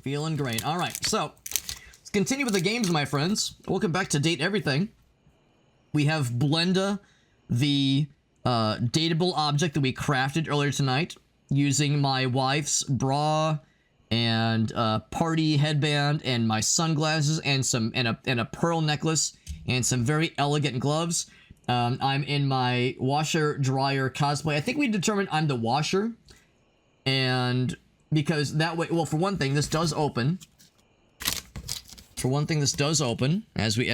Feeling great. All right, so let's continue with the games, my friends. Welcome back to Date Everything. We have Blenda, the dateable object that we crafted earlier tonight using my wife's bra and party headband and my sunglasses and a pearl necklace and some very elegant gloves. I'm in my washer dryer cosplay. I think we determined I'm the washer, and because that way, well, for one thing, this does open. For one thing, this does open, as we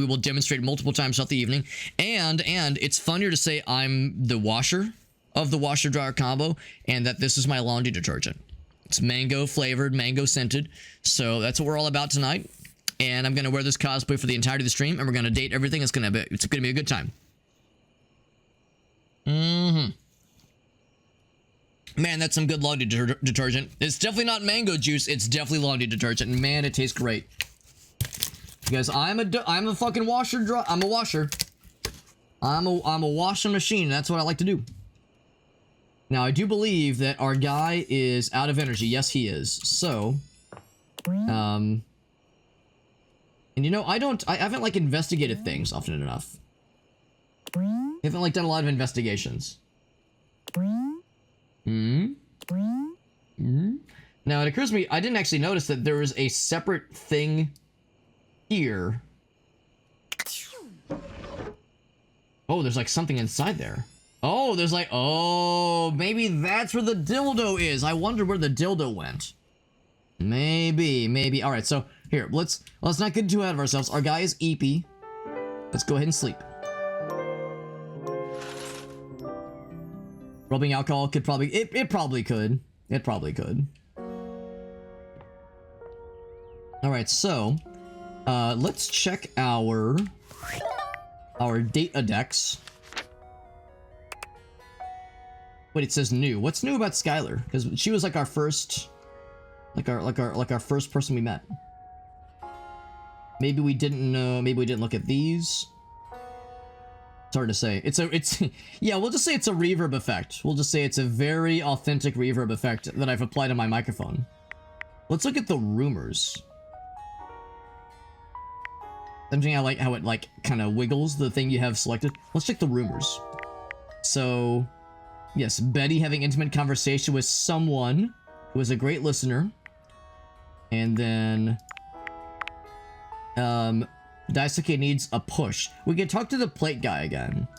will demonstrate multiple times throughout the evening, and it's funnier to say I'm the washer of the washer dryer combo, and that this is my laundry detergent. It's mango flavored, mango scented, so that's what we're all about tonight. And I'm gonna wear this cosplay for the entirety of the stream, and we're gonna date everything. It's gonna be a good time. Man, that's some good laundry detergent. It's definitely not mango juice. It's definitely laundry detergent. And man, it tastes great. Because I'm a fucking washer. I'm a washer. I'm a washing machine. That's what I like to do. Now, I do believe that our guy is out of energy. Yes, he is. So, and you know, I haven't like investigated things often enough. I haven't like done a lot of investigations. Now it occurs to me, I didn't actually notice that there was a separate thing here. Oh, there's like something inside there. Oh, there's like, oh, maybe that's where the dildo is. I wonder where the dildo went. Maybe. All right, so here, let's not get too out of ourselves. Our guy is eepy. Let's go ahead and sleep. Rubbing alcohol could probably, it probably could. It probably could. Alright, so, let's check our data decks. Wait, it says new. What's new about Skylar? Because she was like our first, like our first person we met. Maybe we didn't know, maybe we didn't look at these. It's hard to say. Yeah, we'll just say it's a reverb effect. We'll just say it's a very authentic reverb effect that I've applied to my microphone. Let's look at the rumors. Something I like how it like kind of wiggles the thing you have selected. Let's check the rumors. So, yes, Betty having intimate conversation with someone who is a great listener. And then, Daisuke needs a push. We can talk to the plate guy again.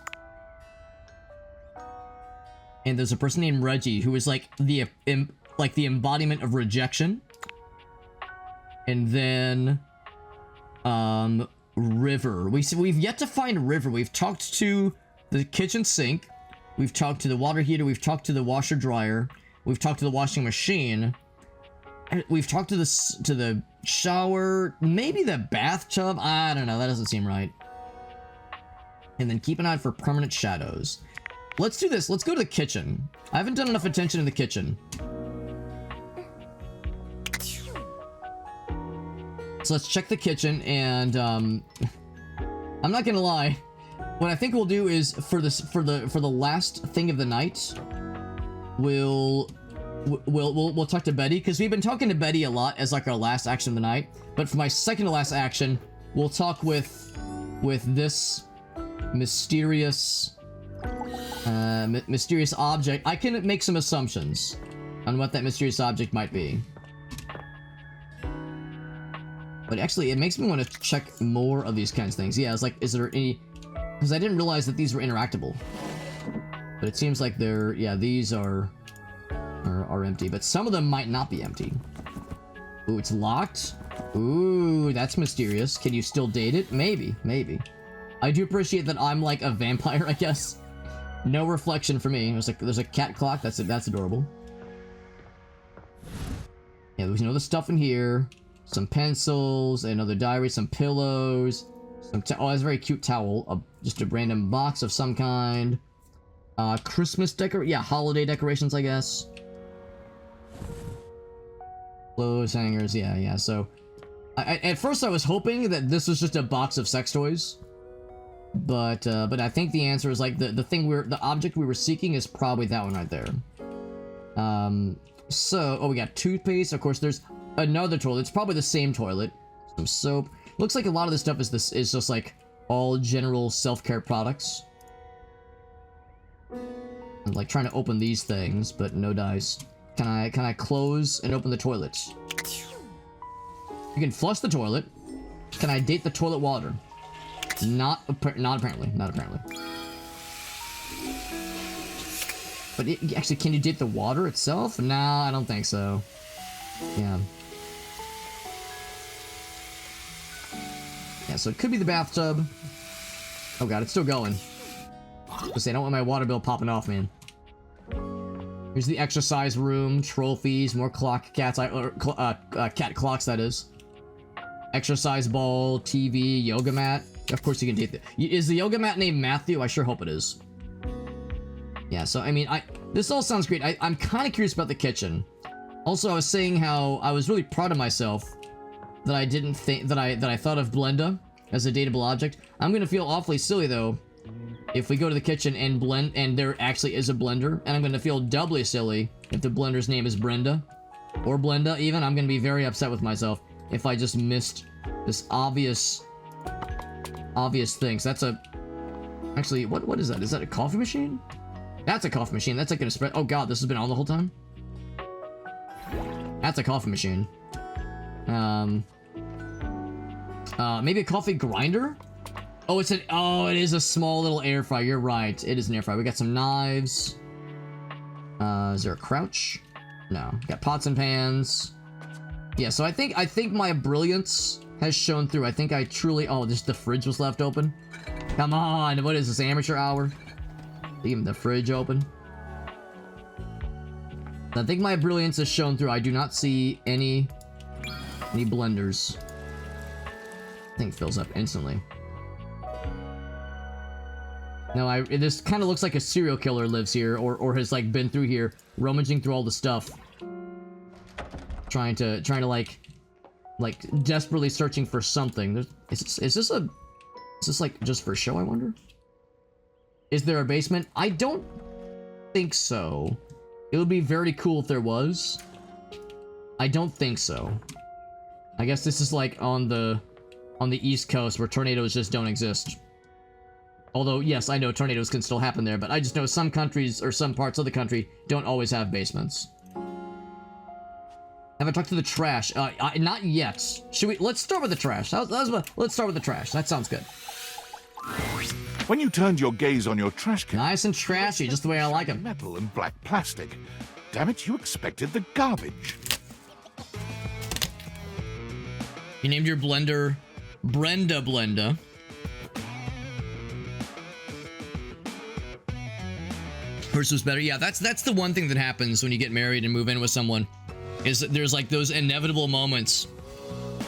And there's a person named Reggie who is like the embodiment of rejection. And then River. We've yet to find River. We've talked to the kitchen sink. We've talked to the water heater. We've talked to the washer dryer. We've talked to the washing machine. We've talked to the shower, maybe the bathtub. I don't know. That doesn't seem right. And then keep an eye out for permanent shadows. Let's do this. Let's go to the kitchen. I haven't done enough attention in the kitchen. So let's check the kitchen, and I'm not gonna lie. What I think we'll do is for the last thing of the night, we'll talk to Betty, because we've been talking to Betty a lot as like our last action of the night. But for my second to last action, we'll talk with this mysterious mysterious object. I can make some assumptions on what that mysterious object might be. But actually, it makes me want to check more of these kinds of things. Yeah, it's like, is there any... Because I didn't realize that these were interactable. But it seems like they're... Yeah, these are empty. But some of them might not be empty. Ooh, it's locked. Ooh, that's mysterious. Can you still date it? Maybe. I do appreciate that I'm like a vampire, I guess. No reflection for me. There's a cat clock. That's adorable. Yeah, there's the stuff in here. Some pencils, another diary, some pillows, oh, that's a very cute towel. Just a random box of some kind. Christmas holiday decorations, I guess. Clothes hangers, yeah. So, at first I was hoping that this was just a box of sex toys. But I think the answer is like the object we were seeking is probably that one right there. So, we got toothpaste. Of course, there's another toilet. It's probably the same toilet. Some soap. Looks like a lot of this stuff is just like all general self-care products. I'm like trying to open these things, but no dice. Can I close and open the toilets? You can flush the toilet. Can I date the toilet water? Not apparently. But actually, can you date the water itself? Nah, I don't think so. Yeah. Yeah, so it could be the bathtub. Oh god, it's still going. I don't want my water bill popping off, man. Here's the exercise room, trophies, more cat clocks, that is. Exercise ball, TV, yoga mat. Of course you can date is the yoga mat named Matthew? I sure hope it is. Yeah, so I mean, this all sounds great. I'm kind of curious about the kitchen. Also, I was saying how I was really proud of myself that I didn't think that I thought of Blenda as a dateable object. I'm gonna feel awfully silly though if we go to the kitchen and there actually is a blender, and I'm gonna feel doubly silly if the blender's name is Brenda or Blenda even. I'm gonna be very upset with myself if I just missed this obvious thing. So that's actually what is that? Is that a coffee machine? That's a coffee machine. That's like an espresso. Oh god, this has been on the whole time. That's a coffee machine. Maybe a coffee grinder? Oh, it is a small little air fryer. You're right. It is an air fryer. We got some knives. Is there a crouch? No. Got pots and pans. Yeah, so I think my brilliance has shown through. I think I truly... Oh, just the fridge was left open. Come on. What is this, amateur hour? Leaving the fridge open. I think my brilliance has shown through. I do not see any blenders. Thing fills up instantly. No, this kind of looks like a serial killer lives here, or has like been through here, rummaging through all the stuff, trying to like desperately searching for something. Is this like just for show? I wonder. Is there a basement? I don't think so. It would be very cool if there was. I don't think so. I guess this is like on the East Coast where tornadoes just don't exist. Although, yes, I know tornadoes can still happen there, but I just know some countries or some parts of the country don't always have basements. Have I talked to the trash? Not yet. Should we? Let's start with the trash. Let's start with the trash. That sounds good. When you turned your gaze on your trash can, nice and trashy, just the way I like them. Metal and black plastic. Damn it, you expected the garbage. You named your blender Blenda. Hers was better. Yeah, that's the one thing that happens when you get married and move in with someone, is that there's like those inevitable moments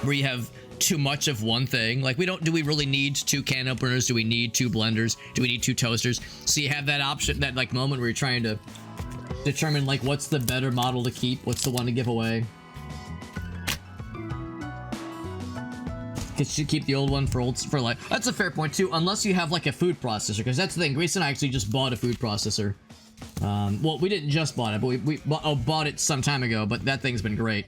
where you have too much of one thing. Like, do we really need 2 can openers? Do we need 2 blenders? Do we need 2 toasters? So you have that option, that like moment where you're trying to determine like what's the better model to keep, what's the one to give away. Because you keep the old one for life. That's a fair point too, unless you have like a food processor, because that's the thing. Grace and I actually just bought a food processor. Well, we didn't just bought it, but we bought it some time ago, but that thing's been great.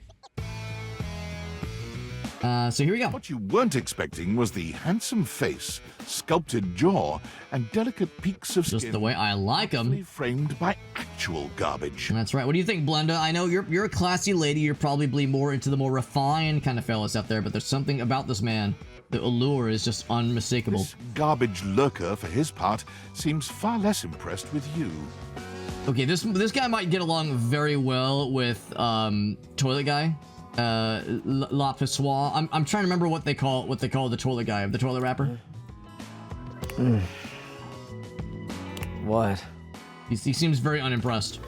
So here we go. What you weren't expecting was the handsome face, sculpted jaw, and delicate peaks of skin. Just the way I like them. Framed by actual garbage. That's right. What do you think, Blenda? I know you're a classy lady. You're probably more into the more refined kind of fellas out there, but there's something about this man. The allure is just unmistakable. This garbage lurker, for his part, seems far less impressed with you. Okay, this guy might get along very well with toilet guy. La Pissoir. I'm trying to remember what they call the toilet guy, the toilet wrapper. What? He seems very unimpressed.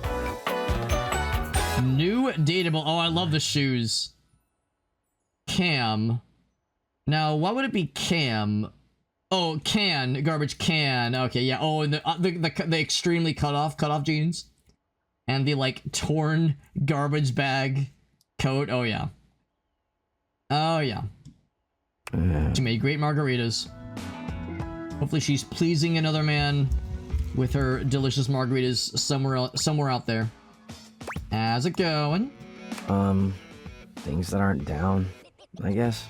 New dateable. Oh, I love the shoes. Cam. Now, why would it be Cam? Oh, can. Garbage can. Okay, yeah. Oh, and the extremely cut off jeans. And the, like, torn garbage bag coat. Oh, yeah. Oh, yeah. She made great margaritas. Hopefully she's pleasing another man with her delicious margaritas somewhere out there. How's it going? things that aren't down, I guess.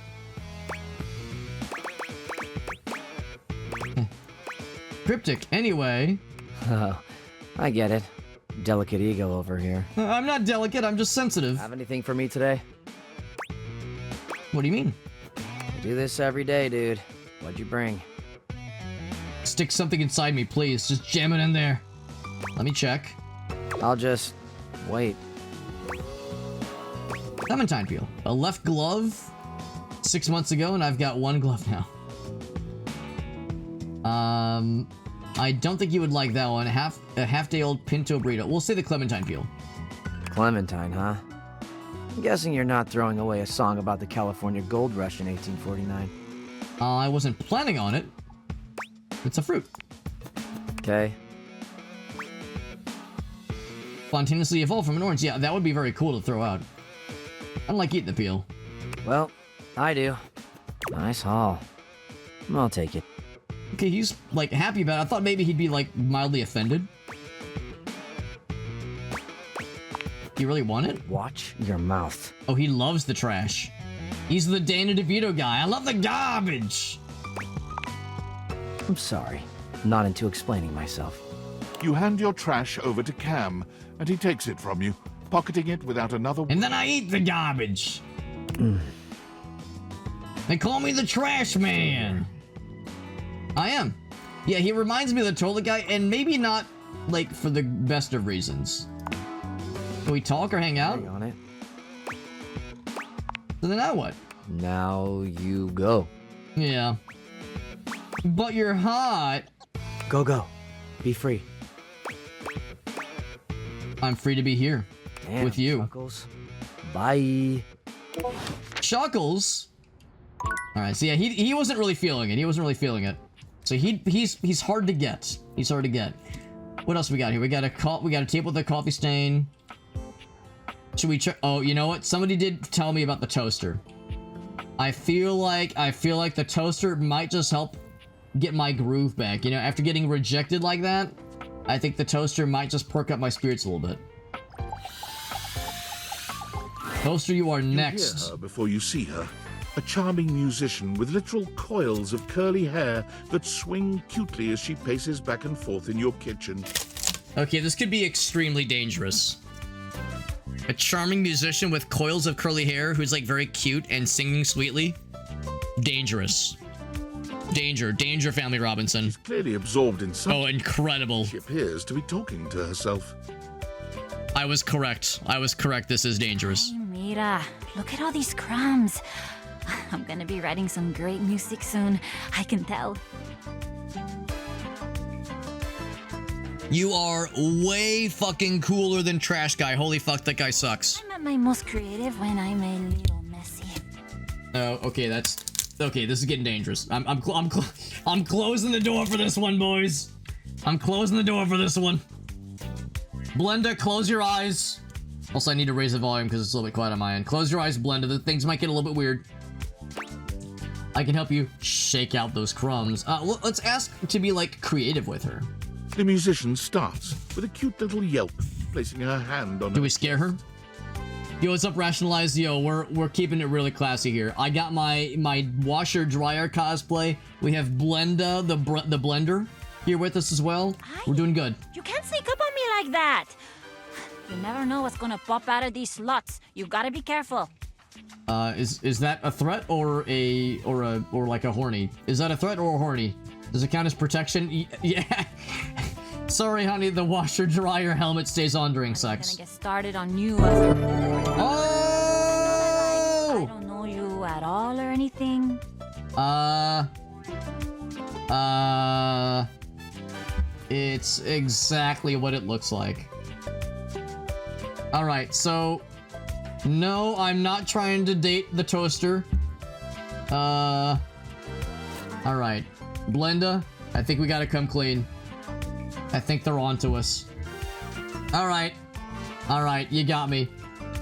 Cryptic, anyway. Oh, I get it. Delicate ego over here. I'm not delicate, I'm just sensitive. Have anything for me today? What do you mean? I do this every day, dude. What'd you bring? Stick something inside me, please. Just jam it in there. Let me check. I'll just... wait. Clementine peel. A left glove 6 months ago, and I've got one glove now. I don't think you would like that one. A half-day-old Pinto burrito. We'll say the clementine peel. Clementine, huh? I'm guessing you're not throwing away a song about the California Gold Rush in 1849. I wasn't planning on it. It's a fruit. Okay. Spontaneously evolved from an orange. Yeah, that would be very cool to throw out. I don't like eating the peel. Well, I do. Nice haul. I'll take it. Okay, he's, like, happy about it. I thought maybe he'd be, like, mildly offended. You really want it? Watch your mouth. Oh, he loves the trash. He's the Dana DeVito guy. I love the garbage. I'm sorry. I'm not into explaining myself. You hand your trash over to Cam, and he takes it from you, pocketing it without another word. And then I eat the garbage. They call me the trash man. I am. Yeah, he reminds me of the toilet guy, and maybe not, like, for the best of reasons. Can we talk or hang out? Hang on it. So then now what? Now you go. Yeah. But you're hot. Go, go. Be free. I'm free to be here. Damn, with you. Chuckles. Bye. Chuckles? Alright, so yeah, he wasn't really feeling it. He wasn't really feeling it. So he's hard to get. He's hard to get. What else we got here? We got a table with a coffee stain. Should we check? Oh, you know what? Somebody did tell me about the toaster. I feel like the toaster might just help get my groove back. You know, after getting rejected like that, I think the toaster might just perk up my spirits a little bit. Toaster, you are next. You hear her before you see her. A charming musician with literal coils of curly hair that swing cutely as she paces back and forth in your kitchen. Okay, this could be extremely dangerous. A charming musician with coils of curly hair who's like very cute and singing sweetly. Dangerous. Danger, danger, Family Robinson. She's clearly absorbed in something. Oh, incredible. She appears to be talking to herself. I was correct. I was correct. This is dangerous. Hey, Mira, look at all these crumbs. I'm gonna be writing some great music soon. I can tell. You are way fucking cooler than Trash Guy. Holy fuck, that guy sucks. I'm at my most creative when I'm a little messy. Oh, okay, okay, this is getting dangerous. I'm closing the door for this one, boys. I'm closing the door for this one. Blenda, close your eyes. Also, I need to raise the volume because it's a little bit quiet on my end. Close your eyes, Blenda. The things might get a little bit weird. I can help you shake out those crumbs. Let's ask to be, like, creative with her. The musician starts with a cute little yelp, placing her hand on Do we scare her? Yo, what's up, Rationalize? Yo, we're keeping it really classy here. I got my washer dryer cosplay. We have Blenda, the blender, here with us as well. We're doing good. You can't sneak up on me like that. You never know what's gonna pop out of these slots. You gotta be careful. Is that a threat or like a horny? Is that a threat or a horny? Does it count as protection? Yeah. Sorry, honey. The washer dryer helmet stays on during sex. I'm gonna get started on you. Oh! I don't know you at all or anything. It's exactly what it looks like. All right, so no, I'm not trying to date the toaster. All right, Blenda, I think we gotta come clean. I think they're on to us. All right, you got me.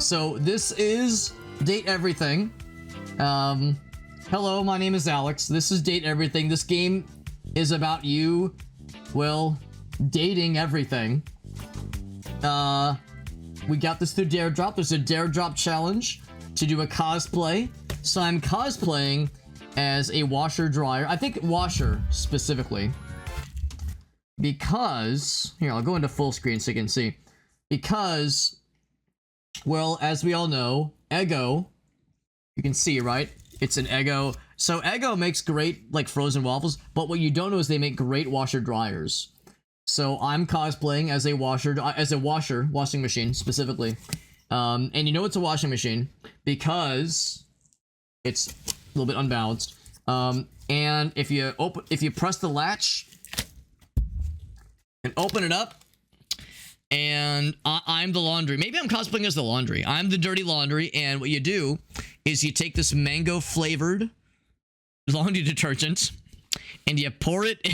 So this is Date Everything. Hello, my name is Alex. This is Date Everything. This game is about you, well, dating everything. We got this through Dare Drop. There's a Dare Drop challenge. to do a cosplay. So I'm cosplaying as a washer dryer. I think washer specifically. Because, here, I'll go into full screen so you can see. Because, well, as we all know, Eggo, you can see, right? It's an Eggo. So Eggo makes great, like, frozen waffles, but what you don't know is they make great washer dryers. So I'm cosplaying as a washing machine, specifically. And you know it's a washing machine because it's a little bit unbalanced. And if you press the latch and open it up, and I'm the laundry. Maybe I'm cosplaying as the laundry. I'm the dirty laundry, and what you do is you take this mango flavored laundry detergent and you pour it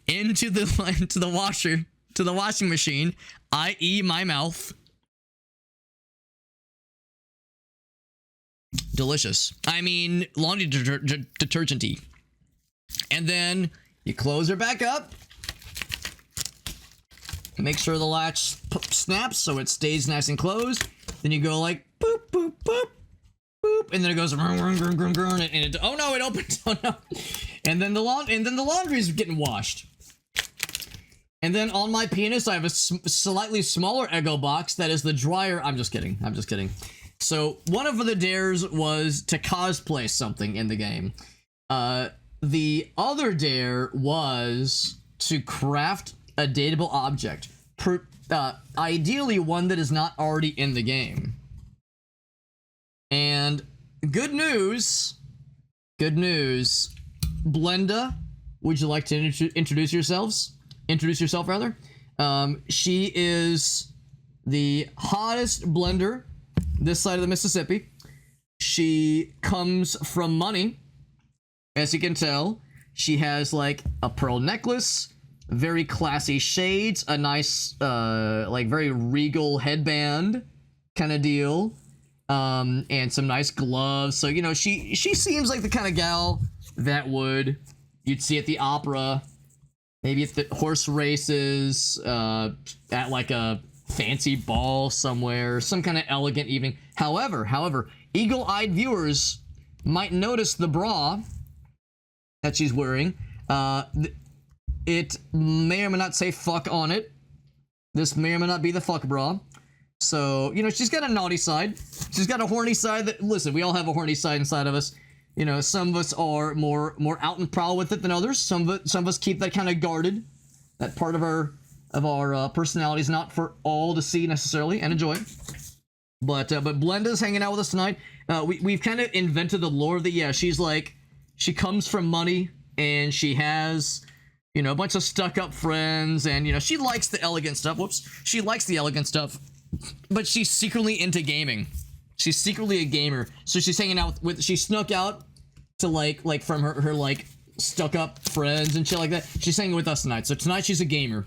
into the washing machine, i.e. my mouth. Delicious. I mean, laundry detergent-y. And then you close her back up. Make sure the latch snaps so it stays nice and closed. Then you go like boop, boop, boop, boop, and then it goes run, run, run, run, run, and it, oh no, it opens. Oh no. And then the laundry is getting washed. And then on my penis, I have a slightly smaller Eggo box that is the dryer. I'm just kidding. I'm just kidding. So one of the dares was to cosplay something in the game. The other dare was to craft a dateable object. Ideally one that is not already in the game. And good news. Blenda, would you like to introduce yourself rather? She is the hottest blender this side of the Mississippi. She comes from money, as you can tell. She has like a pearl necklace, very classy shades, a nice like very regal headband kind of deal, and some nice gloves. So you know, she seems like the kind of gal that you'd see at the opera, maybe at the horse races, at like a fancy ball somewhere, some kind of elegant evening. However, eagle-eyed viewers might notice the bra that she's wearing. It may or may not say fuck on it. This may or may not be the fuck bra. So, you know, she's got a naughty side. She's got a horny side that, listen, we all have a horny side inside of us. You know, some of us are more out and proud with it than others. Some of us keep that kind of guarded. That part of our personality is not for all to see necessarily and enjoy. But Blenda's hanging out with us tonight. We've kind of invented the lore that, yeah, she comes from money and she has, you know, a bunch of stuck-up friends, and, you know, she likes the elegant stuff. Whoops. She likes the elegant stuff, but she's secretly into gaming. She's secretly a gamer. So she's hanging out with she snuck out to, like from her like, stuck-up friends and shit like that. She's hanging with us tonight. So tonight she's a gamer.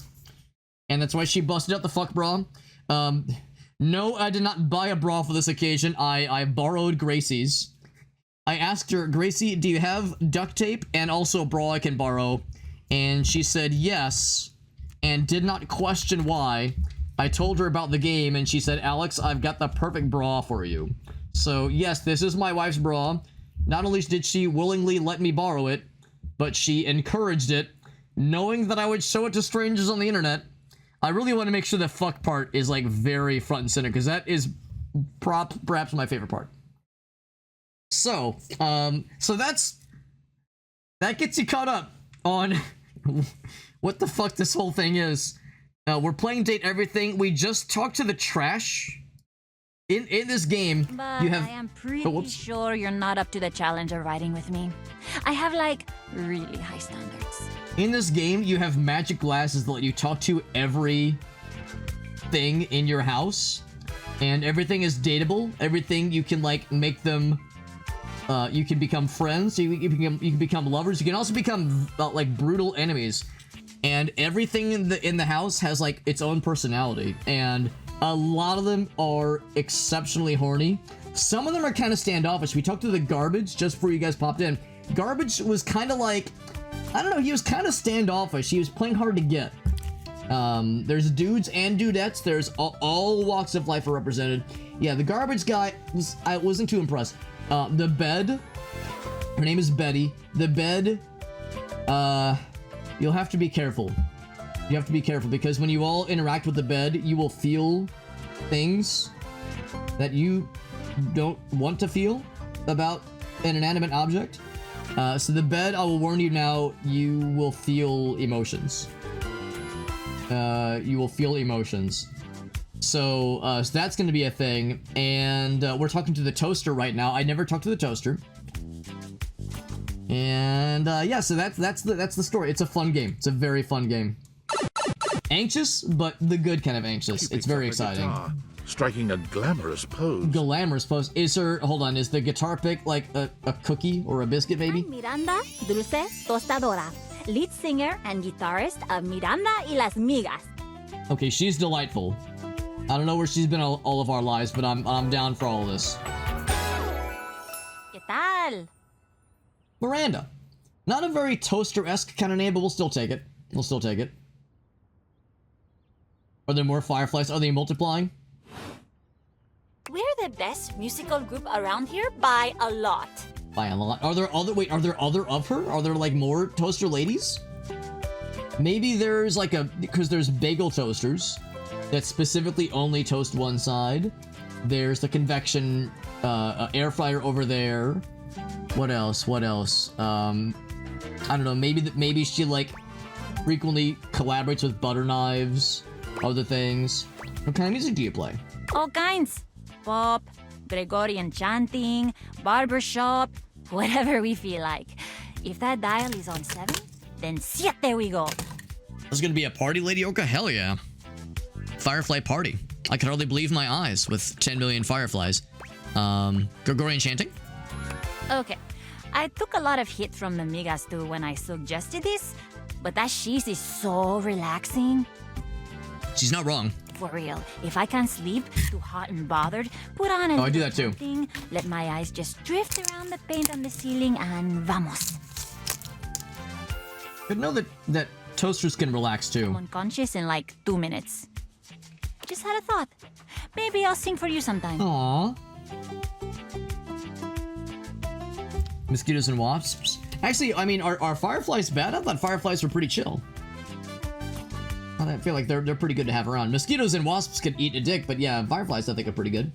And that's why she busted out the fuck bra. No, I did not buy a bra for this occasion. I borrowed Gracie's. I asked her, Gracie, do you have duct tape and also a bra I can borrow? And she said yes, and did not question why. I told her about the game, and she said, Alex, I've got the perfect bra for you. So yes, this is my wife's bra. Not only did she willingly let me borrow it, but she encouraged it, knowing that I would show it to strangers on the internet. I really want to make sure the fuck part is like very front and center, because that is perhaps my favorite part. So, that gets you caught up on what the fuck this whole thing is. We're playing Date Everything. We just talked to the trash. In this game, but you have... I am pretty sure you're not up to the challenge of riding with me. I have, like, really high standards. In this game, you have magic glasses that let you talk to every thing in your house. And everything is dateable. Everything you can, like, make them... you can become friends. You can become lovers. You can also become, like, brutal enemies. And everything in the house has, like, its own personality. And... a lot of them are exceptionally horny. Some of them are kind of standoffish. We talked to the Garbage just before you guys popped in. Garbage was kind of like, I don't know, he was kind of standoffish. He was playing hard to get. There's dudes and dudettes. There's all walks of life are represented. Yeah, the garbage guy, I wasn't too impressed. The bed, her name is Betty. The bed, you'll have to be careful. You have to be careful because when you all interact with the bed, you will feel things that you don't want to feel about an inanimate object. So the bed, I will warn you now, you will feel emotions. You will feel emotions. So that's going to be a thing. And we're talking to the toaster right now. I never talked to the toaster. And yeah, so that's the story. It's a fun game. It's a very fun game. Anxious, but the good kind of anxious. It's very exciting. Guitar, striking a glamorous pose. Glamorous pose. Is her, hold on, is the guitar pick like a cookie or a biscuit, baby? Miranda Dulce Tostadora, lead singer and guitarist of Miranda y las Migas. Okay, she's delightful. I don't know where she's been all of our lives, but I'm down for all of this. ¿Qué tal? Miranda. Not a very toaster-esque kind of name, but we'll still take it. We'll still take it. Are there more fireflies? Are they multiplying? We're the best musical group around here by a lot. By a lot. Are there other of her? Are there like more toaster ladies? Maybe there's like because there's bagel toasters that specifically only toast one side. There's the convection air fryer over there. What else? What else? I don't know. Maybe she like frequently collaborates with butter knives, other things. What kind of music do you play? All kinds. Pop, Gregorian chanting, barbershop, whatever we feel like. If that dial is on 7, then siete we go. There's gonna be a party, Lady Orca? Hell yeah. Firefly party. I could hardly believe my eyes with 10 million fireflies. Gregorian chanting? Okay, I took a lot of hit from the Migas too when I suggested this, but that cheese is so relaxing. She's not wrong. For real, if I can't sleep, too hot and bothered, put on a I do that too. thing, let my eyes just drift around the paint on the ceiling and vamos. But know that toasters can relax too. I'm unconscious in like 2 minutes. Just had a thought. Maybe I'll sing for you sometime. Aww. Mosquitoes and wasps. Actually, I mean, are fireflies bad? I thought fireflies were pretty chill. I feel like they're pretty good to have around. Mosquitoes and wasps can eat a dick, but yeah, fireflies I think are pretty good.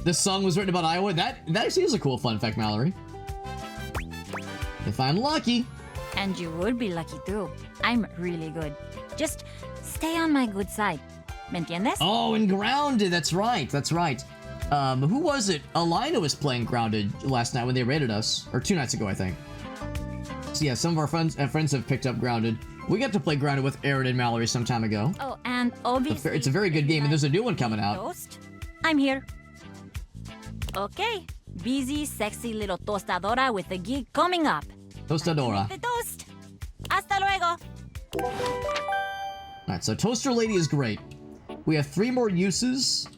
This song was written about Iowa. That actually is a cool fun fact, Mallory. If I'm lucky. And you would be lucky too. I'm really good. Just stay on my good side. ¿Me entiendes? Oh, and Grounded. That's right. That's right. Who was it? Alina was playing Grounded last night when they raided us, or 2 nights ago, I think. So yeah, some of our friends have picked up Grounded. We got to play Grounded with Aaron and Mallory some time ago. Oh, and obviously... It's a very good game, and there's a new one coming out. Toast? I'm here. Okay. Busy, sexy little tostadora with a gig coming up. Tostadora. The toast. Hasta luego. Alright, so Toaster Lady is great. We have 3 more uses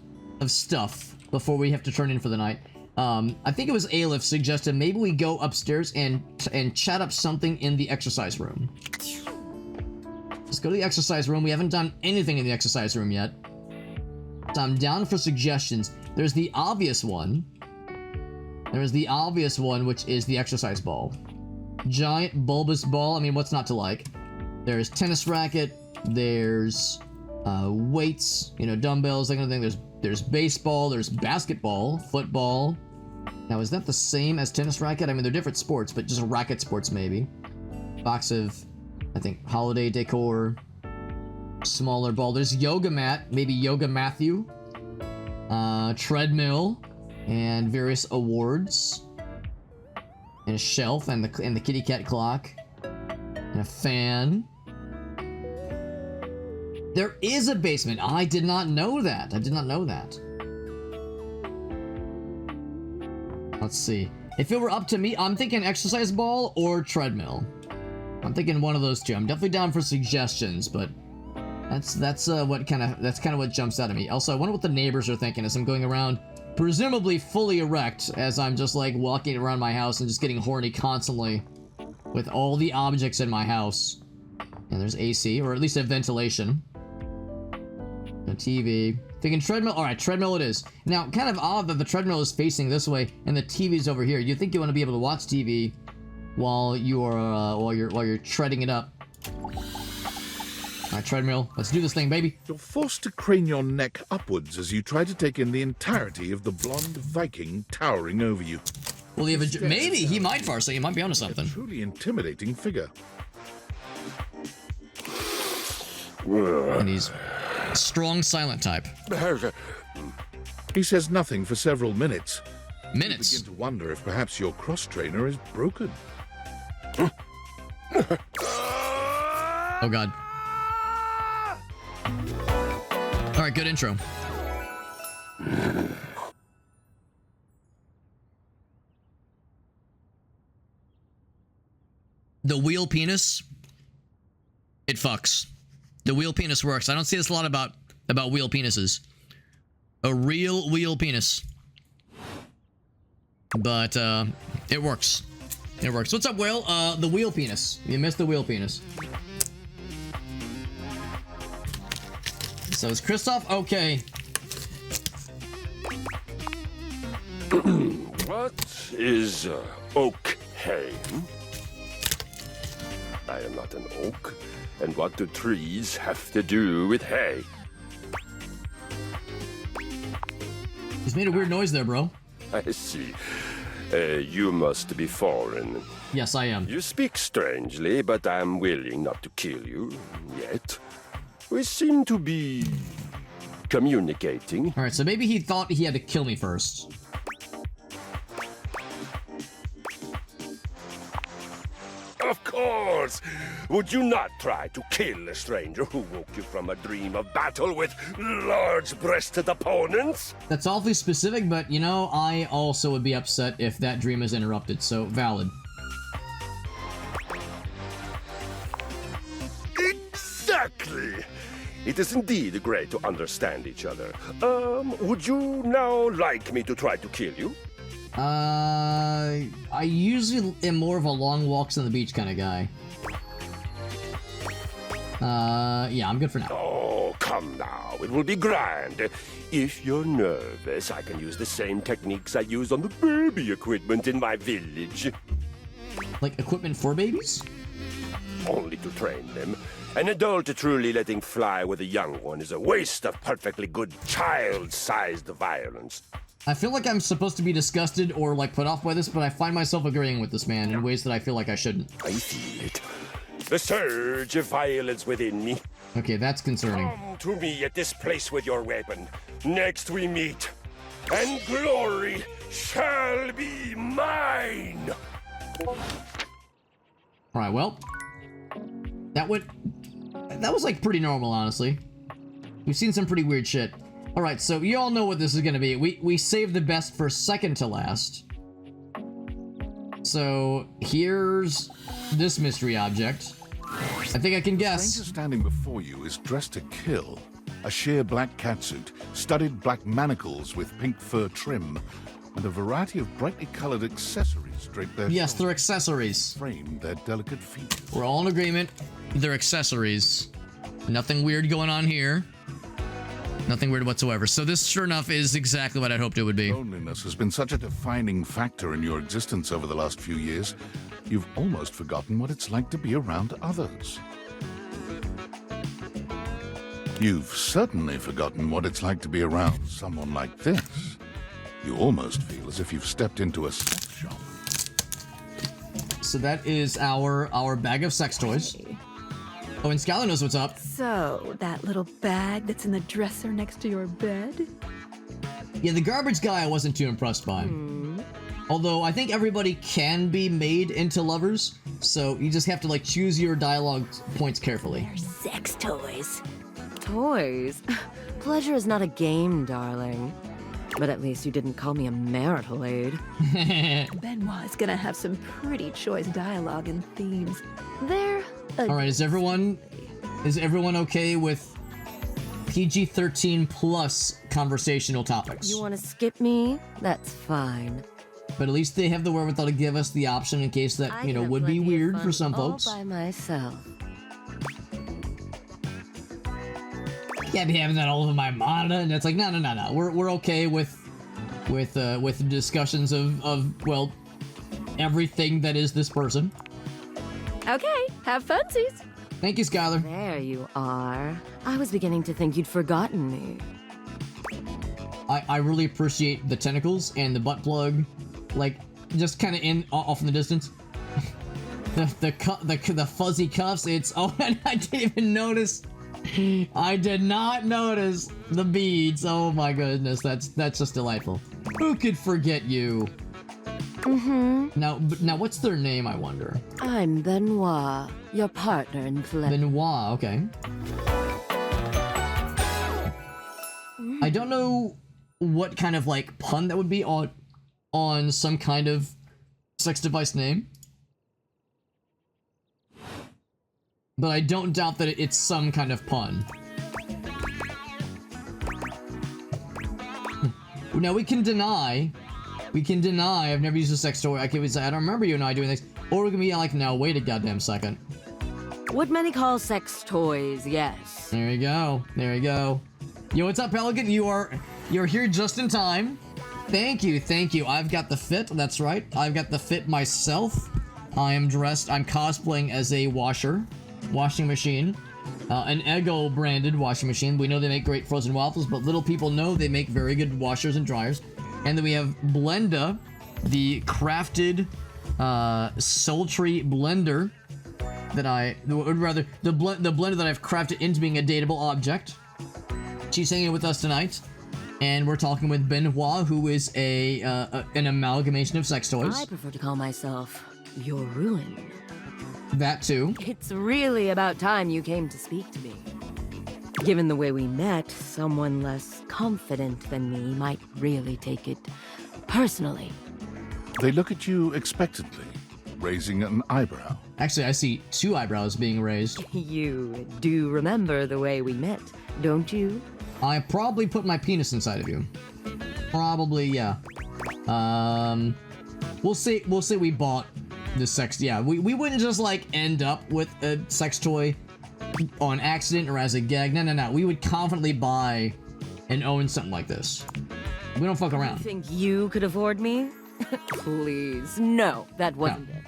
of stuff before we have to turn in for the night. I think it was Aleph suggested maybe we go upstairs and chat up something in the exercise room. Let's go to the exercise room. We haven't done anything in the exercise room yet. So I'm down for suggestions. There's the obvious one. There's the obvious one, which is the exercise ball. Giant bulbous ball. I mean, what's not to like? There's tennis racket. There's weights, you know, dumbbells, that kind of thing. There's baseball. There's basketball, football. Now, is that the same as tennis racket? I mean, they're different sports, but just racket sports maybe. Box of, I think, holiday decor. Smaller ball. There's yoga mat, maybe Yoga Matthew. Treadmill, and various awards. And a shelf, and the kitty cat clock. And a fan. There is a basement. I did not know that. I did not know that. Let's see. If it were up to me, I'm thinking exercise ball or treadmill. I'm thinking one of those two. I'm definitely down for suggestions, but that's kind of what jumps out at me. Also, I wonder what the neighbors are thinking as I'm going around, presumably fully erect, as I'm just like walking around my house and just getting horny constantly with all the objects in my house. And there's AC, or at least a ventilation. A TV. Thinking treadmill. All right, treadmill it is. Now, kind of odd that the treadmill is facing this way and the TV's over here. You'd think you want to be able to watch TV while you're treading it up. All right, treadmill. Let's do this thing, baby. You're forced to crane your neck upwards as you try to take in the entirety of the blonde Viking towering over you. Well, you have a, maybe he might far, so you might be onto A something. truly intimidating figure. And he's strong silent type. He says nothing for several minutes. You Minutes. begin to wonder if perhaps your cross-trainer is broken. Oh god. All right, good intro. The wheel penis, it fucks. The wheel penis works. I don't see this a lot about wheel penises. A real wheel penis. But it works. It works. What's up, Will? The wheel penis. You missed the wheel penis. So is Kristoff okay? What is oak hay? I am not an oak. And what do trees have to do with hay? He's made a weird noise there, bro. I see. You must be foreign. Yes, I am. You speak strangely, but I am willing not to kill you yet. We seem to be communicating. All right, so maybe he thought he had to kill me first. Of course! Would you not try to kill a stranger who woke you from a dream of battle with large-breasted opponents? That's awfully specific, but you know, I also would be upset if that dream is interrupted, so valid. Exactly! It is indeed great to understand each other. Would you now like me to try to kill you? I usually am more of a long walks on the beach kind of guy. Yeah, I'm good for now. Oh, come now. It will be grand. If you're nervous, I can use the same techniques I use on the baby equipment in my village. Like equipment for babies? Only to train them. An adult truly letting fly with a young one is a waste of perfectly good child-sized violence. I feel like I'm supposed to be disgusted or like put off by this, but I find myself agreeing with this man in ways that I feel like I shouldn't. I feel it. The surge of violence within me. Okay, that's concerning. Come to me at this place with your weapon. Next we meet, and glory shall be mine. Alright, well. That was like pretty normal, honestly. We've seen some pretty weird shit. Alright, so you all know what this is gonna be. We saved the best for second to last. So, here's this mystery object. I think I can The guess. stranger standing before you is dressed to kill. A sheer black catsuit, studded black manacles with pink fur trim, and a variety of brightly colored accessories drape their Yes, they're shoulders, accessories. frame their delicate features. We're all in agreement. They're accessories. Nothing weird going on here. Nothing weird whatsoever. So this, sure enough, is exactly what I'd hoped it would be. Loneliness has been such a defining factor in your existence over the last few years, you've almost forgotten what it's like to be around others. You've certainly forgotten what it's like to be around someone like this. You almost feel as if you've stepped into a sex shop. So that is our bag of sex toys. Oh, and Skylar knows what's up. So, that little bag that's in the dresser next to your bed? Yeah, the garbage guy I wasn't too impressed by. Although I think everybody can be made into lovers, so you just have to like choose your dialogue points carefully. They're sex toys. Toys? Pleasure is not a game, darling. But at least you didn't call me a marital aid. Benoit's gonna have some pretty choice dialogue and themes. They're All right, is everyone okay with PG-13 plus conversational topics? You want to skip me? That's fine. But at least they have the wherewithal to give us the option in case that, you know, would be weird for some folks. All by myself. Can't be having that all over my monitor. And it's like, no. We're okay with discussions of well, everything that is this person. Okay, have funsies. Thank you, Skylar. There you are. I was beginning to think you'd forgotten me. I really appreciate the tentacles and the butt plug, like just kind of off in the distance. the fuzzy cuffs. It's and I didn't even notice. I did not notice the beads. Oh my goodness, that's just delightful. Who could forget you? Now what's their name, I wonder? I'm Benoit, your partner in play. Benoit, okay. I don't know what kind of like pun that would be on some kind of sex device name, but I don't doubt that it's some kind of pun. Now we can deny I've never used a sex toy. I can say I don't remember you and I doing this, or we can be like, now wait a goddamn second. What many call sex toys, yes. There you go. Yo, what's up, Pelican? You're here just in time. Thank you. I've got the fit, that's right. I've got the fit myself. I'm cosplaying as a washing machine. An Eggo branded washing machine. We know they make great frozen waffles, but little people know they make very good washers and dryers. And then we have Blenda, the crafted, sultry blender that the blender that I've crafted into being a dateable object. She's hanging with us tonight, and we're talking with Benoit, who is an amalgamation of sex toys. I prefer to call myself your ruin. That too. It's really about time you came to speak to me. Given the way we met, someone less confident than me might really take it personally. They look at you expectantly, raising an eyebrow. Actually, I see 2 eyebrows being raised. You do remember the way we met, don't you? I probably put my penis inside of you. Probably, yeah. We'll say we bought the sex. Yeah, we wouldn't just like end up with a sex toy on accident or as a gag. No. We would confidently buy and own something like this. We don't fuck around. You think you could afford me? Please, no, that wasn't it.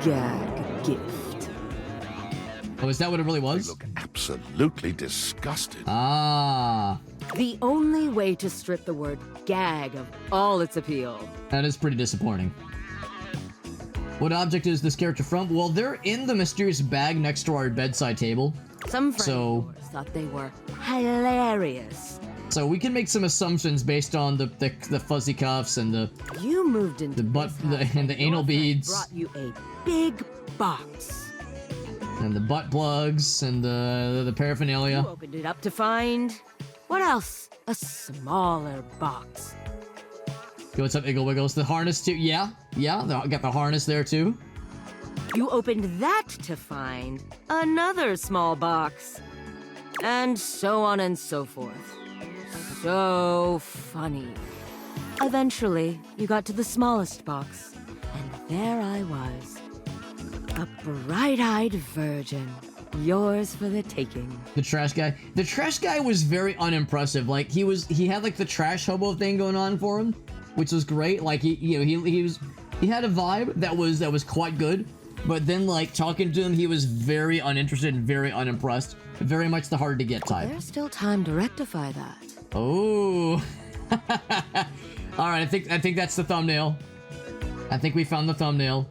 Gag gift. Oh, is that what it really They was? look absolutely disgusted. Ah, The only way to strip the word gag of all its appeal. that is pretty disappointing. What object is this character from? Well, they're in the mysterious bag next to our bedside table. Some friends So- of yours thought they were hilarious. So we can make some assumptions based on the fuzzy cuffs and the You moved into butt this house and the anal your friend beads brought you a big box. butt plugs and the paraphernalia. You opened it up to find what else? A smaller box. Yo, what's up, Iggle Wiggles? The harness too? Yeah, I got the harness there too. You opened that to find another small box. And so on and so forth. So funny. Eventually, you got to the smallest box, and there I was. A bright-eyed virgin. Yours for the taking. The trash guy. The trash guy was very unimpressive. Like he had like the trash hobo thing going on for him, which was great. Like he had a vibe that was quite good. But then like talking to him, he was very uninterested and very unimpressed. Very much the hard to get type. There's still time to rectify that. Oh. All right, I think that's the thumbnail. I think we found the thumbnail.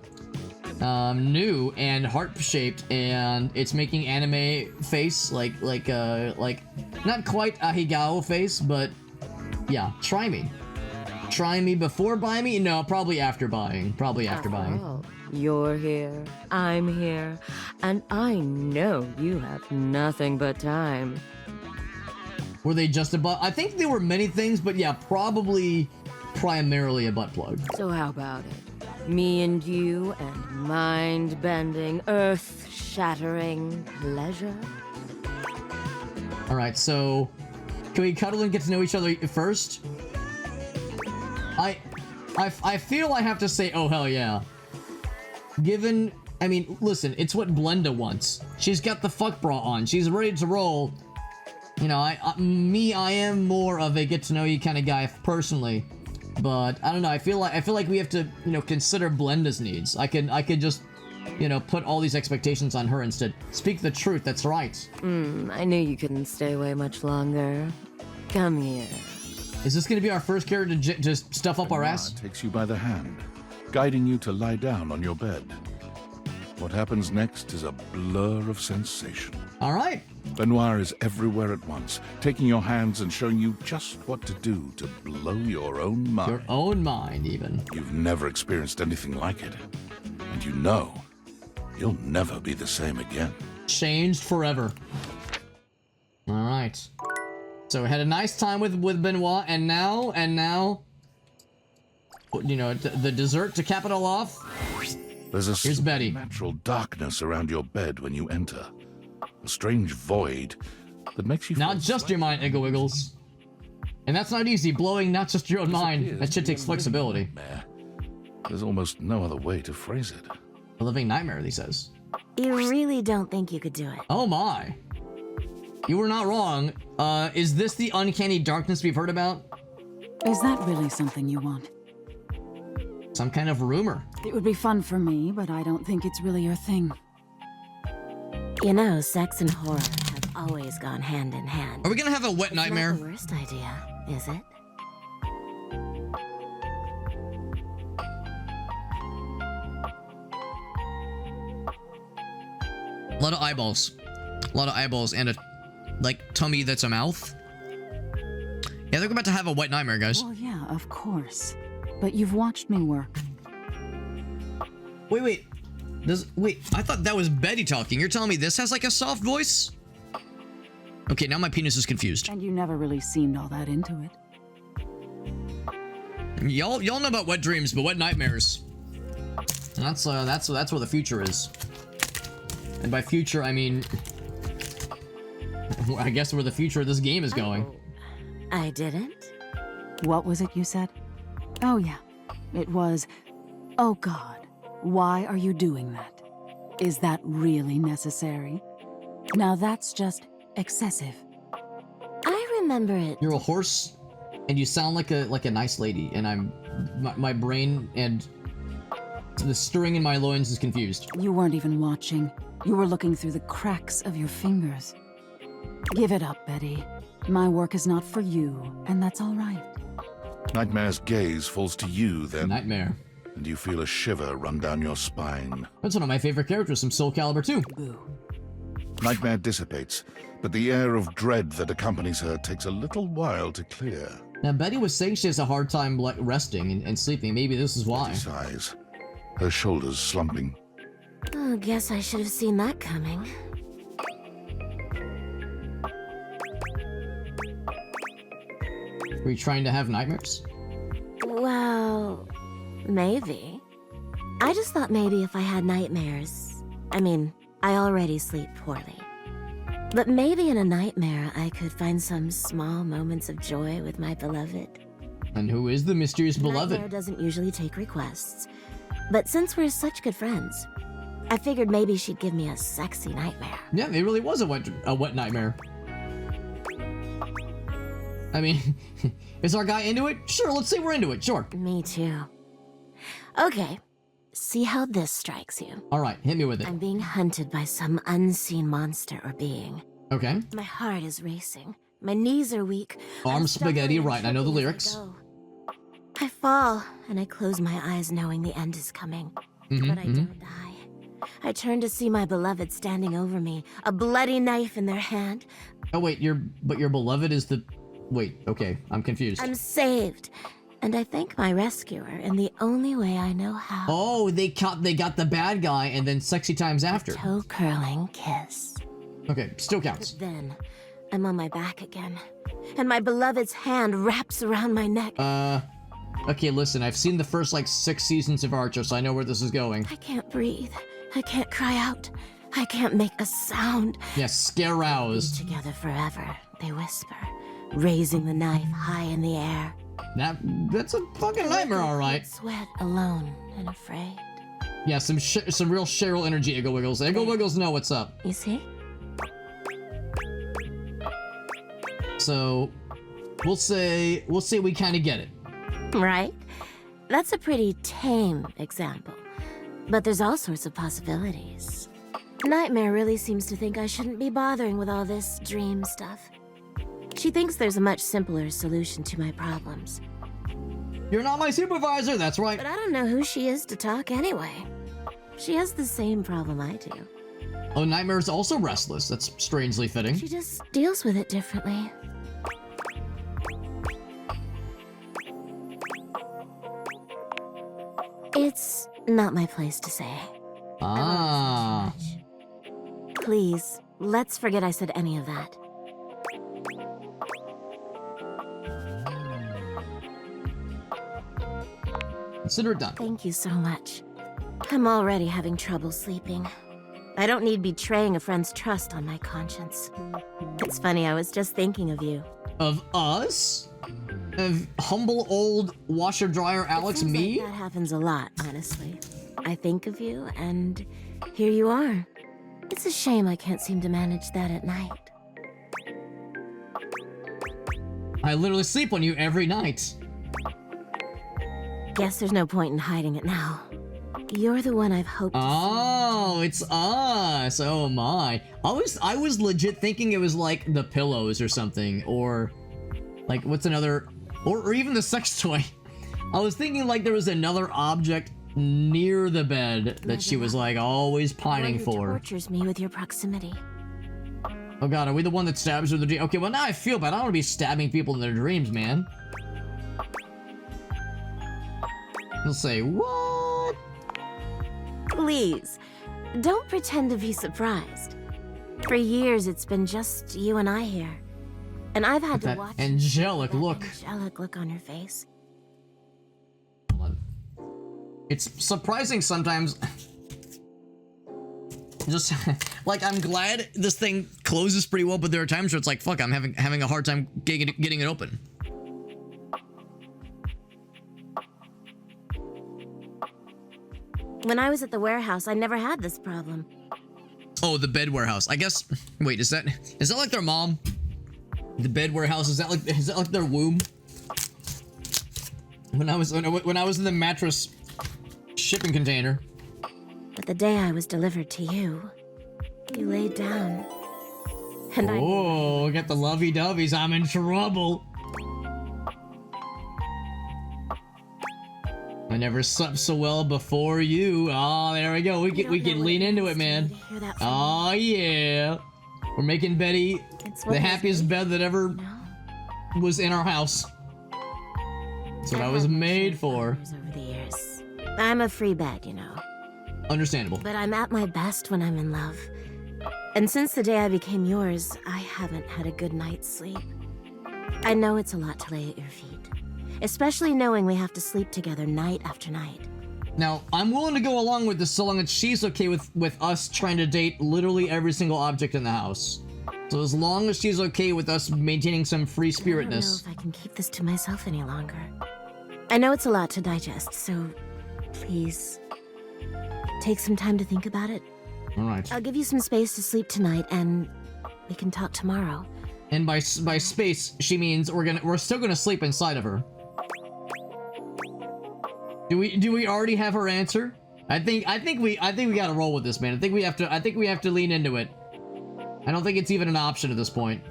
New and heart-shaped, and it's making anime face, like not quite a Higao face, but yeah, try me. Try me before buying me? No, probably after buying. Probably after buying. Oh, you're here, I'm here, and I know you have nothing but time. Were they just a butt? I think they were many things, but yeah, probably primarily a butt plug. So how about it? Me and you and mind-bending, earth-shattering pleasure? All right, so can we cuddle and get to know each other first? I feel I have to say, oh hell yeah. I mean, listen, it's what Blenda wants. She's got the fuck bra on. She's ready to roll, You know, I am more of a get to know you kind of guy personally, but I don't know. I feel like we have to, you know, consider Blenda's needs. I could just, you know, put all these expectations on her instead. Speak the truth. That's right. I knew you couldn't stay away much longer. Come here. Is this going to be our first character to just stuff up our ass? Takes you by the hand, guiding you to lie down on your bed. What happens next is a blur of sensation. All right. Benoit is everywhere at once, taking your hands and showing you just what to do to blow your own mind. Your own mind, even. You've never experienced anything like it, and you know you'll never be the same again. Changed forever. All right. So we had a nice time with Benoit, and now, you know, the dessert to cap it all off. There's a Here's Betty. supernatural darkness around your bed when you enter. A strange void that makes you Not feel just your mind, Iggle Wiggles. And that's not easy, blowing not just your own mind. That shit takes flexibility. nightmare. There's almost no other way to phrase it. A living nightmare, he says. You really don't think you could do it? Oh my. You were not wrong. Is this the uncanny darkness we've heard about? Is that really something you want? Some kind of rumor. It would be fun for me, but I don't think it's really your thing. You know, sex and horror have always gone hand in hand. Are we gonna have a wet nightmare? Not the worst idea, is it? A lot of eyeballs. A lot of eyeballs and a, like, tummy that's a mouth. Yeah, they're about to have a wet nightmare, guys. Well, yeah, of course. But you've watched me work. Wait. Wait, I thought that was Betty talking. You're telling me this has like a soft voice? Okay, now my penis is confused. And you never really seemed all that into it. Y'all know about wet dreams, but wet nightmares. That's where the future is. And by future, I mean, I guess where the future of this game is going. I didn't? What was it you said? Oh, yeah. It was, oh God, why are you doing that? Is that really necessary? Now that's just excessive. I remember it. You're a horse, and you sound like a nice lady, and my brain and the stirring in my loins is confused. You weren't even watching. You were looking through the cracks of your fingers. Give it up, Betty. My work is not for you, and that's all right. Nightmare's gaze falls to you then, Nightmare. and you feel a shiver run down your spine. That's one of my favorite characters from Soul Calibur 2. Boo. Nightmare dissipates, but the air of dread that accompanies her takes a little while to clear. Now, Betty was saying she has a hard time resting and sleeping. Maybe this is why. She sighs, her shoulders slumping. Oh, guess I should have seen that coming. Were you trying to have nightmares? Well, maybe. I just thought maybe if I had nightmares. I mean, I already sleep poorly. But maybe in a nightmare, I could find some small moments of joy with my beloved. And who is the mysterious beloved? Nightmare doesn't usually take requests. But since we're such good friends, I figured maybe she'd give me a sexy nightmare. Yeah, it really was a wet nightmare. I mean, is our guy into it? Sure, let's say we're into it, sure. Me too. Okay, see how this strikes you. All right, hit me with it. I'm being hunted by some unseen monster or being. Okay. My heart is racing. My knees are weak. Arm I'm spaghetti, stumbling right, I know the tripping as lyrics. I go. I fall, and I close my eyes knowing the end is coming. But I don't die. I turn to see my beloved standing over me, a bloody knife in their hand. Oh wait, your beloved is the... Wait, okay, I'm confused. I'm saved, and I thank my rescuer in the only way I know how. Oh, they got the bad guy and then sexy times after. Toe-curling kiss. Okay, still counts. Then, I'm on my back again, and my beloved's hand wraps around my neck. Okay, listen, I've seen the first, 6 seasons of Archer, so I know where this is going. I can't breathe. I can't cry out. I can't make a sound. Yes, scare roused. Together forever, they whisper, raising the knife high in the air. That's a fucking nightmare, all right. Sweat alone and afraid. Yeah, some real Cheryl energy, Iggle Wiggles. Iggle Wiggles know what's up. You see? So we'll say we kind of get it. Right? That's a pretty tame example. But there's all sorts of possibilities. Nightmare really seems to think I shouldn't be bothering with all this dream stuff. She thinks there's a much simpler solution to my problems. You're not my supervisor, that's right. But I don't know who she is to talk anyway. She has the same problem I do. Oh, Nightmare's also restless. That's strangely fitting. She just deals with it differently. It's not my place to say. Ah. Please, let's forget I said any of that. Consider it done. Thank you so much. I'm already having trouble sleeping. I don't need betraying a friend's trust on my conscience. It's funny, I was just thinking of you. Of us? Of humble old washer-dryer Alex It seems me? like that happens a lot, honestly. I think of you, and here you are. It's a shame I can't seem to manage that at night. I literally sleep on you every night. Guess there's no point in hiding it now. You're the one I've hoped to see. Oh, it's us. Oh my. I was legit thinking it was like the pillows or something, or like what's another, or even the sex toy. I was thinking like there was another object near the bed that she was like always pining for. Tortures me with your proximity. Oh god, are we the one that stabs her in the dream? Okay, well now I feel bad. I don't want to be stabbing people in their dreams, man. They'll say, what? Please, don't pretend to be surprised. For years, it's been just you and I here. And I've had to That watch angelic that look. angelic look on her face. Hold on. It's surprising sometimes. Just like I'm glad this thing closes pretty well, but there are times where it's like, fuck, I'm having a hard time getting it open. When I was at the warehouse, I never had this problem. Oh, the bed warehouse. I guess. Wait, is that like their mom? The bed warehouse, is that like their womb? When I was in the mattress shipping container. But the day I was delivered to you, you laid down. And Oh, get the lovey-doveys. I'm in trouble. I never slept so well before you. Oh, there we go. We can lean into it, man. Oh yeah, we're making Betty the happiest bed that ever was in our house. That's what I was made for. Over the years. I'm a free bed, you know. Understandable. But I'm at my best when I'm in love. And since the day I became yours, I haven't had a good night's sleep. I know it's a lot to lay at your feet. Especially knowing we have to sleep together night after night. Now, I'm willing to go along with this so long as she's okay with us trying to date literally every single object in the house. So as long as she's okay with us maintaining some free spiritness. I don't know if I can keep this to myself any longer. I know it's a lot to digest, so please take some time to think about it. All right. I'll give you some space to sleep tonight, and we can talk tomorrow. And by space, she means we're still gonna sleep inside of her. Do we already have her answer? I think we gotta roll with this, man. I think we have to lean into it. I don't think it's even an option at this point.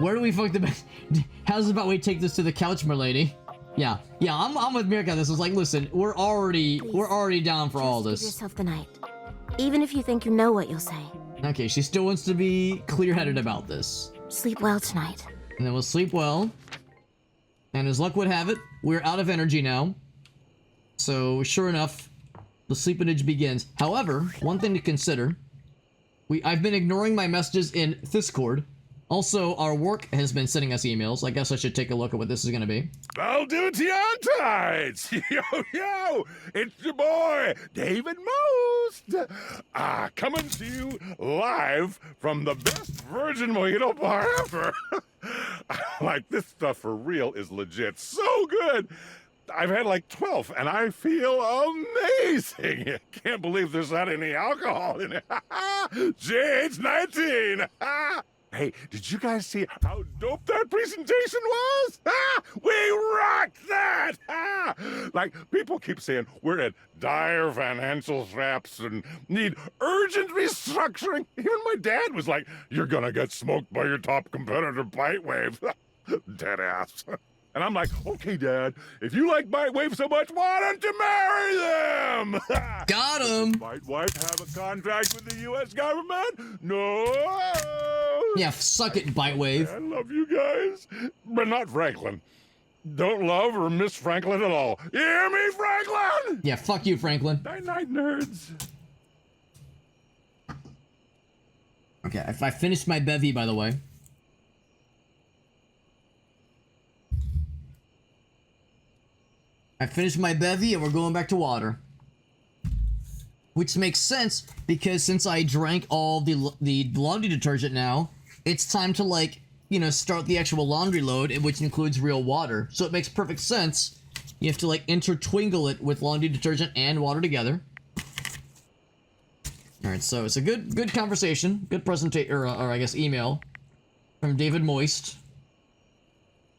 Where do we fuck the bed? How's about we take this to the couch, my lady? Yeah, I'm with Mirka. This is like, listen, we're already down for all this. Give yourself the night, even if you think you know what you'll say. Okay, she still wants to be clear-headed about this. Sleep well tonight. And then we'll sleep well. And as luck would have it, we're out of energy now. So, sure enough, the sleepinage begins. However, one thing to consider. I've been ignoring my messages in Discord. Also, our work has been sending us emails. I guess I should take a look at what this is going to be. I'll do it on tights. Yo, it's your boy, David Most. Coming to you live from the best virgin mojito bar ever. Like, this stuff for real is legit so good. I've had like 12, and I feel amazing. Can't believe there's not any alcohol in it. JH19. Hey, did you guys see how dope that presentation was? Ah, we rocked that! Ah! Like, people keep saying we're at dire financial straps and need urgent restructuring. Even my dad was like, you're gonna get smoked by your top competitor, Bitewave. Dead ass. And I'm like, okay, Dad, if you like Bitewave so much, why don't you marry them? Got him! Does Bitewave have a contract with the U.S. government? No! Yeah, suck it, Bitewave. I love you guys, but not Franklin. Don't love or miss Franklin at all. You hear me, Franklin? Yeah, fuck you, Franklin. Night-night, nerds. Okay, I finished my bevy, by the way. I finished my bevy and we're going back to water. Which makes sense because since I drank all the laundry detergent now, it's time to, like, you know, start the actual laundry load, which includes real water. So it makes perfect sense. You have to, like, intertwingle it with laundry detergent and water together. Alright, so it's a good conversation, good presentation, or I guess email from David Moist.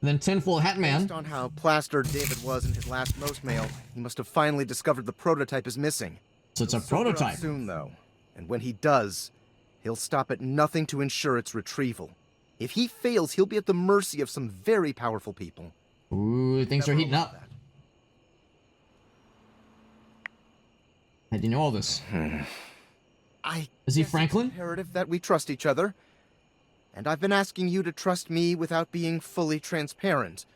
Then Tinfoil Hat Man. Based on how plastered David was in his last most mail, he must have finally discovered the prototype is missing. So it's a He'll sober up prototype. soon, though, and when he does, he'll stop at nothing to ensure its retrieval. If he fails, he'll be at the mercy of some very powerful people. Ooh, things are heating up. How do you know all this? Is he Franklin? It's imperative that we trust each other. And I've been asking you to trust me without being fully transparent.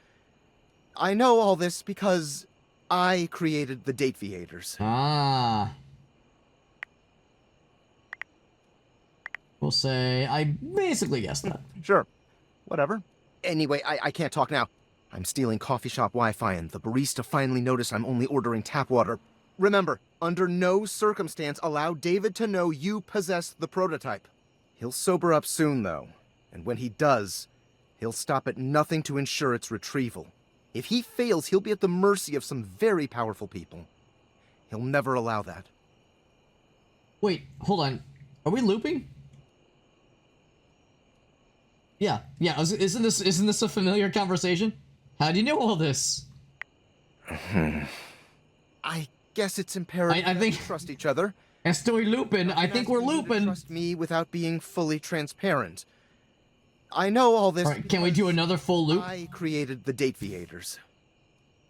I know all this because I created the Dateviators. Ah. We'll say I basically guessed that. Sure. Whatever. Anyway, I can't talk now. I'm stealing coffee shop Wi-Fi and the barista finally noticed I'm only ordering tap water. Remember, under no circumstance allow David to know you possess the prototype. He'll sober up soon, though. And when he does, he'll stop at nothing to ensure its retrieval. If he fails, he'll be at the mercy of some very powerful people. He'll never allow that. Wait, hold on. Are we looping? Yeah. Isn't this a familiar conversation? How do you know all this? I guess it's imperative I think that we trust each other. Estoy looping. I think we're looping. Trust me without being fully transparent. I know all this. All right, can we do another full loop? I created the Dateviators.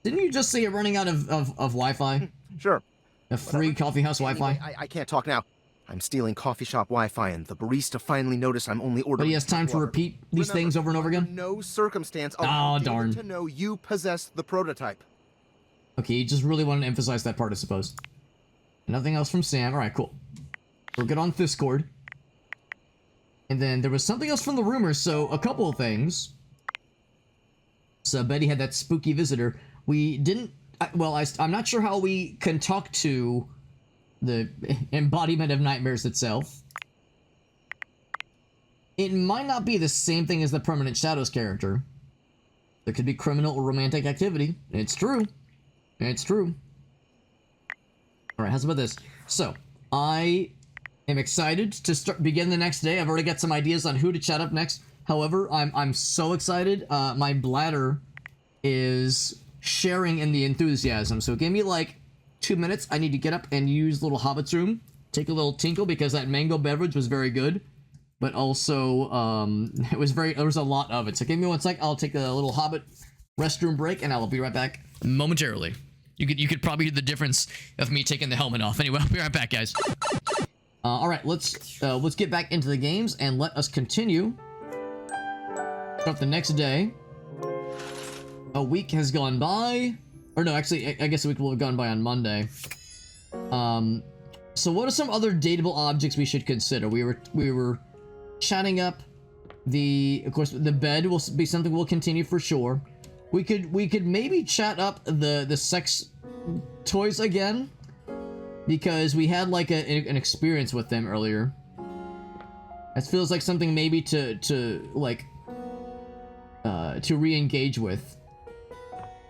Didn't you just say you're running out of Wi-Fi? Sure. A free coffeehouse Wi-Fi? Anyway, I can't talk now. I'm stealing coffee shop Wi-Fi, and the barista finally noticed I'm only ordering. But he has time to repeat these things over and over again? No circumstance allow David darn. to know you possess the prototype. Okay, you just really wanted to emphasize that part, I suppose. Nothing else from Sam. Alright, cool. We're good on Discord. And then there was something else from the rumors, so a couple of things. So Betty had that spooky visitor. We didn't... I'm not sure how we can talk to the embodiment of nightmares itself. It might not be the same thing as the Permanent Shadows character. There could be criminal or romantic activity. It's true. It's true. Alright, how's about this? So, I am excited to begin the next day. I've already got some ideas on who to chat up next. However, I'm so excited. My bladder is sharing in the enthusiasm. So give me like 2 minutes. I need to get up and use little Hobbit's room. Take a little tinkle because that mango beverage was very good. But also, there was a lot of it. So give me 1 sec. I'll take a little Hobbit restroom break and I'll be right back momentarily. You could probably hear the difference of me taking the helmet off. Anyway, I'll be right back, guys. All right, let's get back into the games and let us continue. Start the next day. A week has gone by, or no, actually, I guess a week will have gone by on Monday. So what are some other dateable objects we should consider? We were chatting up of course, the bed will be something we'll continue for sure. We could maybe chat up the sex toys again, because we had like an experience with them earlier. That feels like something maybe to re-engage with.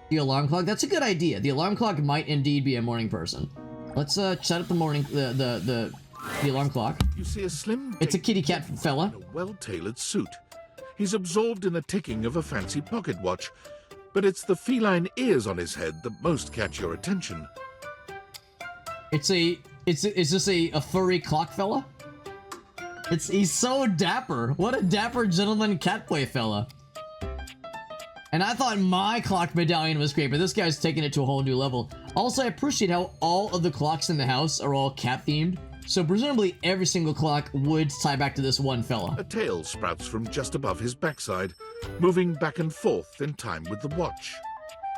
The alarm clock, that's a good idea. The alarm clock might indeed be a morning person. Let's chat up the The alarm clock. You see a slim... It's a kitty cat fella. in a well-tailored suit. He's absorbed in the ticking of a fancy pocket watch, but it's the feline ears on his head that most catch your attention. Is this a furry clock fella? He's so dapper. What a dapper gentleman catboy fella. And I thought my clock medallion was great, but this guy's taking it to a whole new level. Also, I appreciate how all of the clocks in the house are all cat themed. So presumably every single clock would tie back to this one fella. A tail sprouts from just above his backside, moving back and forth in time with the watch.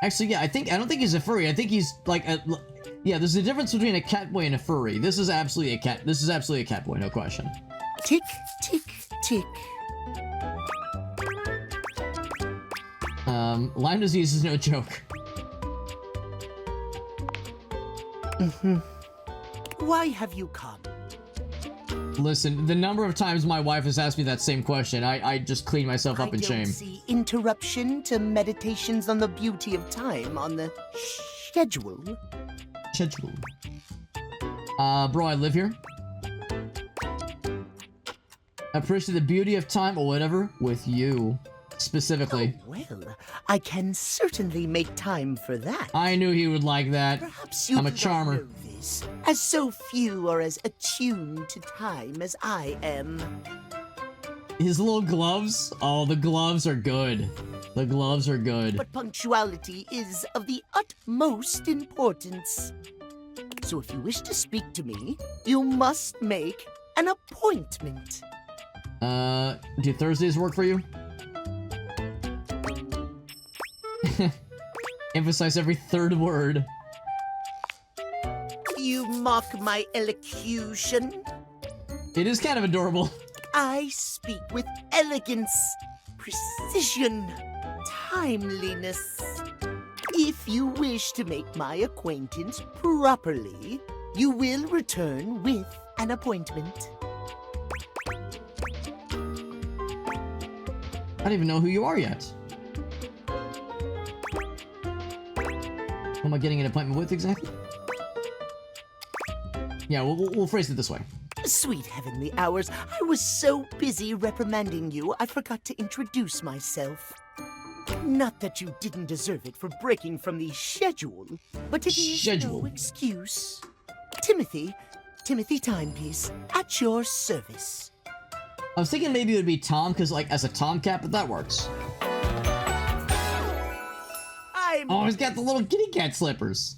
Actually, yeah, I don't think he's a furry. I think he's like a... Yeah, there's a difference between a catboy and a furry. This is absolutely a cat. This is absolutely a catboy, no question. Tick, tick, tick. Lyme disease is no joke. Why have you come? Listen, the number of times my wife has asked me that same question, I just clean myself up in shame. I don't see interruption to meditations on the beauty of time on the schedule. Schedule. Bro, I live here. Appreciate the beauty of time or whatever with you. Specifically. Oh, well, I can certainly make time for that. I knew he would like that. Perhaps you I'm a charmer. know this, as so few are as attuned to time as I am. His little gloves? Oh, the gloves are good. The gloves are good. But punctuality is of the utmost importance. So if you wish to speak to me, you must make an appointment. Do Thursdays work for you? Emphasize every third word. You mock my elocution? It is kind of adorable. I speak with elegance, precision, timeliness. If you wish to make my acquaintance properly, you will return with an appointment. I don't even know who you are yet. Who am I getting an appointment with exactly? Yeah, we'll phrase it this way. Sweet heavenly hours, I was so busy reprimanding you, I forgot to introduce myself. Not that you didn't deserve it for breaking from the schedule, but it is no excuse. Timothy Timepiece, at your service. I was thinking maybe it would be Tom, because like as a tomcat, but that works. Oh, he's got the little kitty cat slippers.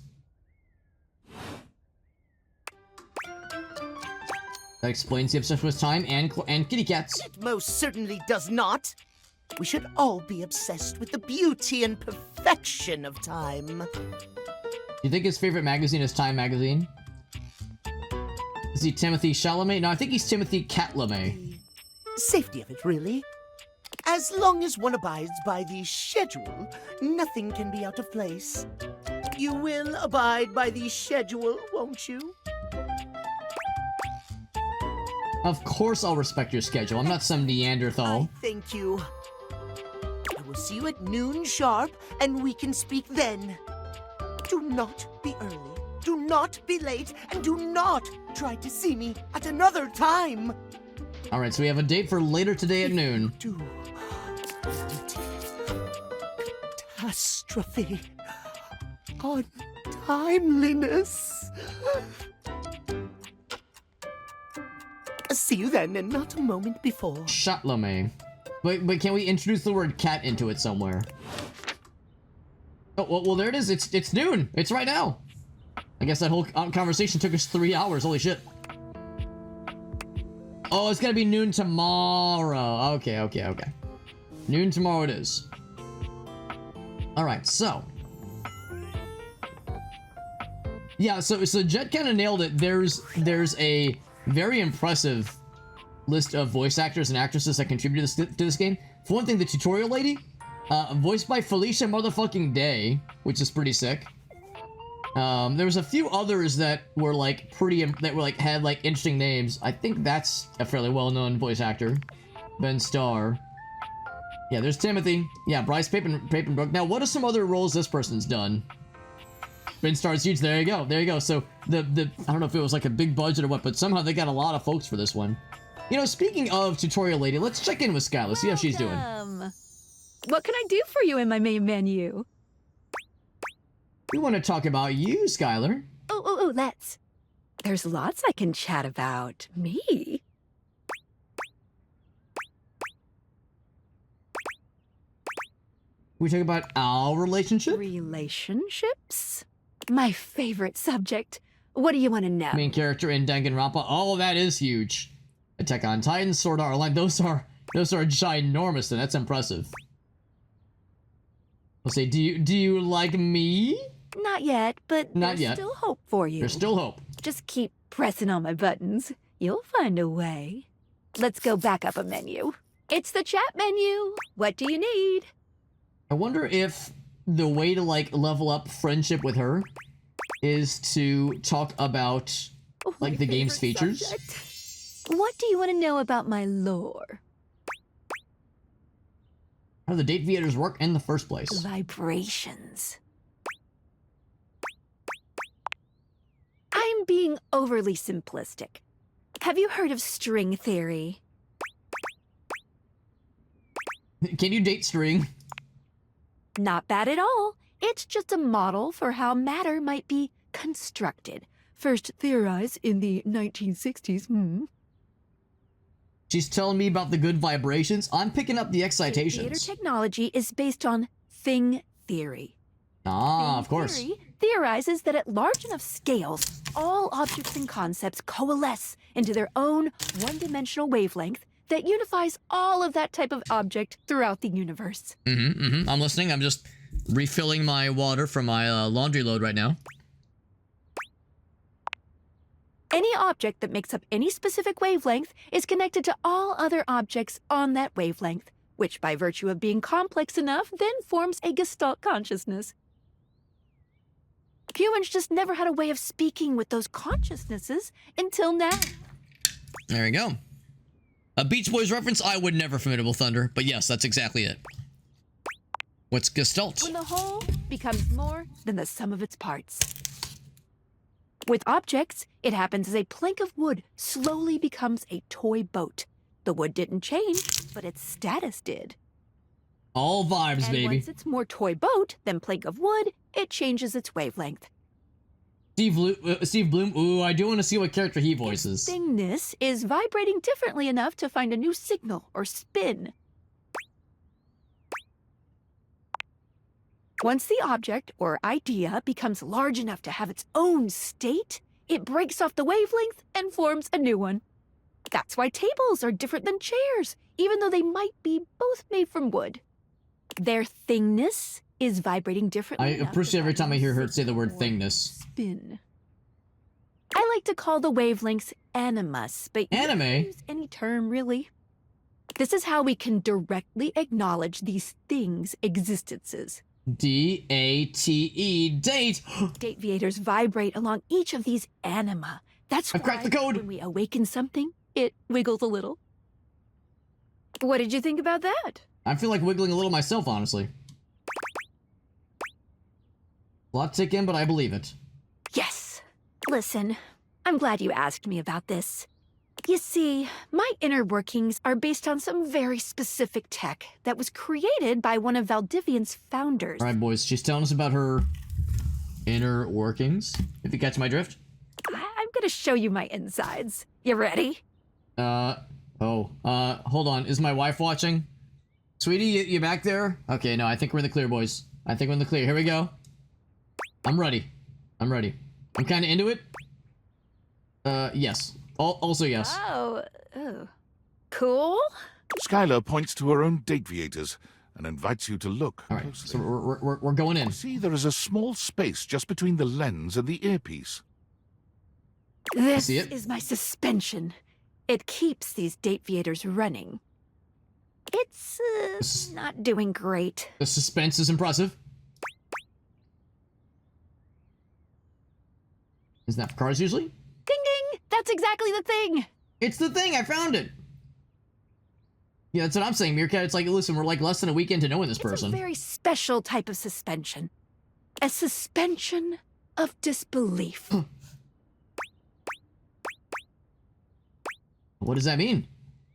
That explains the obsession with time and kitty cats. It most certainly does not. We should all be obsessed with the beauty and perfection of time. You think his favorite magazine is Time Magazine? Is he Timothy Chalamet? No, I think he's Timothy Catlamet. Safety of it, really. As long as one abides by the schedule, nothing can be out of place. You will abide by the schedule, won't you? Of course I'll respect your schedule. I'm not some Neanderthal. Thank you. I will see you at noon sharp, and we can speak then. Do not be early, do not be late, and do not try to see me at another time. Alright, so we have a date for later today at noon. Catastrophe. Untimeliness. See you then, and not a moment before. Chalamet. Wait, can we introduce the word cat into it somewhere? Oh, well, there it is. It's noon. It's right now. I guess that whole conversation took us 3 hours. Holy shit. Oh, it's gonna be noon tomorrow. Okay. Noon tomorrow it is. Alright, so. Yeah, so Jet kind of nailed it. There's a very impressive list of voice actors and actresses that contributed to this game. For one thing, the tutorial lady, voiced by Felicia motherfucking Day, which is pretty sick. There was a few others that were like had like interesting names. I think that's a fairly well-known voice actor. Ben Starr. Yeah, there's Timothy. Yeah, Bryce Papenbrook. Now, what are some other roles this person's done? Ben Star's huge. There you go. There you go. So the I don't know if it was like a big budget or what, but somehow they got a lot of folks for this one. You know, speaking of tutorial lady, let's check in with Skylar, see how she's doing. What can I do for you in my main menu? We want to talk about you, Skylar. Oh, let's. There's lots I can chat about. Me? We talk about our relationship? Relationships? My favorite subject. What do you want to know? Main character in Danganronpa. Oh, that is huge. Attack on Titan, Sword Art Online. Those are ginormous, and that's impressive. I'll say, do you like me? Not yet, but Not there's yet. still hope for you. There's still hope. Just keep pressing on my buttons. You'll find a way. Let's go back up a menu. It's the chat menu. What do you need? I wonder if the way to, like, level up friendship with her is to talk about, like, the game's features. Subject. What do you want to know about my lore? How do the date viators work in the first place? Vibrations. I'm being overly simplistic. Have you heard of string theory? Can you date string? Not bad at all. It's just a model for how matter might be constructed. First theorized in the 1960s. She's telling me about the good vibrations. I'm picking up the Theater excitations. technology is based on thing theory. Ah, Thing of course. theory theorizes that at large enough scales, all objects and concepts coalesce into their own one-dimensional wavelength that unifies all of that type of object throughout the universe. I'm listening. I'm just refilling my water from my laundry load right now. Any object that makes up any specific wavelength is connected to all other objects on that wavelength, which by virtue of being complex enough then forms a Gestalt consciousness. Humans just never had a way of speaking with those consciousnesses until now. There we go. A Beach Boys reference, I would never Formidable Thunder, but yes, that's exactly it. What's Gestalt? When the whole becomes more than the sum of its parts. With objects, it happens as a plank of wood slowly becomes a toy boat. The wood didn't change, but its status did. All vibes, And baby. once it's more toy boat than plank of wood, it changes its wavelength. Steve Bloom, ooh, I do want to see what character he voices. Thingness is vibrating differently enough to find a new signal or spin. Once the object or idea becomes large enough to have its own state, it breaks off the wavelength and forms a new one. That's why tables are different than chairs, even though they might be both made from wood. Their thingness is vibrating differently. I appreciate every time I hear her say the word thingness. Spin. I like to call the wavelengths animus, but you Anime? can use any term, really. This is how we can directly acknowledge these things' existences. D-A-T-E, date! Date viators vibrate along each of these anima. That's I've cracked the code! When we awaken something, it wiggles a little. What did you think about that? I feel like wiggling a little myself, honestly. A lot to take in, but I believe it. Yes. Listen, I'm glad you asked me about this. You see, my inner workings are based on some very specific tech that was created by one of Valdivian's founders. Alright, boys, she's telling us about her inner workings. If you catch my drift. I'm gonna show you my insides. You ready? Hold on. Is my wife watching? Sweetie, you back there? Okay, no, I think we're in the clear, boys. I think we're in the clear. Here we go. I'm ready. I'm ready. I'm kind of into it. Yes. Also yes. Oh. Cool. Skylar points to her own date viators and invites you to look All right, closely. so we're going in. See, there is a small space just between the lens and the earpiece. This see it. is my suspension. It keeps these date viators running. It's not doing great. The suspense is impressive. Isn't that for cars usually? Ding ding! That's exactly the thing! It's the thing! I found it! Yeah, that's what I'm saying, Meerkat. It's like, listen, we're like less than a week into knowing this person. It's a very special type of suspension. A suspension of disbelief. What does that mean?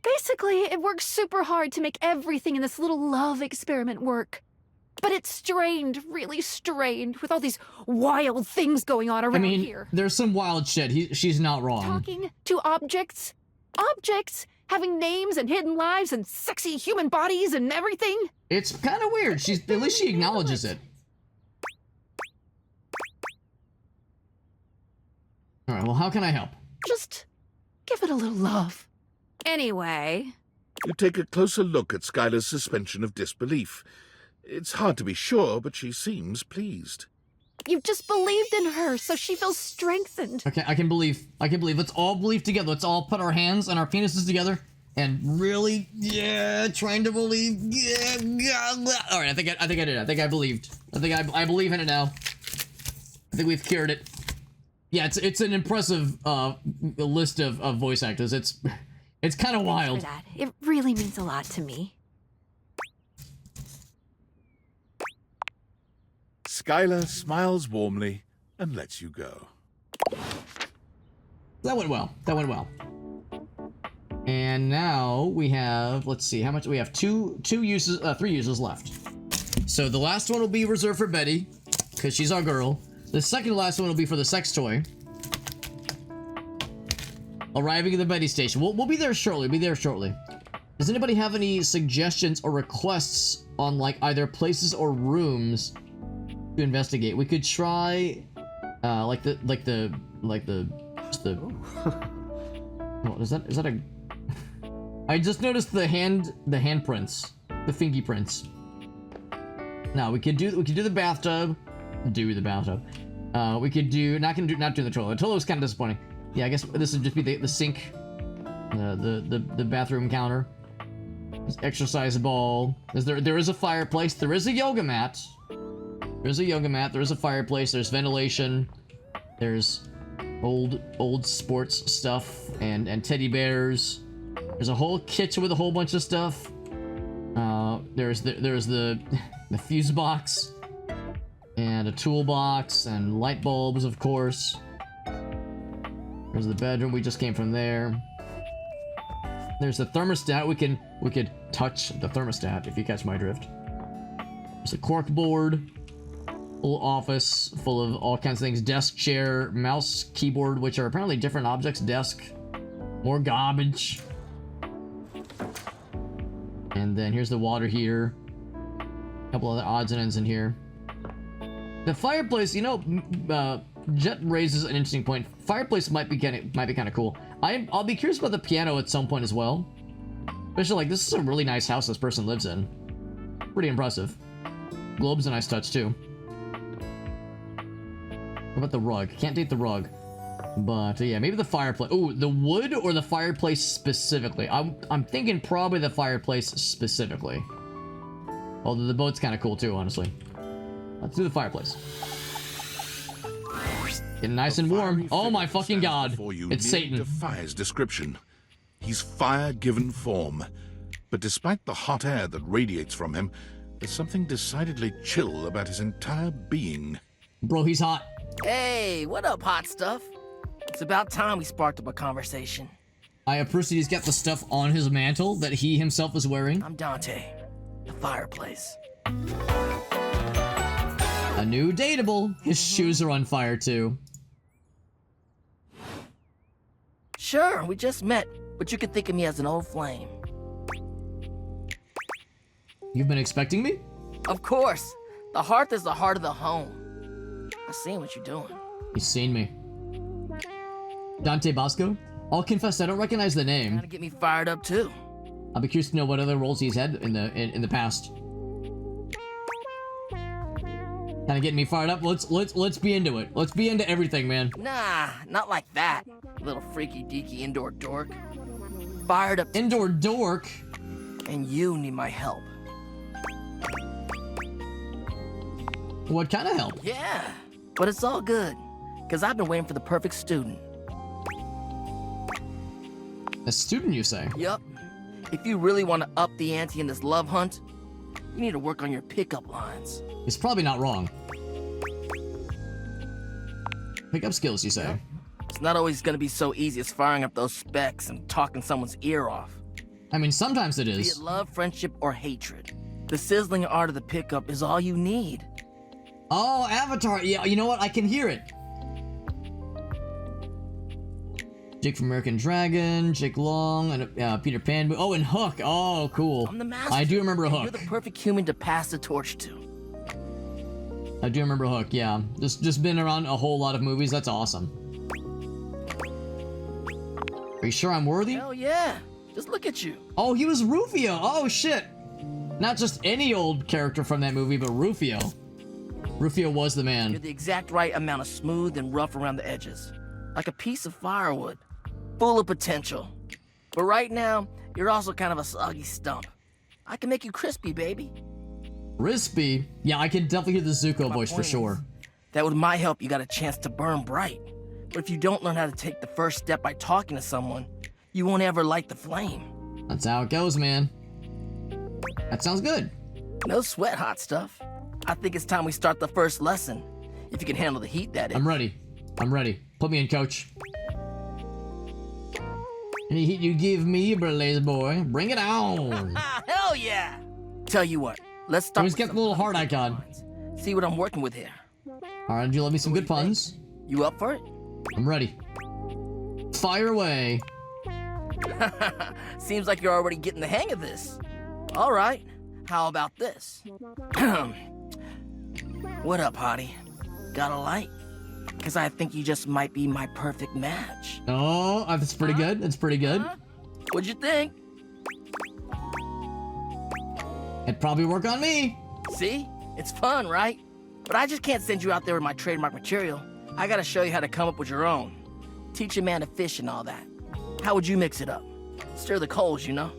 Basically, it works super hard to make everything in this little love experiment work. But it's strained, really strained, with all these wild things going on around here. There's some wild shit. She's not wrong. Talking to objects. Objects having names and hidden lives and sexy human bodies and everything. It's kind of weird. At least she acknowledges it. All right, well, how can I help? Just give it a little love. Anyway. You take a closer look at Skylar's suspension of disbelief. It's hard to be sure, but she seems pleased. You just believed in her, so she feels strengthened. Okay, I can believe. Let's all believe together. Let's all put our hands and our penises together and really, trying to believe. All right, I think I did it. I think I believed. I believe in it now. I think we've cured it. Yeah, it's an impressive list of voice actors. It's kind of wild. For that. It really means a lot to me. Skylar smiles warmly and lets you go. That went well. And now we have, let's see, how much we have? Three uses left. So the last one will be reserved for Betty, because she's our girl. The second to last one will be for the sex toy. Arriving at the Betty station. We'll be there shortly. Does anybody have any suggestions or requests on like either places or rooms to investigate? We could try oh, is that a I just noticed the handprints, the fingy prints. No, we could do the bathtub. We could do not do the toilet. The toilet was kind of disappointing. Yeah, I guess this would just be the sink, the bathroom counter. There's exercise ball. There is a fireplace. There is a yoga mat. There is a fireplace. There's ventilation. There's old sports stuff and teddy bears. There's a whole kitchen with a whole bunch of stuff. There's the fuse box and a toolbox and light bulbs, of course. There's the bedroom. We just came from there. There's the thermostat. We could touch the thermostat if you catch my drift. There's a cork board. Full office full of all kinds of things. Desk, chair, mouse, keyboard, which are apparently different objects. Desk. More garbage. And then here's the water heater. A couple other odds and ends in here. The fireplace, Jet raises an interesting point. Fireplace might be kind of cool. I'll be curious about the piano at some point as well. Especially like this is a really nice house this person lives in. Pretty impressive. Globe's a nice touch too. What about the rug? Can't date the rug. But yeah, maybe the fireplace. Oh, the wood or the fireplace specifically? I'm thinking probably the fireplace specifically. Although the boat's kind of cool too, honestly. Let's do the fireplace. Getting nice and warm. Oh my fucking god. It's Satan. Defies description. He's fire given form. But despite the hot air that radiates from him, there's something decidedly chill about his entire being. Bro, he's hot. Hey, what up, hot stuff? It's about time we sparked up a conversation. I appreciate he's got the stuff on his mantle that he himself is wearing. I'm Dante, the fireplace. A new dateable. His shoes are on fire too. Sure, we just met, but you could think of me as an old flame. You've been expecting me? Of course. The hearth is the heart of the home. I've seen what you're doing. He's seen me. Dante Bosco? I'll confess I don't recognize the name. Gotta get me fired up too. I'll be curious to know what other roles he's had in the past. Kinda getting me fired up. Let's be into it. Let's be into everything, man. Nah, not like that. Little freaky deaky indoor dork. Fired up. Indoor dork? And you need my help. What kind of help? Yeah, but it's all good. Because I've been waiting for the perfect student. A student, you say? Yup. If you really want to up the ante in this love hunt, you need to work on your pickup lines. He's probably not wrong. Pickup skills, you say? It's not always gonna be so easy as firing up those specs and talking someone's ear off. I mean, sometimes it Be is. it love, friendship, or hatred. The sizzling art of the pickup is all you need. Oh, Avatar. Yeah, you know what? I can hear it. Jake from American Dragon, Jake Long, and Peter Pan. Oh, and Hook. Oh, cool. I'm the master. I do remember and Hook. You're the perfect human to pass the torch to. I do remember Hook, yeah. Just been around a whole lot of movies. That's awesome. Are you sure I'm worthy? Hell yeah. Just look at you. Oh, he was Rufio. Oh, shit. Not just any old character from that movie, but Rufio. Rufio was the man. You're the exact right amount of smooth and rough around the edges. Like a piece of firewood. Full of potential. But right now, you're also kind of a soggy stump. I can make you crispy, baby. Crispy? Yeah, I can definitely hear the Zuko voice for point sure. That with my help, you got a chance to burn bright. But if you don't learn how to take the first step by talking to someone, you won't ever light the flame. That's how it goes, man. That sounds good. No sweat, hot stuff. I think it's time we start the first lesson. If you can handle the heat, that is. I'm ready. I'm ready. Put me in, coach. Any heat you give me, Blaze boy, bring it on. Hell yeah! Tell you what, let's start. Always get the little heart icon. See what I'm working with here. All right, you love me some good puns. You up for it? I'm ready. Fire away. Seems like you're already getting the hang of this. All right, how about this? What up, hottie? Got a light? Because I think you just might be my perfect match. Oh, that's pretty good. That's pretty good. What'd you think? It'd probably work on me. See? It's fun, right? But I just can't send you out there with my trademark material. I gotta show you how to come up with your own. Teach a man to fish and all that. How would you mix it up? Stir the coals, you know?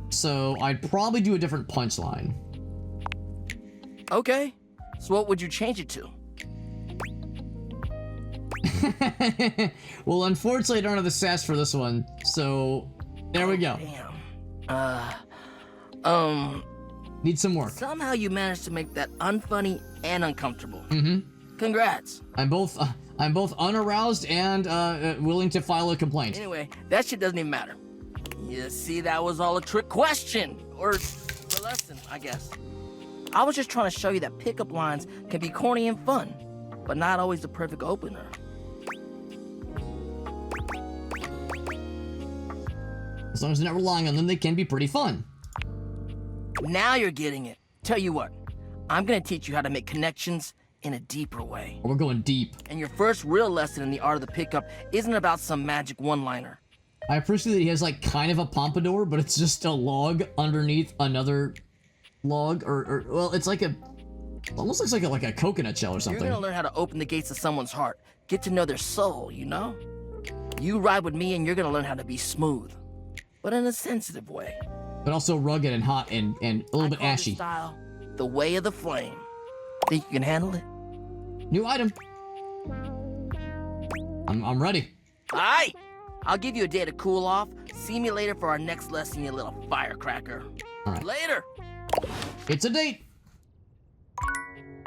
So I'd probably do a different punchline. Okay. So what would you change it to? Well, unfortunately, I don't have the sass for this one. So there we go. Damn. Need some work. Somehow you managed to make that unfunny and uncomfortable. Congrats. I'm both unaroused and willing to file a complaint. Anyway, that shit doesn't even matter. You see, that was all a trick question. Or the lesson, I guess. I was just trying to show you that pickup lines can be corny and fun, but not always the perfect opener. As long as you're not relying on them, they can be pretty fun. Now you're getting it. Tell you what, I'm gonna teach you how to make connections in a deeper way. We're going deep. And your first real lesson in the art of the pickup isn't about some magic one-liner. I appreciate that he has like kind of a pompadour, but it's just a log underneath another log, or well, it's like almost looks like a coconut shell or something. You're gonna learn how to open the gates to someone's heart, get to know their soul, you know? You ride with me and you're gonna learn how to be smooth, but in a sensitive way. But also rugged and hot and a little bit ashy. Style, the way of the flame. Think you can handle it? New item. I'm ready. All right. I'll give you a day to cool off. See me later for our next lesson, you little firecracker. All right. Later. It's a date.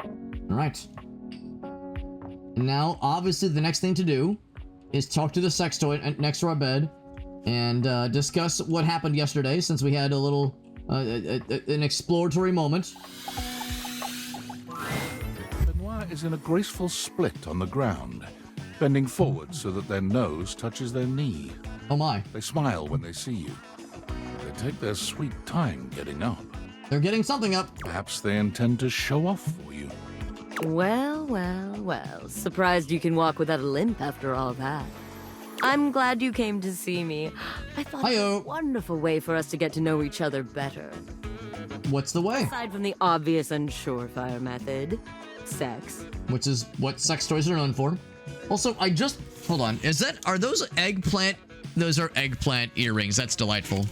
All right. Now, obviously, the next thing to do is talk to the sex toy next to our bed and discuss what happened yesterday, since we had a little an exploratory moment. Benoit is in a graceful split on the ground, bending forward so that their nose touches their knee. Oh my. They smile when they see you. They take their sweet time getting up. They're getting something up. Perhaps they intend to show off for you. Well, well, well. Surprised you can walk without a limp after all that. I'm glad you came to see me. I thought it was a wonderful way for us to get to know each other better. What's the way? Aside from the obvious and surefire method, sex. Which is what sex toys are known for. Also, hold on. Are those eggplant? Those are eggplant earrings. That's delightful.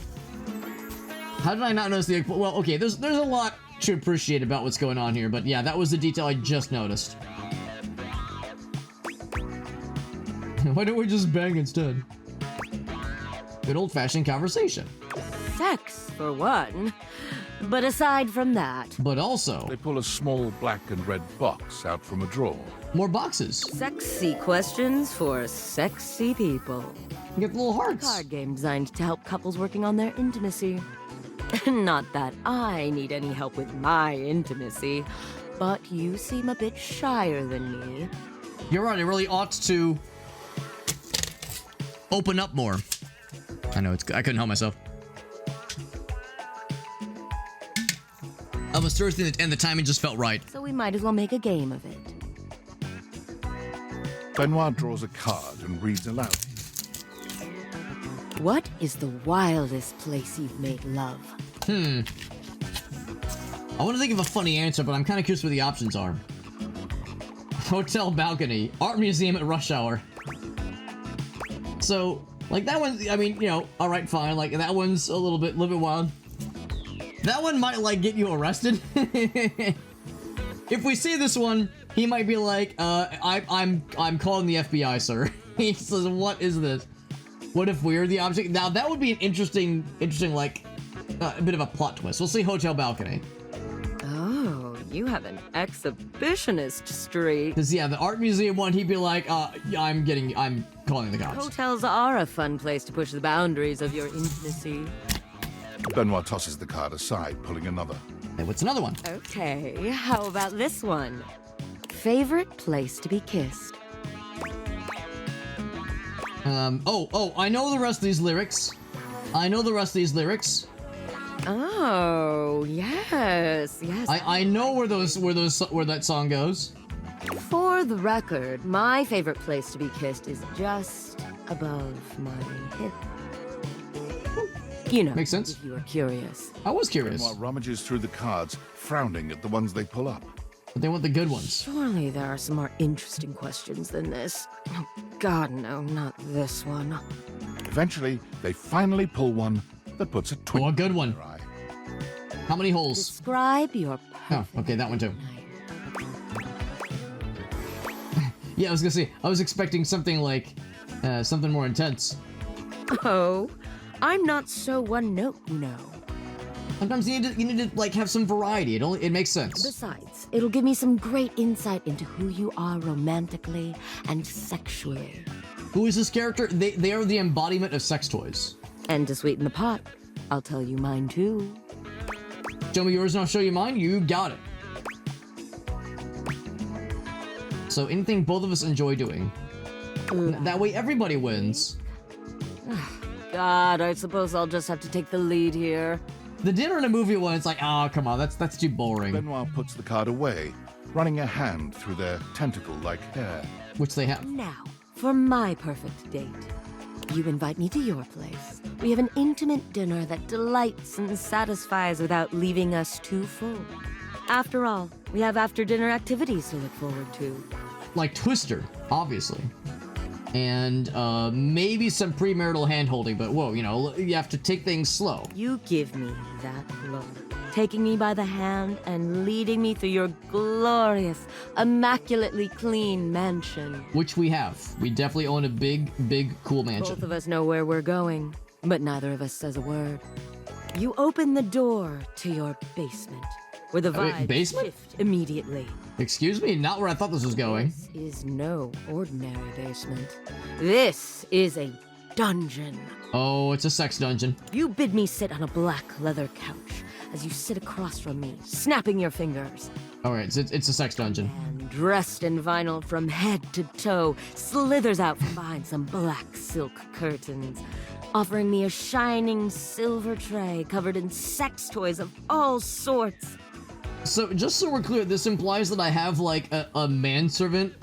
How did I not notice the eggplant? Well, okay, there's a lot to appreciate about what's going on here, but yeah, that was the detail I just noticed. Why don't we just bang instead? Good old-fashioned conversation. Sex, for one. But aside from that, But also, They pull a small black and red box out from a drawer. more boxes. sexy questions for sexy people. You get the little A hearts. card game designed to help couples working on their intimacy. Not that I need any help with my intimacy, but you seem a bit shyer than me. You're right, it really ought to open up more. I know, I couldn't help myself. I was thirsty and the timing just felt right. So we might as well make a game of it. Benoit draws a card and reads aloud. What is the wildest place you've made love? I want to think of a funny answer, but I'm kind of curious what the options are. Hotel balcony, art museum at rush hour. So, like that one, I mean, you know, all right, fine. Like that one's a little bit wild. That one might like get you arrested. If we see this one, he might be like, I'm calling the FBI, sir. He says, what is this? What if we're the object? Now that would be an interesting like a bit of a plot twist. We'll see hotel balcony. Oh, you have an exhibitionist streak. Cause yeah, the art museum one, he'd be like, I'm calling the cops. Hotels are a fun place to push the boundaries of your intimacy. Benoit tosses the card aside, pulling another. Hey, what's another one? Okay, how about this one? Favorite place to be kissed? Oh, I know the rest of these lyrics. Oh, yes. I know where that song goes. For the record, my favorite place to be kissed is just above my hip. You know, makes sense. If you were curious. I was curious. Benoit rummages through the cards, frowning at the ones they pull up. But they want the good ones. Surely there are some more interesting questions than this. Oh, God, no, not this one. Eventually, they finally pull one that puts a twinkle a good one. in their eye. How many holes? Describe your Oh, okay, that one too. Yeah, I was gonna say, I was expecting something like, something more intense. Oh, I'm not so one note, you know. Sometimes you need to like have some variety. It makes sense. Besides, it'll give me some great insight into who you are romantically and sexually. Who is this character? They are the embodiment of sex toys. And to sweeten the pot, I'll tell you mine too. Show me yours and I'll show you mine. You got it. So anything both of us enjoy doing. That way everybody wins. God, I suppose I'll just have to take the lead here. The dinner and a movie one, it's like, oh, come on, that's too boring. Benoit puts the card away, running a hand through their tentacle-like hair. Which they have. Now, for my perfect date. You invite me to your place. We have an intimate dinner that delights and satisfies without leaving us too full. After all, we have after-dinner activities to look forward to. Like Twister, obviously. And maybe some premarital hand-holding, but whoa, you know, you have to take things slow. You give me that look, taking me by the hand and leading me through your glorious, immaculately clean mansion. Which we have. We definitely own a big, cool mansion. Both of us know where we're going, but neither of us says a word. You open the door to your basement, where the vibes shift immediately. Excuse me? Not where I thought this was going. This is no ordinary basement. This is a dungeon. Oh, it's a sex dungeon. You bid me sit on a black leather couch as you sit across from me, snapping your fingers. Alright, it's a sex dungeon. And dressed in vinyl from head to toe, slithers out from behind some black silk curtains, offering me a shining silver tray covered in sex toys of all sorts. So, just so we're clear, this implies that I have, like, a manservant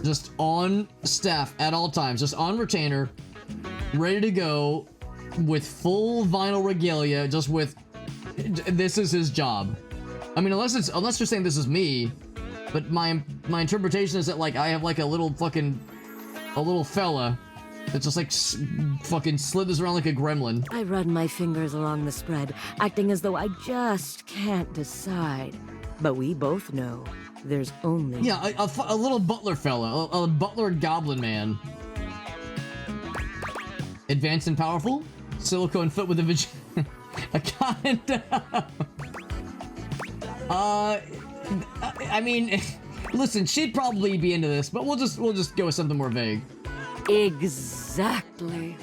just on staff at all times, just on retainer, ready to go, with full vinyl regalia, just with... This is his job. I mean, unless you're saying this is me, but my interpretation is that, like, I have, like, a little fella that just, like, fucking slithers around like a gremlin. I run my fingers along the spread, acting as though I just can't decide. But we both know there's only... Yeah, a little butler fella, a butler goblin man. Advanced and powerful? Silicone foot with a A condom. I mean, listen, she'd probably be into this, but we'll just go with something more vague. Exactly.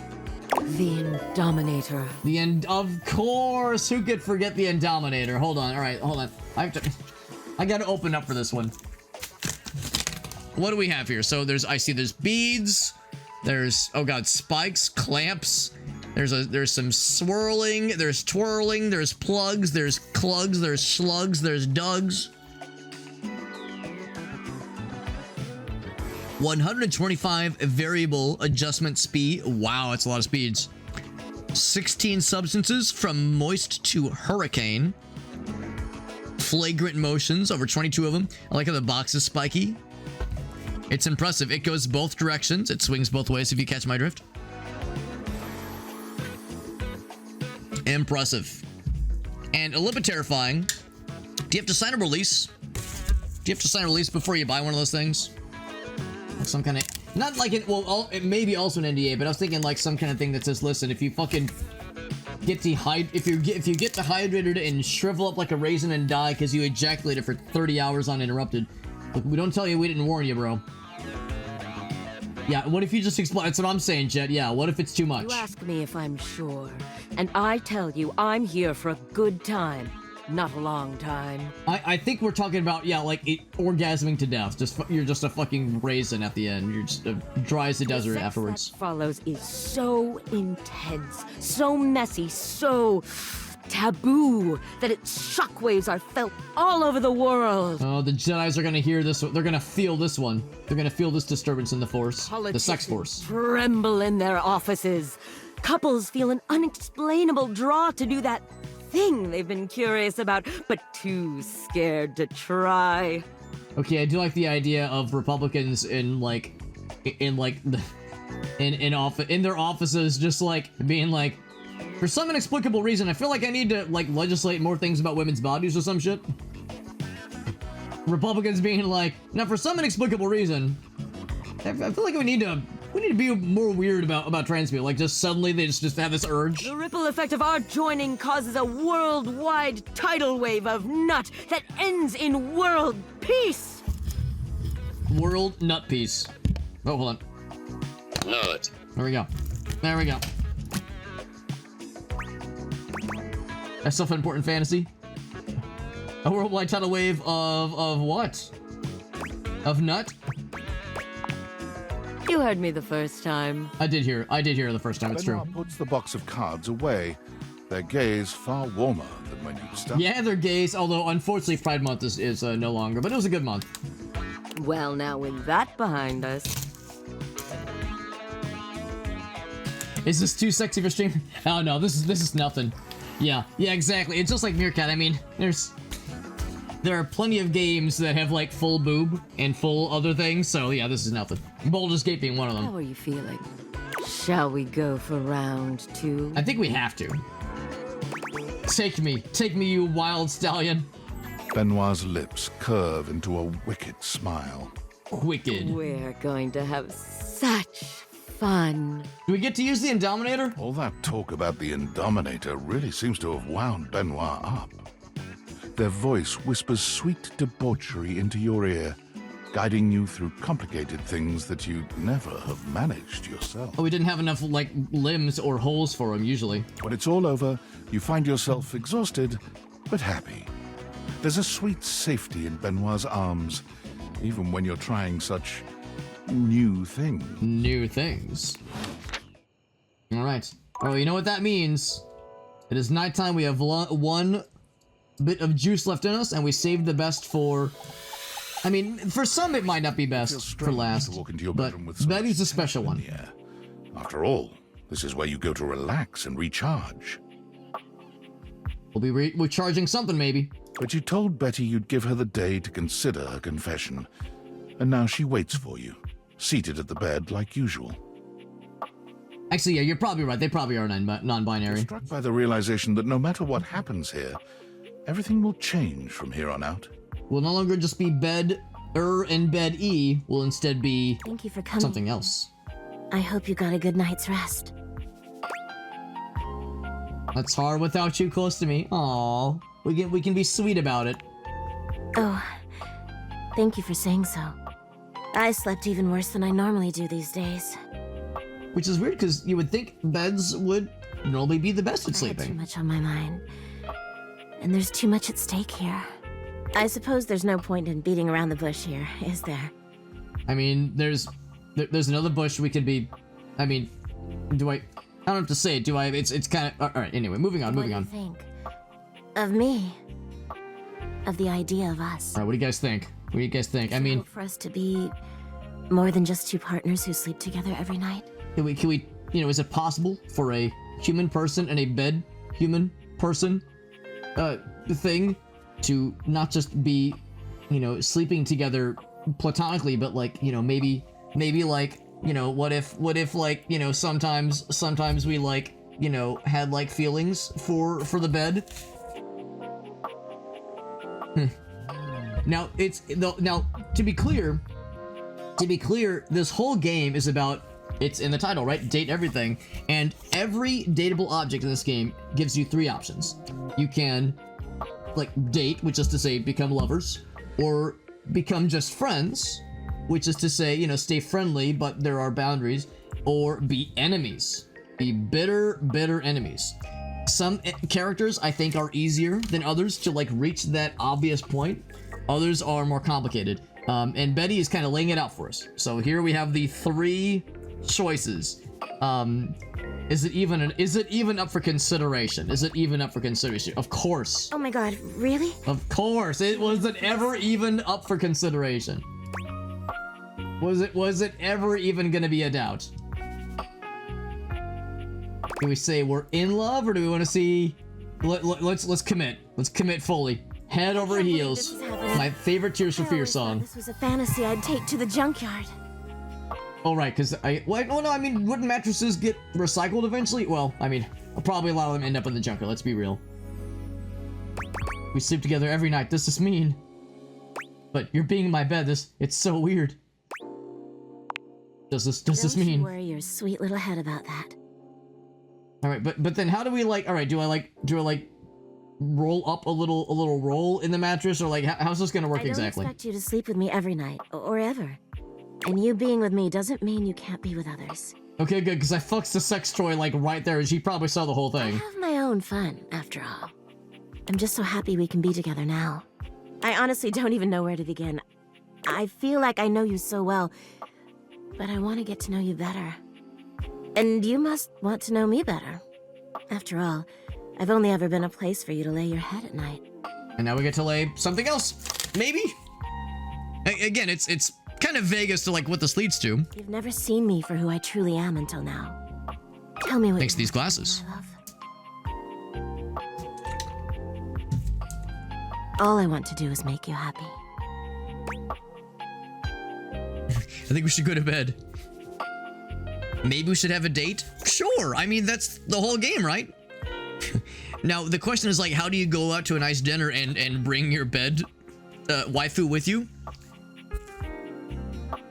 The Indominator. The end, of course. Who could forget the Indominator? Hold on. All right, hold on. I gotta open up for this one. What do we have here? So I see there's beads. There's, oh god, spikes, clamps. There's some swirling. There's twirling. There's plugs. There's clugs. There's slugs. There's dugs. 125 variable adjustment speed. Wow, that's a lot of speeds. 16 substances from moist to hurricane. Flagrant motions, over 22 of them. I like how the box is spiky. It's impressive. It goes both directions. It swings both ways, if you catch my drift. Impressive. And a little bit terrifying. Do you have to sign a release? Do you have to sign a release before you buy one of those things? Some kind of, not like it, well, it may be also an NDA, but I was thinking like some kind of thing that says, listen, if you fucking get if you get dehydrated and shrivel up like a raisin and die because you ejaculated for 30 hours uninterrupted, look, we don't tell you, we didn't warn you, bro. Yeah, what if you just explain? That's what I'm saying, Jet. Yeah, what if it's too much? You ask me if I'm sure, and I tell you I'm here for a good time, not a long time. I think we're talking about, yeah, like orgasming to death. You're just a fucking raisin at the end. You're just dry as the desert sex afterwards. That follows is so intense, so messy, so taboo that its shockwaves are felt all over the world. Oh, the Jedis are gonna hear this. They're gonna feel this one. They're gonna feel this disturbance in the Force, the sex force. Tremble in their offices. Couples feel an unexplainable draw to do that thing they've been curious about, but too scared to try. Okay, I do like the idea of Republicans in their offices, just like being like, for some inexplicable reason, I feel like I need to like legislate more things about women's bodies or some shit. Republicans being like, now for some inexplicable reason, I feel like we need to be more weird about trans people. Like, just suddenly they just have this urge. The ripple effect of our joining causes a worldwide tidal wave of nut that ends in world peace. World nut peace. Oh, hold on. Nut. There we go. There we go. That's self-important fantasy. A worldwide tidal wave of what? Of nut? You heard me the first time. I did hear the first time, it's true. Benoit puts the box of cards away, their gaze far warmer than when you started. Yeah, their gaze, although unfortunately Pride Month is no longer, but it was a good month. Well, now with that behind us. Is this too sexy for stream? Oh no, this is nothing. Yeah, exactly. It's just like Meerkat. I mean, there are plenty of games that have like full boob and full other things, so yeah, this is nothing. Baldur's Gate being one of them. How are you feeling? Shall we go for round 2? I think we have to. Take me, you wild stallion. Benoit's lips curve into a wicked smile. Wicked. We're going to have such fun. Do we get to use the Indominator? All that talk about the Indominator really seems to have wound Benoit up. Their voice whispers sweet debauchery into your ear, guiding you through complicated things that you'd never have managed yourself. Oh, we didn't have enough, like, limbs or holes for him, usually. When it's all over, you find yourself exhausted, but happy. There's a sweet safety in Benoit's arms, even when you're trying such new things. New things. All right. Oh, you know what that means? It is nighttime. We have one bit of juice left in us, and we saved the best for... I mean, for some it might not be best for last, to walk into your but bedroom with Betty's a special one. Yeah. After all, this is where you go to relax and recharge. We'll be recharging something, maybe. But you told Betty you'd give her the day to consider her confession, and now she waits for you, seated at the bed like usual. Actually, yeah, you're probably right. They probably are non-binary. Struck by the realization that no matter what happens here, everything will change from here on out. Will no longer just be bed and bed E. Will instead be Thank you for coming. something else. I hope you got a good night's rest. That's hard without you close to me. Aww. We can be sweet about it. Oh, thank you for saying so. I slept even worse than I normally do these days. Which is weird, because you would think beds would normally be the best at I had too sleeping. much on my mind. And there's too much at stake here. I suppose there's no point in beating around the bush here, is there? I mean, there's another bush we could be... I mean, do I don't have to say it, do I? It's kind of... Alright, anyway, moving on. What do you think? Of me? Of the idea of us? Alright, what do you guys think? What do you guys think? I mean... For us to be more than just two partners who sleep together every night? Can we, you know, is it possible for a human person and a bed human person thing to not just be, you know, sleeping together platonically, but like, you know, maybe like, you know, what if like, you know, sometimes we like, you know, had like feelings for the bed. Now to be clear, this whole game is about, it's in the title, right? Date everything. And every dateable object in this game gives you three options. You can, like, date, which is to say become lovers, or become just friends, which is to say, you know, stay friendly, but there are boundaries, or be enemies. Be bitter enemies. Some characters, I think, are easier than others to, like, reach that obvious point. Others are more complicated. And Betty is kind of laying it out for us. So here we have the three choices. Is it even up for consideration? Is it even up for consideration? Of course. Oh my god, really? Of course. It wasn't ever even up for consideration. Was it ever even gonna be a doubt? Do we say we're in love, or do we want to see? Let's commit. Let's commit fully. Head over heels. My favorite Tears for Fears song. This was a fantasy I'd take to the junkyard. Oh, right, because well, no, I mean, wouldn't mattresses get recycled eventually? Well, I mean, probably a lot of them end up in the junkyard, let's be real. We sleep together every night, this is mean. But you're being in my bed, it's so weird. Does this mean? Don't worry your sweet little head about that. Alright, but then how do we, like, alright, do I like roll up a little roll in the mattress, or like, how's this gonna work exactly? I don't expect you to sleep with me every night, or ever. And you being with me doesn't mean you can't be with others. Okay, good, because I fucked the sex toy, like, right there, and she probably saw the whole thing. I have my own fun, after all. I'm just so happy we can be together now. I honestly don't even know where to begin. I feel like I know you so well, but I want to get to know you better. And you must want to know me better. After all, I've only ever been a place for you to lay your head at night. And now we get to lay something else. Maybe? Again, it's kind of vague as to, like, what this leads to. You've never seen me for who I truly am until now. Tell me what Thanks to these glasses. my love. All I want to do is make you happy. I think we should go to bed. Maybe we should have a date? Sure, I mean, that's the whole game, right? Now, the question is, like, how do you go out to a nice dinner and bring your bed waifu with you?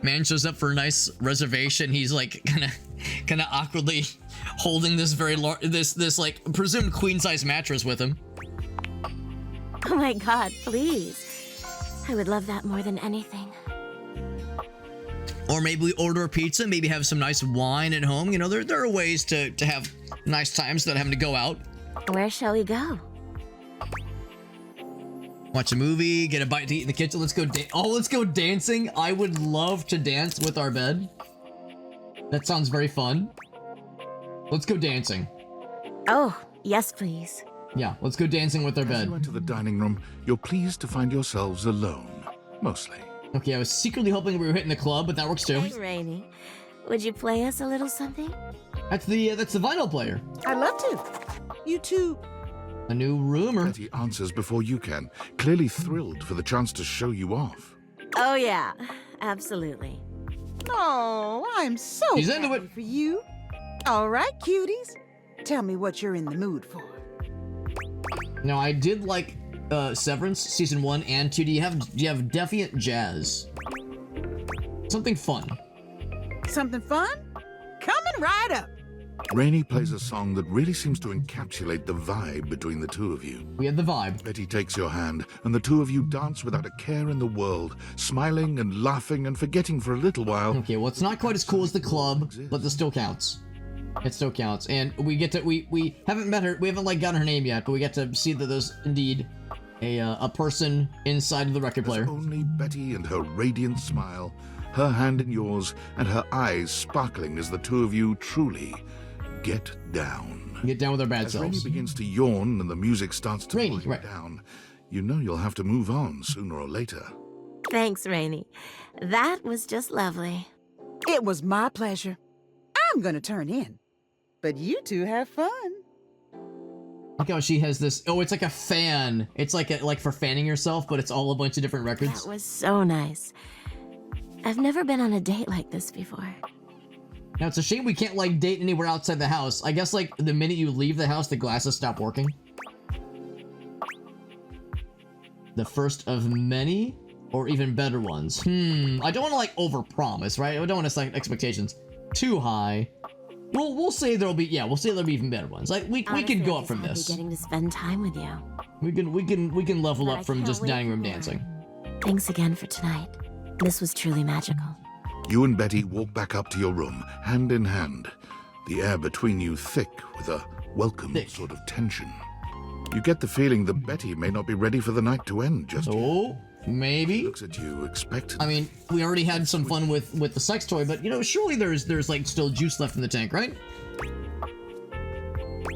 Man shows up for a nice reservation. He's, like, kind of awkwardly holding this very large, this like, presumed queen-size mattress with him. Oh my god, please. I would love that more than anything. Or maybe we order a pizza, maybe have some nice wine at home. You know, there are ways to have nice times without having to go out. Where shall we go? Watch a movie, get a bite to eat in the kitchen. Let's go let's go dancing. I would love to dance with our bed. That sounds very fun. Let's go dancing. Oh, yes, please. Yeah, let's go dancing with our As bed. you enter the dining room, you're pleased to find yourselves alone. Mostly. Okay, I was secretly hoping we were hitting the club, but that works too. Hey, Rainy. Would you play us a little something? That's the vinyl player. I'd love to. You too. A new rumor. Betty answers before you can, clearly thrilled for the chance to show you off. Oh, yeah. Absolutely. Oh, I'm so She's into happy it. for you. All right, cuties. Tell me what you're in the mood for. Now, I did like Severance season 1 and 2. Do you have Defiant Jazz? Something fun. Something fun? Coming right up. Rainey plays a song that really seems to encapsulate the vibe between the two of you. We have the vibe. Betty takes your hand, and the two of you dance without a care in the world, smiling and laughing and forgetting for a little while. Okay, well, it's not quite as cool as the club, but this still counts. It still counts. And we get to, we haven't met her, we haven't, like, gotten her name yet, but we get to see that there's indeed a person inside of the record player. There's only Betty and her radiant smile, her hand in yours, and her eyes sparkling as the two of you truly get down. Get down with our bad As selves. Rainey begins to yawn and the music starts to Rainey, wind right. down, you know you'll have to move on sooner or later. Thanks, Rainey. That was just lovely. It was my pleasure. I'm gonna turn in. But you two have fun. Look how she has this, oh, it's like a fan. It's like for fanning yourself, but it's all a bunch of different records. That was so nice. I've never been on a date like this before. Now, it's a shame we can't, like, date anywhere outside the house. I guess, like, the minute you leave the house, the glasses stop working. The first of many, or even better ones. I don't want to, like, overpromise, right? I don't want to set expectations too high. We'll say there'll be, yeah, we'll say there'll be even better ones. Like, we can go up from this. Getting to spend time with you. We can level But up I from can't just wait dining room for dancing. Thanks again for tonight. This was truly magical. You and Betty walk back up to your room, hand in hand, the air between you thick with a welcome sort of tension. You get the feeling that Betty may not be ready for the night to end just yet. Maybe. She looks at you expectantly. I mean, we already had some fun with the sex toy, but, you know, surely there's like still juice left in the tank, right?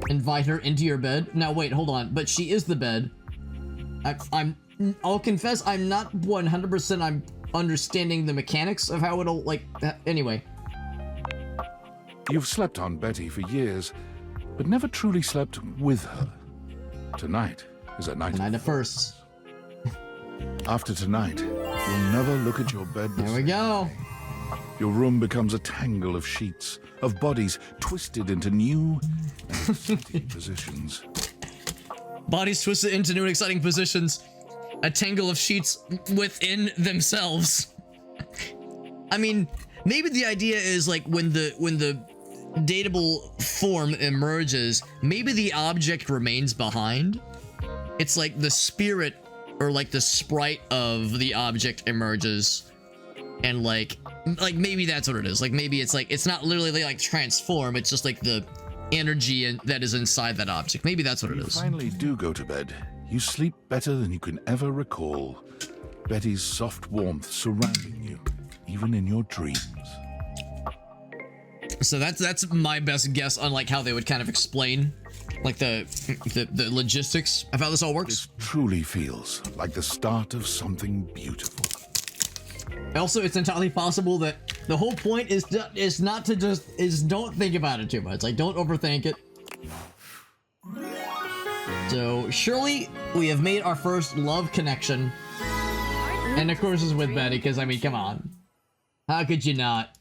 Invite her into your bed. Now, wait, hold on. But she is the bed. I'll confess, I'm not 100% I'm understanding the mechanics of how it'll, like, anyway. You've slept on Betty for years, but never truly slept with her. Tonight is a night of firsts. After tonight, you'll never look at your bed. There we go. Your room becomes a tangle of sheets, of bodies twisted into new and exciting positions. Bodies twisted into new and exciting positions. A tangle of sheets within themselves. I mean, maybe the idea is like when the dateable form emerges, maybe the object remains behind. It's like the spirit or like the sprite of the object emerges, and like maybe that's what it is. Like maybe it's like it's not literally like transform. It's just like the energy that is inside that object. Maybe that's what it is. You finally do go to bed. You sleep better than you can ever recall. Betty's soft warmth surrounding you, even in your dreams. So that's my best guess on like how they would kind of explain like the logistics of how this all works. This truly feels like the start of something beautiful. Also, it's entirely possible that the whole point is not to just don't think about it too much. Like, don't overthink it. So surely we have made our first love connection, and of course it's with Betty, because I mean, come on, how could you not?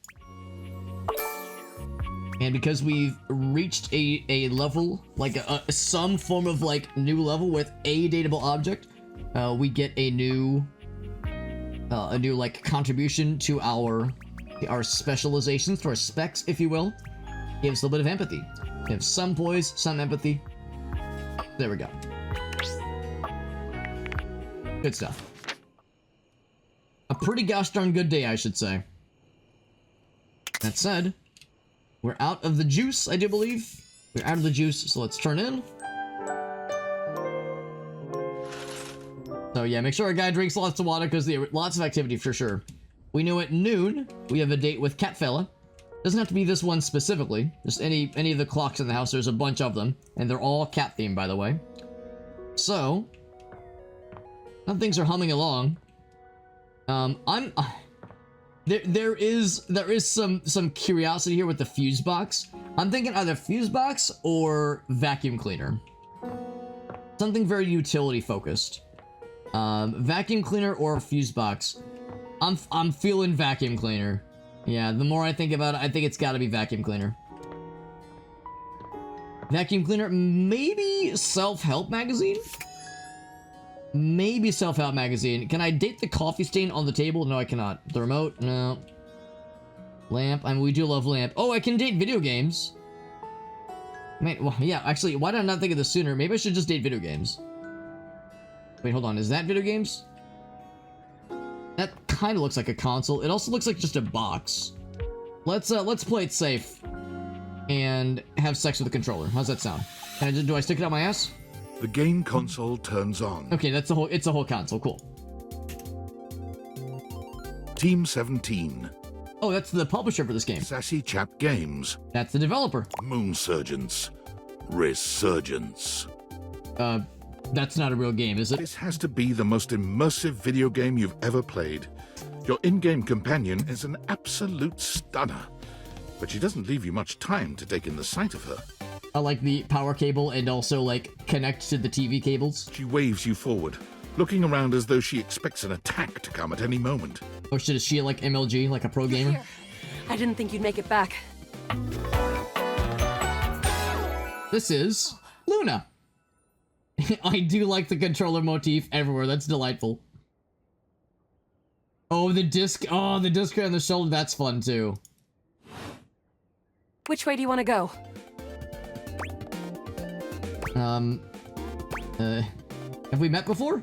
And because we've reached a level, like some form of like new level with a dateable object, we get a new like contribution to our specializations, to our specs, if you will. Gives a little bit of empathy. We have some poise, some empathy. There we go. Good stuff. A pretty gosh darn good day, I should say. That said, we're out of the juice, I do believe. We're out of the juice, so let's turn in. So yeah, make sure our guy drinks lots of water, because lots of activity for sure. We know at noon, we have a date with Catfella. Doesn't have to be this one specifically. Just any of the clocks in the house. There's a bunch of them, and they're all cat themed, by the way. So, things are humming along. There is some curiosity here with the fuse box. I'm thinking either fuse box or vacuum cleaner. Something very utility focused. Vacuum cleaner or fuse box. I'm feeling vacuum cleaner. Yeah, the more I think about it, I think it's got to be vacuum cleaner. Vacuum cleaner, maybe self-help magazine? Maybe self-help magazine. Can I date the coffee stain on the table? No, I cannot. The remote? No. Lamp? I mean, we do love lamp. Oh, I can date video games. Man, well, yeah, actually, why did I not think of this sooner? Maybe I should just date video games. Wait, hold on, is that video games? That kind of looks like a console. It also looks like just a box. Let's play it safe and have sex with the controller. How's that sound? Do I stick it out my ass? The game console turns on. Okay, it's a whole console. Cool. Team 17. Oh, that's the publisher for this game. Sassy Chap Games. That's the developer. Moonsurgents. Resurgence. That's not a real game, is it? This has to be the most immersive video game you've ever played. Your in-game companion is an absolute stunner, but she doesn't leave you much time to take in the sight of her. I like the power cable and also, like, connect to the TV cables. She waves you forward, looking around as though she expects an attack to come at any moment. Or should is she like MLG, like a pro gamer? Here. I didn't think you'd make it back. This is Luna. I do like the controller motif everywhere. That's delightful. Oh, the disc. Oh, the disc on the shoulder. That's fun too. Which way do you want to go? Have we met before?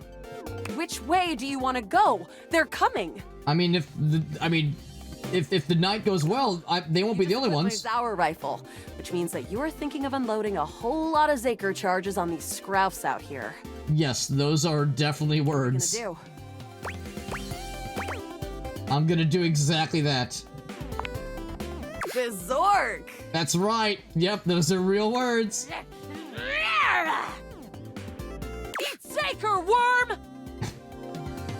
Which way do you want to go? They're coming. I mean, if the night goes well, they won't be the only ones. My Zauer rifle, which means that you are thinking of unloading a whole lot of Zaker charges on these scroufs out here. Yes, those are definitely words. What are you gonna do? I'm gonna do exactly that. Bizork! That's right. Yep, those are real words. Eat Zaker, worm!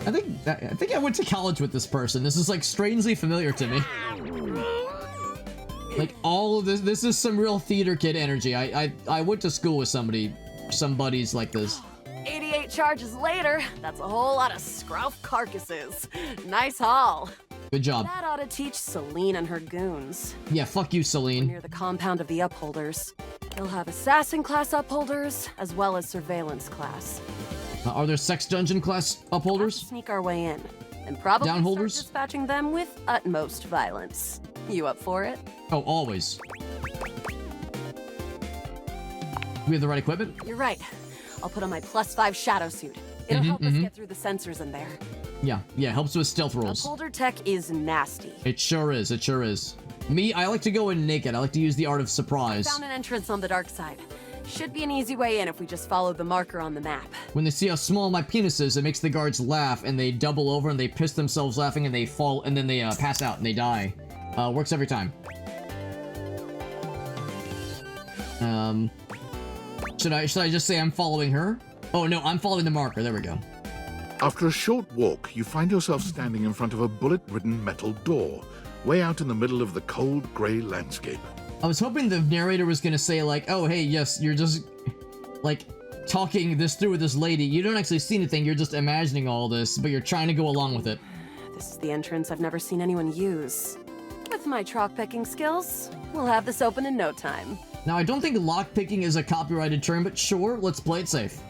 I think I went to college with this person. This is like strangely familiar to me. Like all of this is some real theater kid energy. I went to school with some buddies like this. 88 charges later, that's a whole lot of scrouf carcasses. Nice haul. Good job. That ought to teach Celine and her goons. Yeah, fuck you, Celine. Near the compound of the upholders. They'll have assassin class upholders as well as surveillance class. Are there sex dungeon class upholders? We'll sneak our way in, and probably Downholders? start dispatching them with utmost violence. You up for it? Oh, always. We have the right equipment? You're right. I'll put on my +5 shadow suit. It'll help us get through the sensors in there. Yeah, helps with stealth rolls. Upholder tech is nasty. It sure is, Me, I like to go in naked. I like to use the art of surprise. Found an entrance on the dark side. Should be an easy way in if we just follow the marker on the map. When they see how small my penis is, it makes the guards laugh, and they double over, and they piss themselves laughing, and they fall, and then they pass out, and they die. Works every time. Should I just say I'm following her? Oh no, I'm following the marker. There we go. After a short walk, you find yourself standing in front of a bullet-ridden metal door, way out in the middle of the cold, grey landscape. I was hoping the narrator was gonna say like, oh hey, yes, you're just, like, talking this through with this lady. You don't actually see anything, you're just imagining all this, but you're trying to go along with it. This is the entrance I've never seen anyone use. With my chalk-picking skills, we'll have this open in no time. Now, I don't think lockpicking is a copyrighted term, but sure, let's play it safe.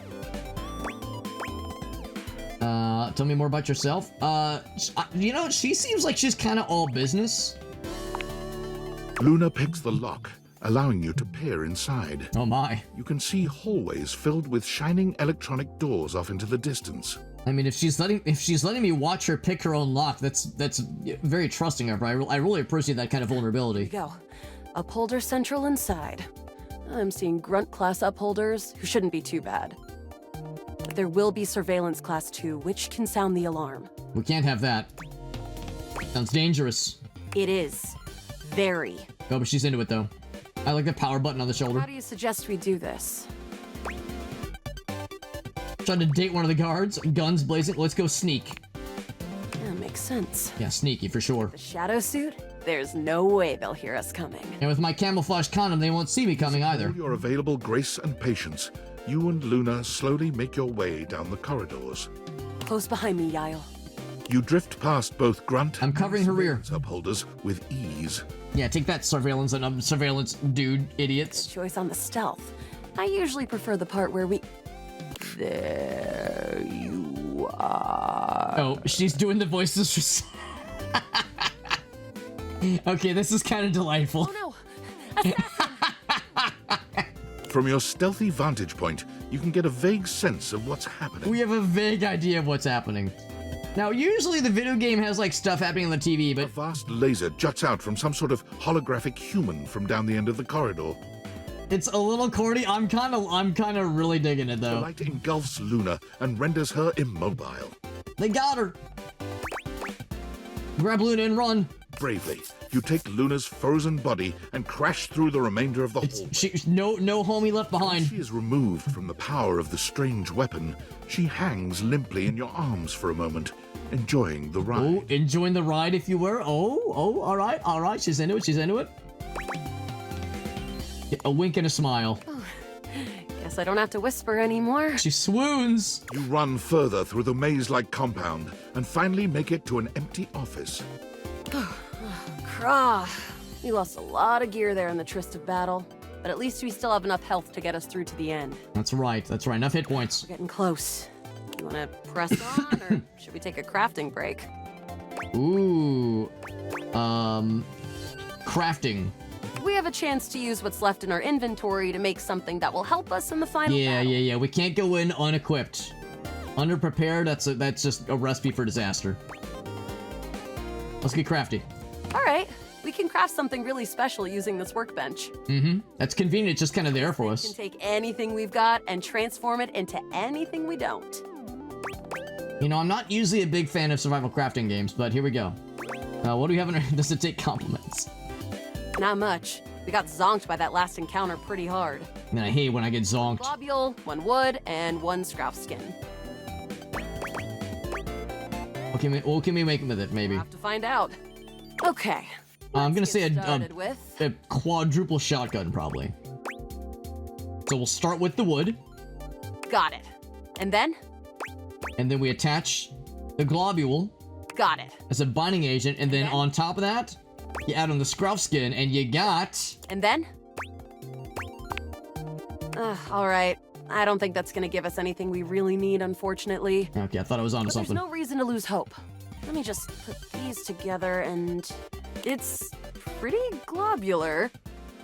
Tell me more about yourself. You know, she seems like she's kind of all business. Luna picks the lock, allowing you to peer inside. Oh my. You can see hallways filled with shining electronic doors off into the distance. I mean, if she's letting me watch her pick her own lock, that's very trusting of her. I really appreciate that kind of vulnerability. Here we go. Upholder central inside. I'm seeing grunt class upholders who shouldn't be too bad. But there will be surveillance class 2, which can sound the alarm. We can't have that. Sounds dangerous. It is. Very. Oh, but she's into it though. I like the power button on the shoulder. How do you suggest we do this? Trying to date one of the guards, guns blazing. Let's go sneak. Yeah, makes sense. Yeah, sneaky for sure. The shadow suit? There's no way they'll hear us coming. And with my camouflage condom, they won't see me coming either. With your available grace and patience, you and Luna slowly make your way down the corridors. Close behind me, Yael. You drift past both grunt I'm covering her rear. upholders with ease. Yeah, take that, surveillance and surveillance dude, idiots. Choice on the stealth. I usually prefer the part where we... There you are. Oh, she's doing the voices for... Okay, this is kind of delightful. Oh no! Assassin! From your stealthy vantage point, you can get a vague sense of what's happening. We have a vague idea of what's happening. Now, usually the video game has like stuff happening on the TV, but a vast laser juts out from some sort of holographic human from down the end of the corridor. It's a little corny. I'm kind of really digging it The though. light engulfs Luna and renders her immobile. They got her. Grab Luna and run. Bravely, you take Luna's frozen body and crash through the remainder of the hallway. She's no homie left behind. She is removed from the power of the strange weapon. She hangs limply in your arms for a moment, enjoying the ride. Oh, enjoying the ride, if you were. Oh, all right. She's into it. Yeah, a wink and a smile. Guess I don't have to whisper anymore. She swoons. You run further through the maze-like compound and finally make it to an empty office. Crah. We lost a lot of gear there in the tryst of battle, but at least we still have enough health to get us through to the end. That's right. Enough hit points. We're getting close. You want to press on, or should we take a crafting break? Ooh. Crafting. We have a chance to use what's left in our inventory to make something that will help us in the final battle. Yeah. We can't go in unequipped. Underprepared, that's just a recipe for disaster. Let's get crafty. All right. We can craft something really special using this workbench. Mm-hmm. That's convenient. It's just kind of there for us. We can take anything we've got and transform it into anything we don't. You know, I'm not usually a big fan of survival crafting games, but here we go. What do we have in our... Does it take compliments? Not much. We got zonked by that last encounter pretty hard. Man, I hate when I get zonked. Globule, 1 wood, and 1 scrap skin. What can we make with it, maybe? We'll have to find out. Okay. I'm gonna say with a quadruple shotgun, probably. So we'll start with the wood. Got it. And then? And then we attach the globule. Got it. As a binding agent, and then on top of that, you add on the scruff skin, and you got... And then? Alright. I don't think that's gonna give us anything we really need, unfortunately. Okay, I thought I was onto something. There's no reason to lose hope. Let me just put these together, and... It's pretty globular.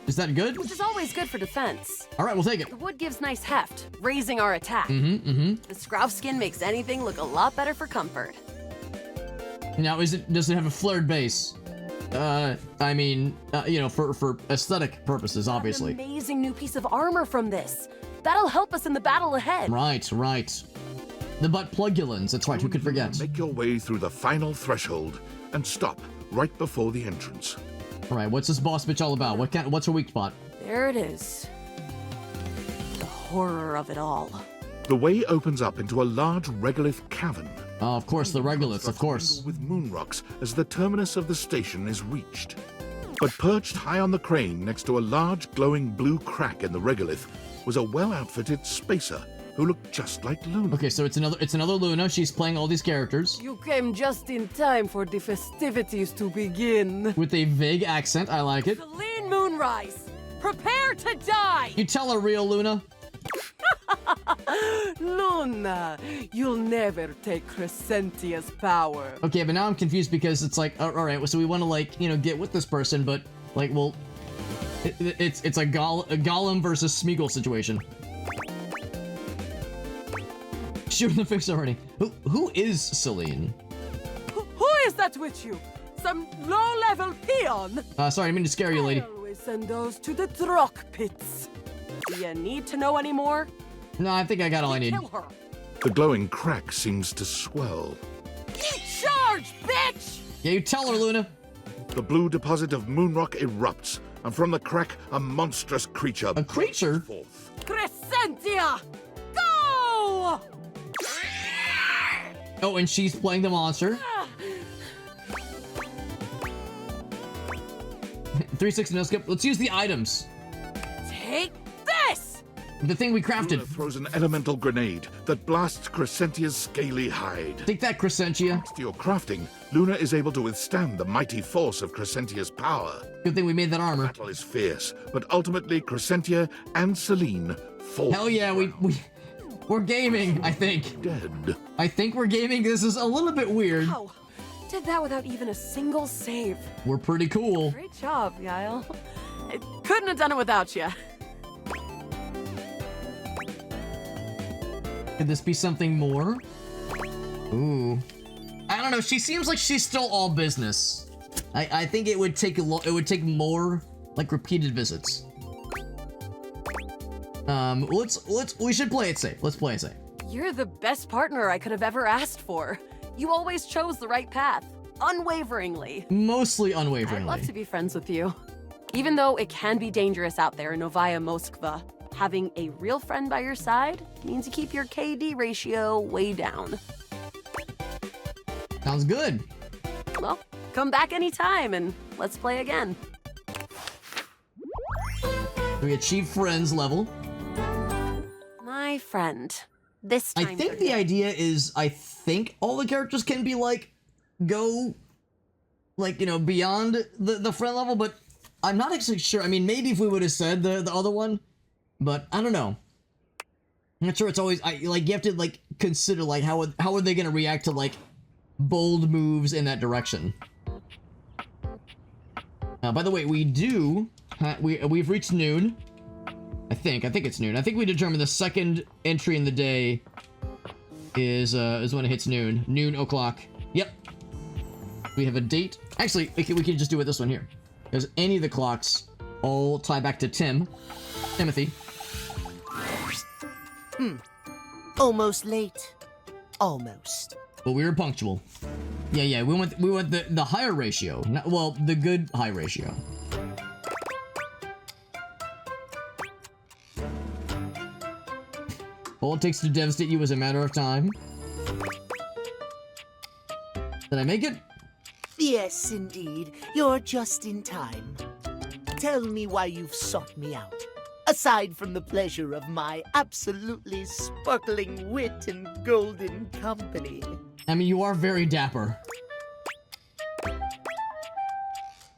Is that good? Which is always good for defense. Alright, we'll take it. The wood gives nice heft, raising our attack. The scruff skin makes anything look a lot better for comfort. Now, does it have a flared base? I mean, you know, for aesthetic purposes, obviously. An amazing new piece of armor from this. That'll help us in the battle ahead. Right. The butt plugulins, that's right, who could forget? Make your way through the final threshold and stop right before the entrance. Alright, what's this boss bitch all about? What's her weak spot? There it is. The horror of it all. The way opens up into a large regolith cavern. Of course, the regoliths, of course. With moon rocks as the terminus of the station is reached. But perched high on the crane next to a large glowing blue crack in the regolith was a well-outfitted spacer who looked just like Luna. Okay, so it's another Luna. She's playing all these characters. You came just in time for the festivities to begin. With a vague accent, I like it. Celine Moonrise, prepare to die! You tell her, real Luna. Luna, you'll never take Crescentia's power. Okay, but now I'm confused because it's like, alright, so we want to, like, you know, get with this person, but, like, well, it's a Gollum versus Smeagol situation. Shoot in the face already. Who is Celine? Who is that with you? Some low-level peon? Sorry, I didn't mean to scare you, lady. I always send those to the Drock pits. Do you need to know any more? No, I think I got all I need. Kill her. The glowing crack seems to swell. Charge, bitch! Yeah, you tell her, Luna. The blue deposit of moonrock erupts, and from the crack, a monstrous creature. A creature? Forth. Crescentia! Go! Oh, and she's playing the monster. 360 no skip. Let's use the items. Take this! The thing we crafted. Luna throws an elemental grenade that blasts Crescentia's scaly hide. Take that, Crescentia. Thanks to your crafting, Luna is able to withstand the mighty force of Crescentia's power. Good thing we made that armor. The battle is fierce, but ultimately Crescentia and Celine fall. Hell yeah, we're gaming, I think. Dead. I think we're gaming. This is a little bit weird. Wow. Did that without even a single save. We're pretty cool. Great job, Yael. I couldn't have done it without you. Could this be something more? Ooh. I don't know. She seems like she's still all business. I think it would take more like repeated visits. We should play it safe. Let's play it safe. You're the best partner I could have ever asked for. You always chose the right path, unwaveringly. Mostly unwaveringly. I'd love to be friends with you. Even though it can be dangerous out there in Novaya Moskva, having a real friend by your side means you keep your KD ratio way down. Sounds good. Well, come back anytime and let's play again. We achieve friends level. My friend. This time. I think the idea is, I think all the characters can be like, go, like, you know, beyond the friend level, but I'm not actually sure. I mean, maybe if we would have said the other one, but I don't know. I'm not sure. It's always, like, you have to, like, consider, like, how are they going to react to, like, bold moves in that direction. By the way, we've reached noon. I think it's noon. I think we determined the second entry in the day is when it hits noon. Noon o'clock. Yep. We have a date. Actually, we can just do it this one here. Because any of the clocks all tie back to Timothy. Almost late. Almost. But we were punctual. Yeah. We went the higher ratio. Well, the good high ratio. All it takes to devastate you is a matter of time. Did I make it? Yes, indeed. You're just in time. Tell me why you've sought me out. Aside from the pleasure of my absolutely sparkling wit and golden company. I mean, you are very dapper.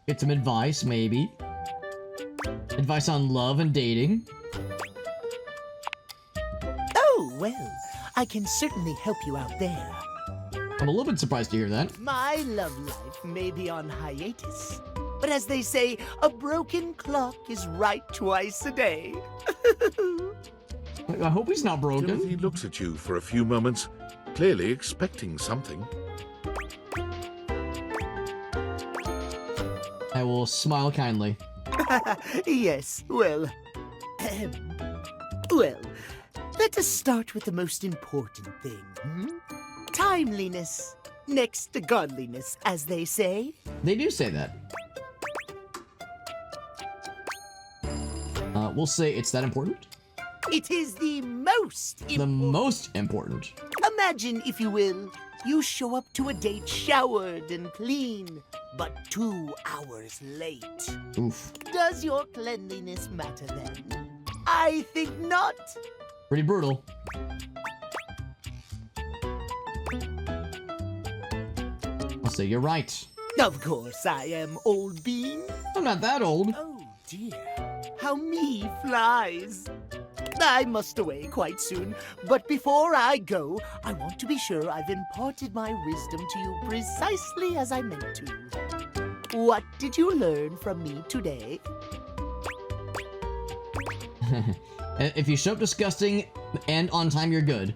Get some advice, maybe. Advice on love and dating. Oh, well, I can certainly help you out there. I'm a little bit surprised to hear that. My love life may be on hiatus, but as they say, a broken clock is right twice a day. I hope he's not broken. Timothy looks at you for a few moments, clearly expecting something. I will smile kindly. Yes, well... well, let us start with the most important thing, Timeliness, next to godliness, as they say. They do say that. We'll say it's that important. It is the most important. The most important. Imagine, if you will, you show up to a date showered and clean, but 2 hours late. Oof. Does your cleanliness matter then? I think not. Pretty brutal. I'll say you're right. Of course, I am old bean. I'm not that old. Oh dear, how me flies. I must away quite soon, but before I go, I want to be sure I've imparted my wisdom to you precisely as I meant to. What did you learn from me today? If you show up disgusting and on time, you're good.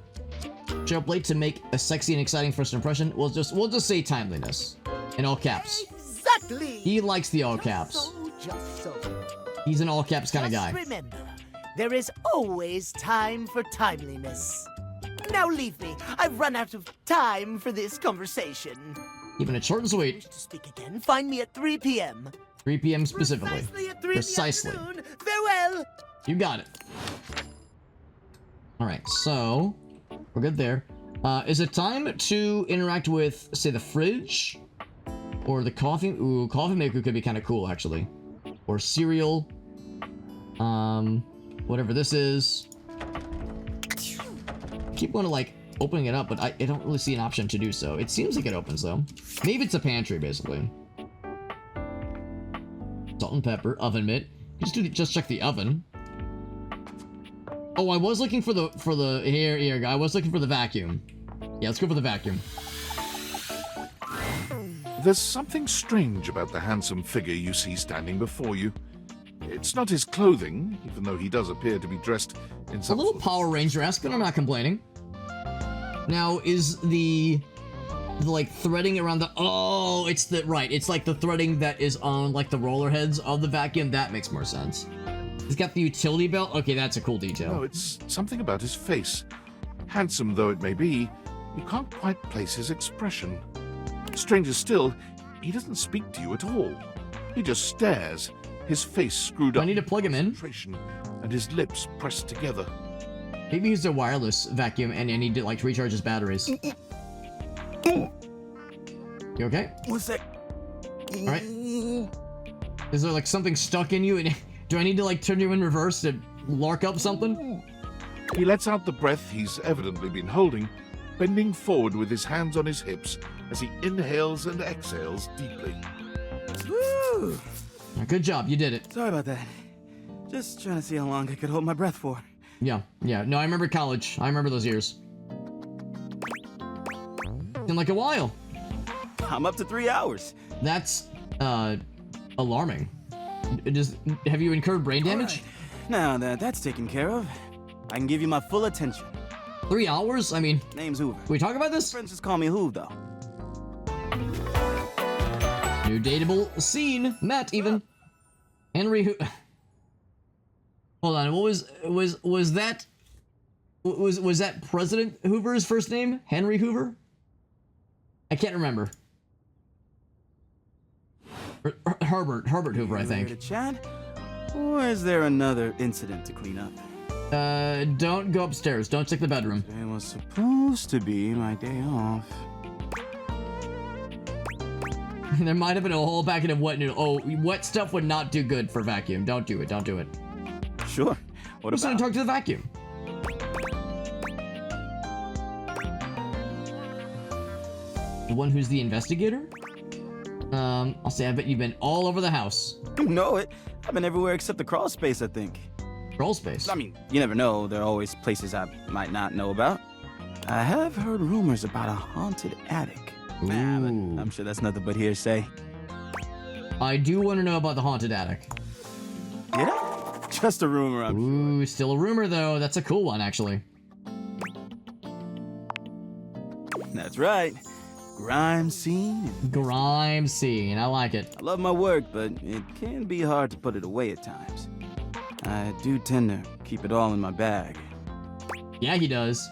Show up late to make a sexy and exciting first impression. We'll just say timeliness in all caps. Exactly. He likes the all caps. Just so. He's an all caps kind of guy. Remember, there is always time for timeliness. Now leave me. I've run out of time for this conversation. Keeping it short and sweet. Wish to speak again? Find me at 3 p.m. 3 p.m. specifically. Precisely at 3 Precisely. p.m. Farewell. You got it. All right, so we're good there. Is it time to interact with, say, the fridge or the coffee? Ooh, coffee maker could be kind of cool, actually. Or cereal. Whatever this is. I keep wanting to, like, opening it up, but I don't really see an option to do so. It seems like it opens, though. Maybe it's a pantry, basically. Salt and pepper, oven mitt. Just check the oven. Oh, I was looking for the here, I was looking for the vacuum. Yeah, let's go for the vacuum. There's something strange about the handsome figure you see standing before you. It's not his clothing, even though he does appear to be dressed in A some little sort of Power Ranger-esque, but I'm not complaining. Now, is the like threading around the it's the right, it's like the threading that is on like the roller heads of the vacuum. That makes more sense. He's got the utility belt. Okay, that's a cool detail. No, it's something about his face. Handsome though it may be, you can't quite place his expression. Stranger still, he doesn't speak to you at all. He just stares, his face screwed up. I need to plug him in. And his lips pressed together. Maybe he's a wireless vacuum and I need to like recharge his batteries. You okay? What's that? All right. Is there like something stuck in you? And do I need to like turn you in reverse to lark up something? He lets out the breath he's evidently been holding, bending forward with his hands on his hips as he inhales and exhales deeply. Woo! Good job, you did it. Sorry about that. Just trying to see how long I could hold my breath for. Yeah. No, I remember college. I remember those years. In like a while. I'm up to 3 hours. That's alarming. Have you incurred brain damage? Right. Now that that's taken care of, I can give you my full attention. 3 hours? I mean, name's Hoover. Can we talk about this? Friends just call me Hoove though. New dateable scene. Matt even. Henry Hoover. Hold on. What was that? Was that President Hoover's first name? Henry Hoover? I can't remember. Herbert Hoover, I think. Here to chat? Or is there another incident to clean up? Don't go upstairs. Don't check the bedroom. It was supposed to be my day off. There might have been a whole packet of wet noodle. Oh, wet stuff would not do good for vacuum. Don't do it. Don't do it. Sure. What Who's about? gonna talk to the vacuum? The one who's the investigator? I'll say I bet you've been all over the house. You know it. I've been everywhere except the crawl space, I think. Crawl space? I mean, you never know. There are always places I might not know about. I have heard rumors about a haunted attic. Ooh. Nah, but I'm sure that's nothing but hearsay. I do want to know about the haunted attic. Yeah? Just a rumor, I'm Ooh, still a rumor though. That's a cool one, actually. That's right. Grime scene. Grime scene. I like it. I love my work, but it can be hard to put it away at times. I do tend to keep it all in my bag. Yeah, he does.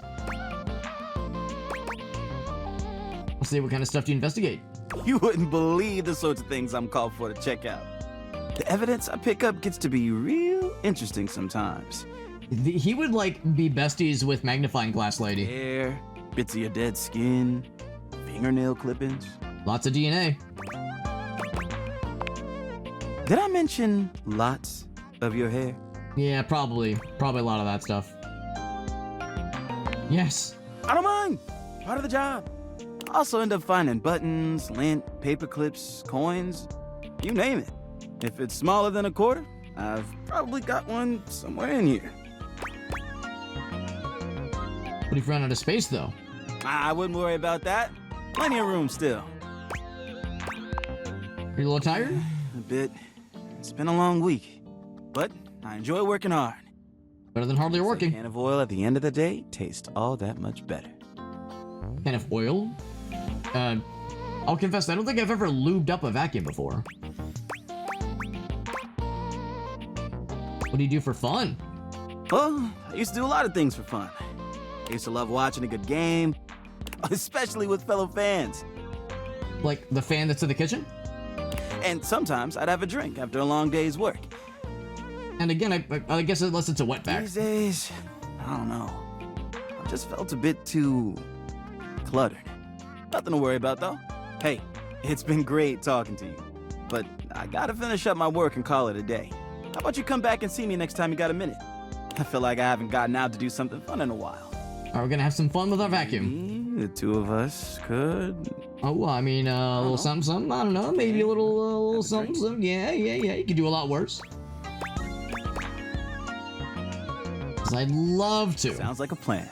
Let's see, what kind of stuff do you investigate? You wouldn't believe the sorts of things I'm called for to check out. The evidence I pick up gets to be real interesting sometimes. He would, like, be besties with magnifying glass lady. Hair, bits of your dead skin, fingernail clippings. Lots of DNA. Did I mention lots of your hair? Yeah, probably. Probably a lot of that stuff. Yes. I don't mind. Part of the job. I also end up finding buttons, lint, paper clips, coins, you name it. If it's smaller than a quarter, I've probably got one somewhere in here. What if you run out of space, though? I wouldn't worry about that. Plenty of room still. You a little tired? A bit. It's been a long week, but I enjoy working hard. Better than hardly working. A can of oil at the end of the day tastes all that much better. Can of oil? I'll confess, I don't think I've ever lubed up a vacuum before. What do you do for fun? Well, I used to do a lot of things for fun. I used to love watching a good game, especially with fellow fans. Like the fan that's in the kitchen? And sometimes I'd have a drink after a long day's work. And again, I guess unless it's a wetback. These days, I don't know. I just felt a bit too cluttered. Nothing to worry about, though. Hey, it's been great talking to you. But I gotta finish up my work and call it a day. How about you come back and see me next time you got a minute? I feel like I haven't gotten out to do something fun in a while. Are we gonna have some fun with our vacuum? Maybe the two of us could. Oh, well, I mean, a little something, I don't know. Maybe a little something. Yeah. You could do a lot worse. 'Cause I'd love to. Sounds like a plan.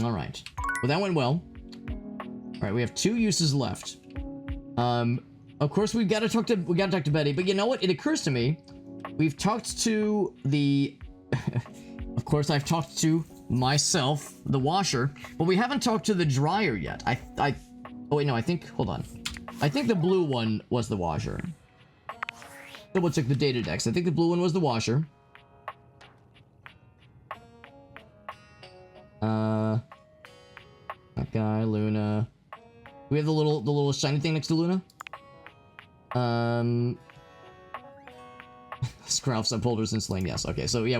All right. Well, that went well. All right, we have 2 uses left. Of course, we gotta talk to Betty. But you know what? It occurs to me, we've talked to the. Of course, I've talked to myself, the washer, but we haven't talked to the dryer yet. Oh wait, no, hold on. I think the blue one was the washer. Double check the data decks. I think the blue one was the washer. That guy, Luna. We have the little shiny thing next to Luna. Scrap subholders and Slain, yes. Okay, so yeah,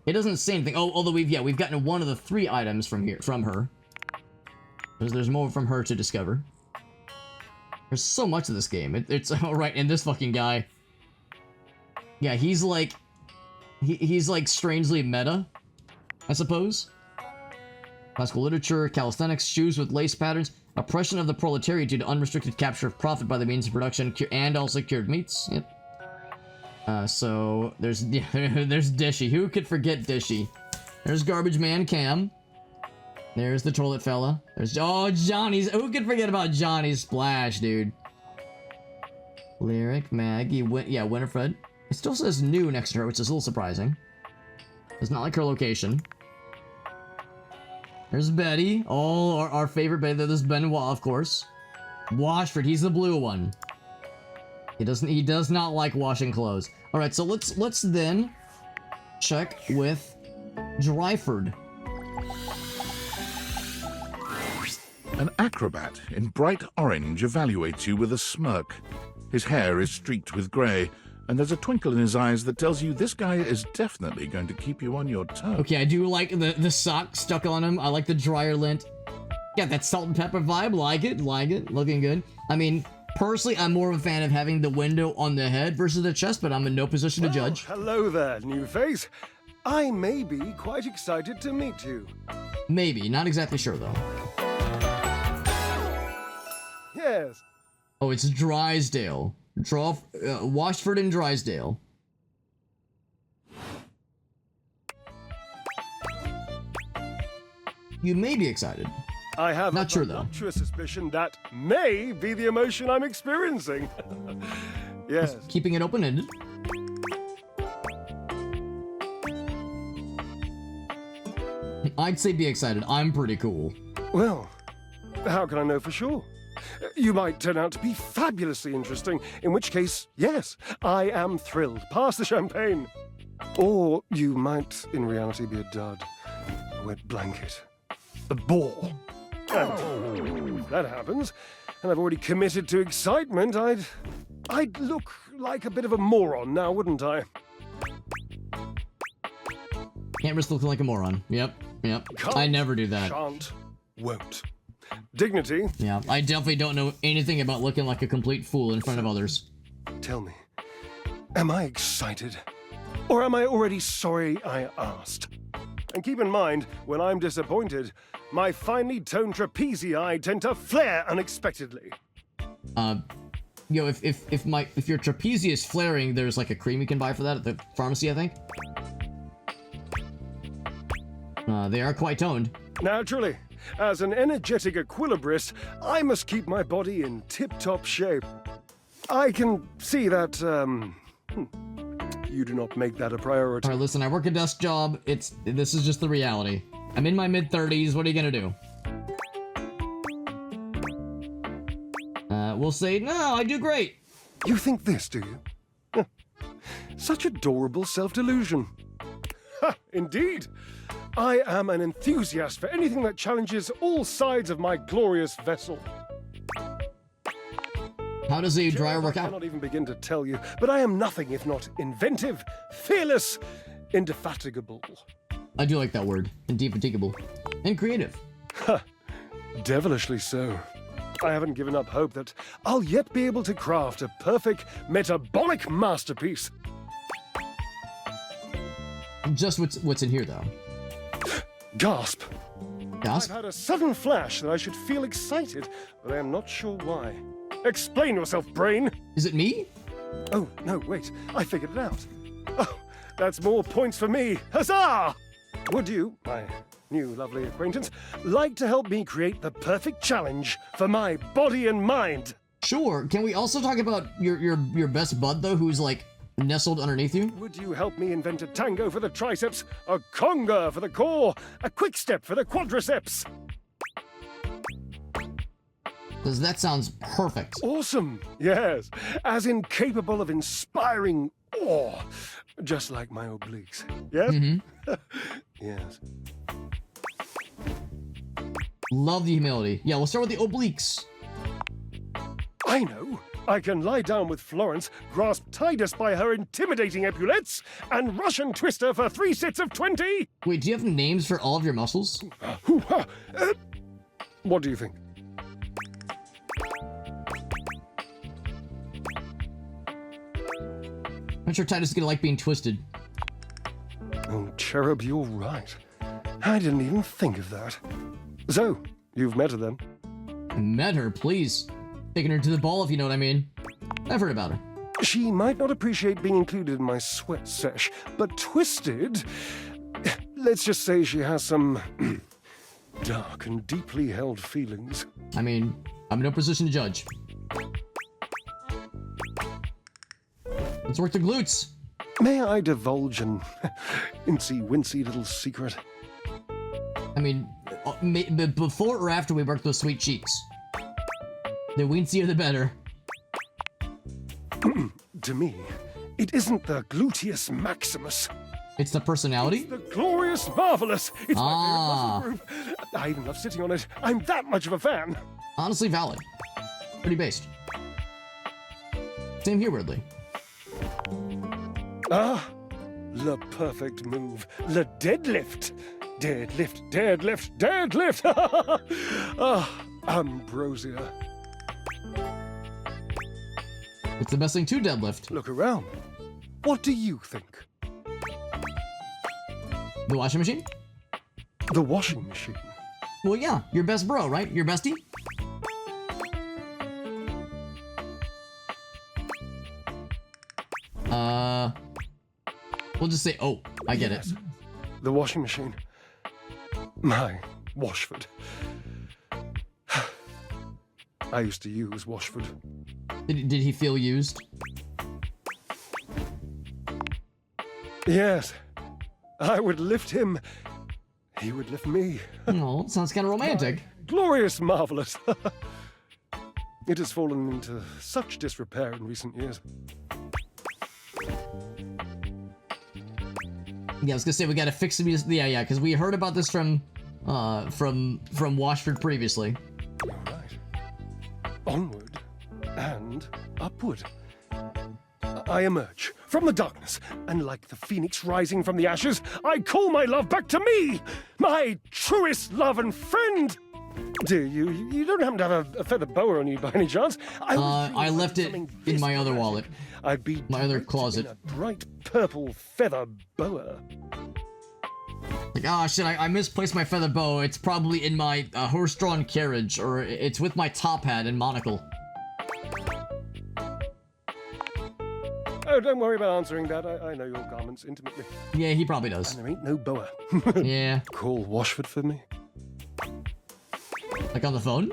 it doesn't say anything. Oh, although we've gotten one of the 3 items from her. There's more from her to discover. There's so much of this game. It's all right, and this fucking guy. Yeah, he's like strangely meta, I suppose. Classical literature, calisthenics, shoes with lace patterns, oppression of the proletariat due to unrestricted capture of profit by the means of production, and also cured meats. Yep. So there's Dishy. Who could forget Dishy? There's Garbage Man Cam. There's the toilet fella. There's Johnny's. Who could forget about Johnny's Splash, dude? Lyric, Maggie, Winifred. It still says new next to her, which is a little surprising. It's not like her location. There's Betty. Oh, our favorite Betty. There's Benoit, of course. Washford, he's the blue one. He does not like washing clothes. All right, so let's then check with Dryford. An acrobat in bright orange evaluates you with a smirk. His hair is streaked with grey, and there's a twinkle in his eyes that tells you this guy is definitely going to keep you on your toes. Okay, I do like the sock stuck on him. I like the dryer lint. Yeah, that salt and pepper vibe. Like it. Looking good. I mean, personally, I'm more of a fan of having the window on the head versus the chest, but I'm in no position to judge. Hello there, new face. I may be quite excited to meet you. Maybe. Not exactly sure, though. Yes. Oh, it's Drysdale. Washford and Drysdale. You may be excited. I have Not sure, though. voluptuous suspicion that may be the emotion I'm experiencing. Yes. Just keeping it open-ended. I'd say be excited. I'm pretty cool. Well, how can I know for sure? You might turn out to be fabulously interesting, in which case, yes, I am thrilled. Pass the champagne. Or you might, in reality, be a dud, a wet blanket, a bore. And if that happens, and I've already committed to excitement, I'd look like a bit of a moron now, wouldn't I? Can't risk looking like a moron. Yep. I never do that. Shan't, won't. Dignity. Yeah, I definitely don't know anything about looking like a complete fool in front of others. Tell me, am I excited? Or am I already sorry I asked? And keep in mind, when I'm disappointed, my finely toned trapezii tend to flare unexpectedly. If your trapeze is flaring, there's like a cream you can buy for that at the pharmacy, I think. They are quite toned. Naturally. As an energetic equilibrist, I must keep my body in tip-top shape. I can see that, you do not make that a priority. Alright, listen, I work a desk job. This is just the reality. I'm in my mid-30s. What are you gonna do? We'll say, no, I do great. You think this, do you? Such adorable self-delusion. Ha, indeed. I am an enthusiast for anything that challenges all sides of my glorious vessel. How does a dryer work out? I cannot even begin to tell you, but I am nothing if not inventive, fearless, indefatigable. I do like that word, indefatigable, and creative. Ha, devilishly so. I haven't given up hope that I'll yet be able to craft a perfect metabolic masterpiece. Just what's in here, though. Gasp. Gasp? I've had a sudden flash that I should feel excited, but I am not sure why. Explain yourself, brain! Is it me? Oh, no, wait. I figured it out. Oh, that's more points for me. Huzzah! Would you, my new lovely acquaintance, like to help me create the perfect challenge for my body and mind? Sure. Can we also talk about your best bud, though, who's like nestled underneath you. Would you help me invent a tango for the triceps, a conga for the core, a quick step for the quadriceps? Because that sounds perfect. Awesome. Yes. As in capable of inspiring awe. Just like my obliques. Yes? Mm-hmm. Yes. Love the humility. Yeah, we'll start with the obliques. I know. I can lie down with Florence, grasp Titus by her intimidating epaulettes, and Russian twist her for 3 sets of 20. Wait, do you have names for all of your muscles? What do you think? I'm sure Titus is gonna like being twisted. Oh, Cherub, you're right. I didn't even think of that. So, you've met her then? Met her, please. Taking her to the ball, if you know what I mean. I've heard about her. She might not appreciate being included in my sweat sesh, but twisted... Let's just say she has some dark and deeply held feelings. I mean, I'm in no position to judge. Let's work the glutes. May I divulge an incy-wincy little secret? I mean, before or after we work those sweet cheeks? The wincier the better. To me, it isn't the gluteus maximus. It's the personality? It's the glorious marvelous. It's my favorite muscle group. I even love sitting on it. I'm that much of a fan. Honestly valid. Pretty based. Same here, weirdly. Ah, the perfect move. The deadlift. Deadlift, deadlift, deadlift. Ah, ambrosia. It's the best thing to deadlift. Look around. What do you think? The washing machine? The washing machine. Well, yeah, your best bro, right? Your bestie? We'll just say, oh, I get it. The washing machine. My Washford. I used to use Washford. Did he feel used? Yes. I would lift him. He would lift me. Oh, sounds kind of romantic. Glorious, marvelous. It has fallen into such disrepair in recent years. Yeah, I was gonna say we gotta fix the music. Yeah, because we heard about this from Washford previously. You're right. Onward and upward. I emerge from the darkness, and like the phoenix rising from the ashes, I call my love back to me, my truest love and friend. Do you don't happen to have a feather boa on you by any chance? I left it in my other wallet. I'd be my other closet. In a bright purple feather boa. Like, oh shit, I misplaced my feather boa. It's probably in my horse-drawn carriage, or it's with my top hat and monocle. Oh, don't worry about answering that. I know your garments intimately. Yeah, he probably does. And there ain't no boa. Yeah. Call Washford for me. Like on the phone?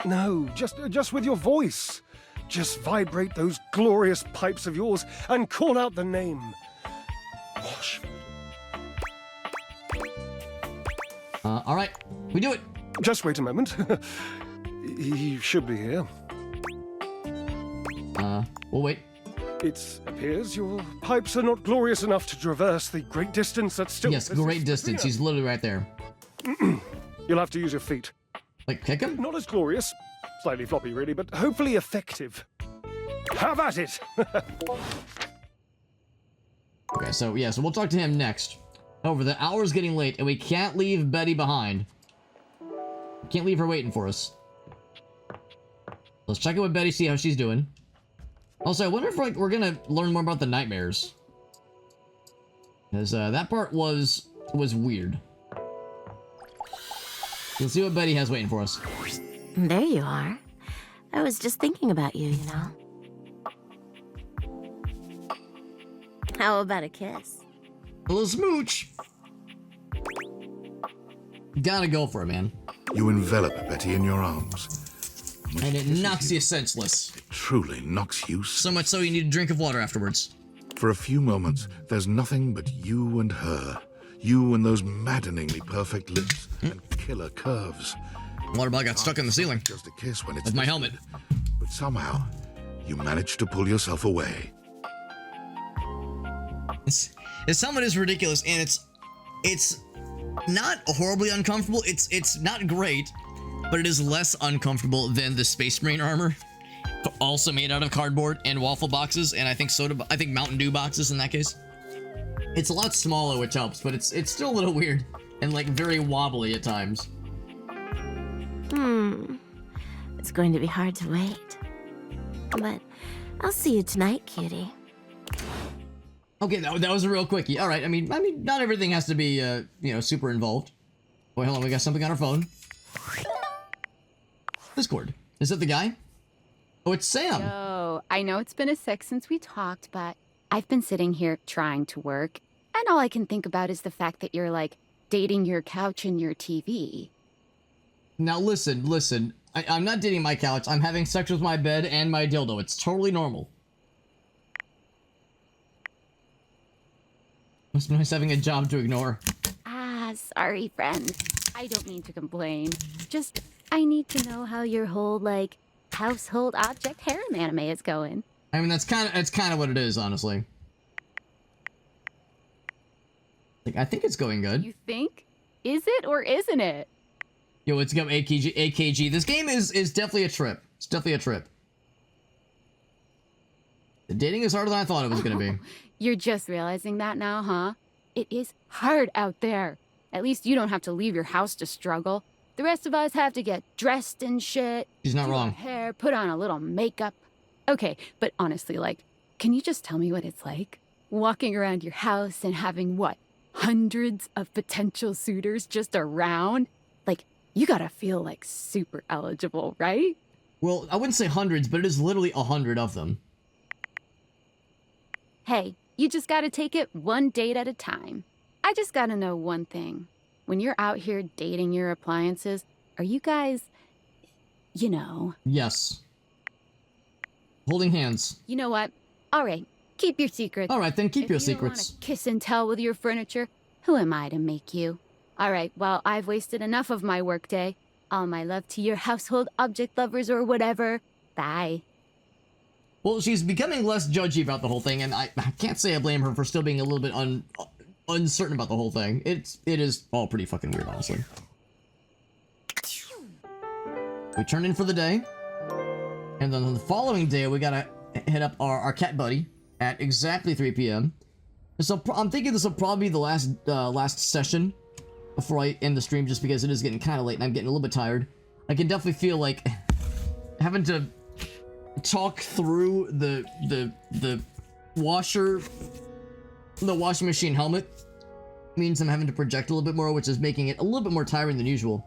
No, just with your voice. Just vibrate those glorious pipes of yours and call out the name. Washford. Alright. We do it. Just wait a moment. He should be here. We'll wait. It appears your pipes are not glorious enough to traverse the great distance that still... Yes, great distance. He's literally right there. You'll have to use your feet. Like, kick him? Not as glorious. Slightly floppy, really, but hopefully effective. Have at it! Okay, so we'll talk to him next. However, the hour's getting late, and we can't leave Betty behind. We can't leave her waiting for us. Let's check in with Betty, see how she's doing. Also, I wonder if we're gonna learn more about the nightmares. Because that part was weird. Let's see what Betty has waiting for us. There you are. I was just thinking about you, you know. How about a kiss? A little smooch. Gotta go for it, man. You envelop Betty in your arms. And it knocks you senseless. truly knocks you. So much so you need a drink of water afterwards. For a few moments, there's nothing but you and her. You and those maddeningly perfect lips and killer curves. Water bottle got stuck in the ceiling. Just a kiss when it's with my helmet. But somehow, you managed to pull yourself away. His helmet is ridiculous, and it's not horribly uncomfortable. It's not great, but it is less uncomfortable than the Space Marine armor, also made out of cardboard and waffle boxes, and I think Mountain Dew boxes in that case. It's a lot smaller, which helps, but it's still a little weird and like very wobbly at times. It's going to be hard to wait. But I'll see you tonight, cutie. Okay, that was a real quickie. All right, I mean, not everything has to be, super involved. Wait, hold on, we got something on our phone. Discord. Is that the guy? Oh, it's Sam. Yo, I know it's been a sec since we talked, but I've been sitting here trying to work, and all I can think about is the fact that you're, like, dating your couch and your TV. Now listen. I'm not dating my couch. I'm having sex with my bed and my dildo. It's totally normal. Must be nice having a job to ignore. Ah, sorry, friend. I don't mean to complain. Just, I need to know how your whole, like, household object harem anime is going. I mean, that's kind of what it is, honestly. I think it's going good. You think? Is it or isn't it? Yo, it's got AKG. This game is definitely a trip. It's definitely a trip. The dating is harder than I thought it was going to be. You're just realizing that now, huh? It is hard out there. At least you don't have to leave your house to struggle. The rest of us have to get dressed and shit. She's not wrong. Hair, put on a little makeup. Okay, but honestly, like, can you just tell me what it's like? Walking around your house and having, what, hundreds of potential suitors just around? Like, you gotta feel, like, super eligible, right? Well, I wouldn't say hundreds, but it is literally 100 of them. Hey, you just gotta take it one date at a time. I just gotta know one thing. When you're out here dating your appliances, are you guys, you know... Yes. Holding hands. You know what? All right, keep your secrets. All right, then keep your secrets. If you don't want to kiss and tell with your furniture, who am I to make you? All right, well, I've wasted enough of my workday. All my love to your household object lovers or whatever. Bye. Well, she's becoming less judgy about the whole thing, and I can't say I blame her for still being a little bit uncertain about the whole thing. It is all pretty fucking weird, honestly. We turned in for the day, and then on the following day, we gotta hit up our cat buddy at exactly 3 p.m. So I'm thinking this will probably be the last session before I end the stream, just because it is getting kind of late and I'm getting a little bit tired. I can definitely feel like having to talk through the washing machine helmet means I'm having to project a little bit more, which is making it a little bit more tiring than usual.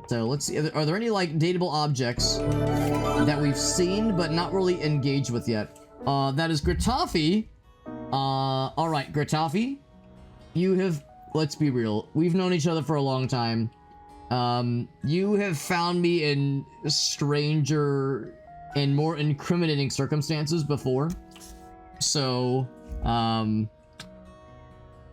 So let's see, are there any like dateable objects that we've seen but not really engaged with yet? That is Gritafi. All right, Gritafi, you have, let's be real, we've known each other for a long time. You have found me in stranger and more incriminating circumstances before. So, I'm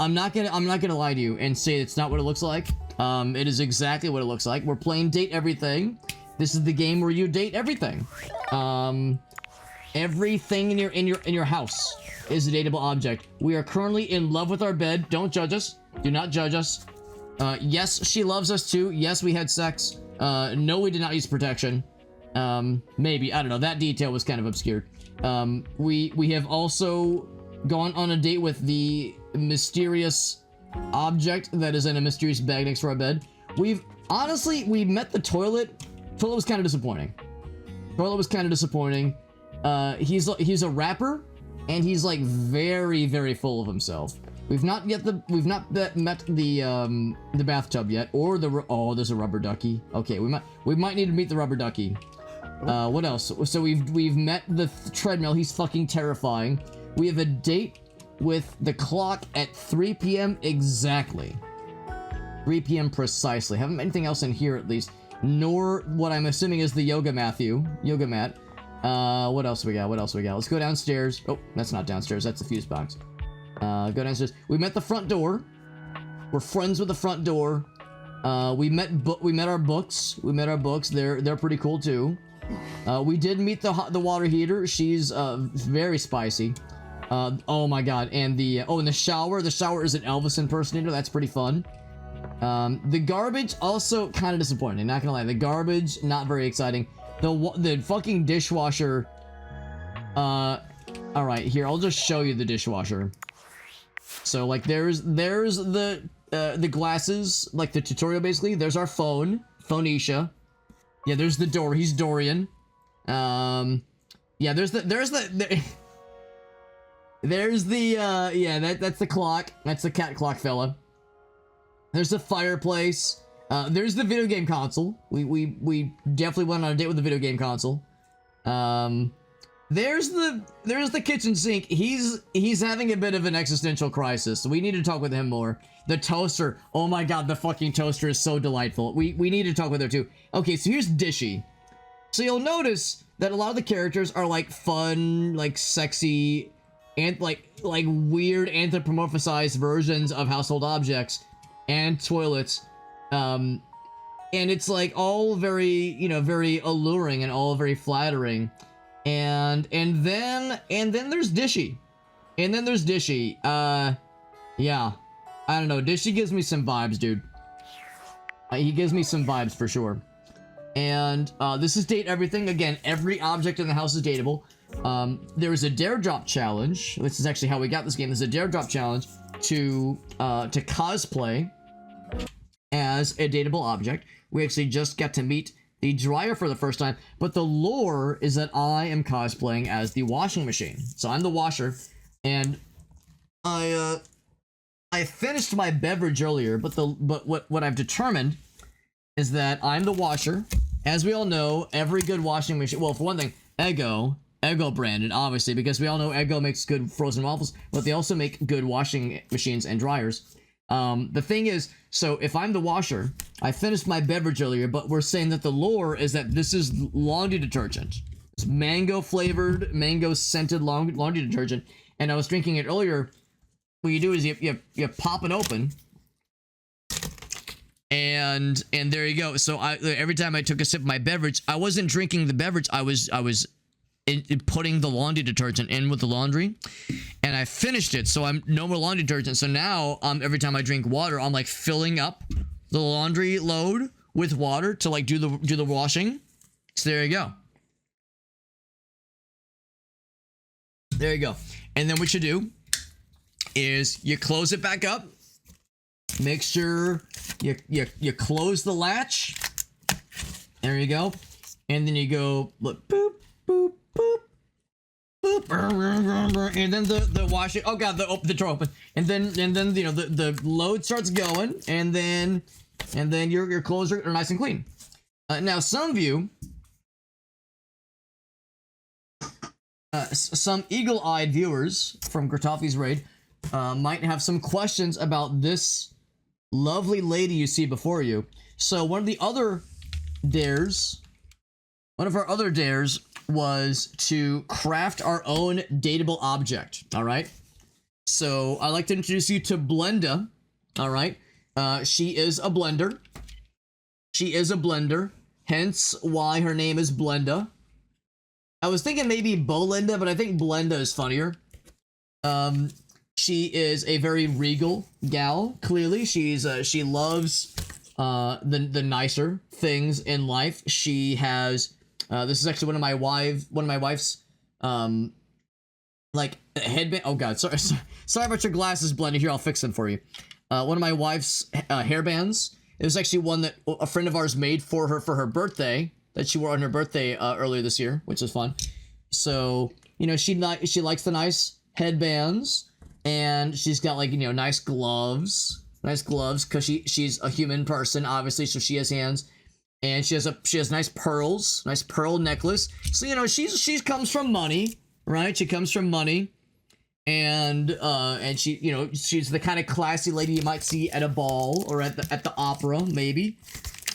not gonna lie to you and say it's not what it looks like. It is exactly what it looks like. We're playing Date Everything. This is the game where you date everything. Everything in your house is a dateable object. We are currently in love with our bed. Don't judge us. Do not judge us. Yes, she loves us too. Yes, we had sex. No, we did not use protection. Maybe, I don't know. That detail was kind of obscured. We have also gone on a date with the mysterious object that is in a mysterious bag next to our bed. We met the toilet. Toilet was kind of disappointing. He's a rapper, and he's like very, very full of himself. We've not met the bathtub yet, or there's a rubber ducky. Okay, we might need to meet the rubber ducky. What else? So we've met the treadmill. He's fucking terrifying. We have a date with the clock at 3 p.m. exactly. 3 p.m. precisely. Haven't met anything else in here at least. nor what I'm assuming is the yoga mat. What else we got? Let's go downstairs. Oh, that's not downstairs. That's the fuse box. Go downstairs. We met the front door. We're friends with the front door. We met our books. They're pretty cool too. We did meet the water heater. She's very spicy. Oh my god. And the shower. The shower is an Elvis impersonator. That's pretty fun. The garbage also kind of disappointing. Not gonna lie. The garbage not very exciting. The fucking dishwasher. All right. Here, I'll just show you the dishwasher. So like there's the glasses, like the tutorial basically. There's our Phonecia. Yeah, there's the door. He's Dorian. Yeah, there's the yeah, that's the clock. That's the cat clock fella. There's the fireplace. There's the video game console. We definitely went on a date with the video game console. There's the kitchen sink. He's having a bit of an existential crisis. So we need to talk with him more. The toaster. Oh my god, the fucking toaster is so delightful. We need to talk with her too. Okay, so here's Dishy. So you'll notice that a lot of the characters are like fun, like sexy, and like weird anthropomorphized versions of household objects and toilets. And it's like all very, very alluring and all very flattering. And then there's Dishy. Yeah. I don't know. Dishy gives me some vibes, dude. He gives me some vibes for sure. And this is date everything. Again, every object in the house is dateable. There is a dare drop challenge. This is actually how we got this game. There's a dare drop challenge to cosplay as a dateable object. We actually just got to meet the dryer for the first time, but the lore is that I am cosplaying as the washing machine. So I'm the washer, and I finished my beverage earlier, but what I've determined is that I'm the washer. As we all know, every good washing machine, well, for one thing, Eggo branded, obviously, because we all know Eggo makes good frozen waffles, but they also make good washing machines and dryers. The thing is, so if I'm the washer, I finished my beverage earlier, but we're saying that the lore is that this is laundry detergent. It's mango flavored, mango scented laundry detergent. And I was drinking it earlier. What you do is you pop it open, and there you go. So every time I took a sip of my beverage, I wasn't drinking the beverage. I was putting the laundry detergent in with the laundry, and I finished it. So I'm no more laundry detergent. So now every time I drink water, I'm like filling up the laundry load with water to like do the washing. So there you go. There you go. And then what you do is you close it back up. Make sure you close the latch. There you go. And then you go look, boop, boop, boop, boop, and then the wash it. Oh god, the door open. And then the load starts going, and then your clothes are nice and clean. Now some of you, some eagle-eyed viewers from Gratofi's raid might have some questions about this lovely lady you see before you. So one of our other dares was to craft our own dateable object. All right. So I'd like to introduce you to Blenda. All right. She is a blender. Hence why her name is Blenda. I was thinking maybe Bolinda, but I think Blenda is funnier. She is a very regal gal. Clearly, she loves the nicer things in life. She has this is actually one of my wife's like headband. Oh god, sorry about your glasses, Blenda. Here, I'll fix them for you. One of my wife's hairbands. It was actually one that a friend of ours made for her birthday, that she wore on her birthday earlier this year, which is fun. So she likes the nice headbands, and she's got like nice gloves because she's a human person, obviously, so she has hands, and she has nice pearls, nice pearl necklace. So she comes from money, right? She comes from money, and she she's the kind of classy lady you might see at a ball or at the opera, maybe.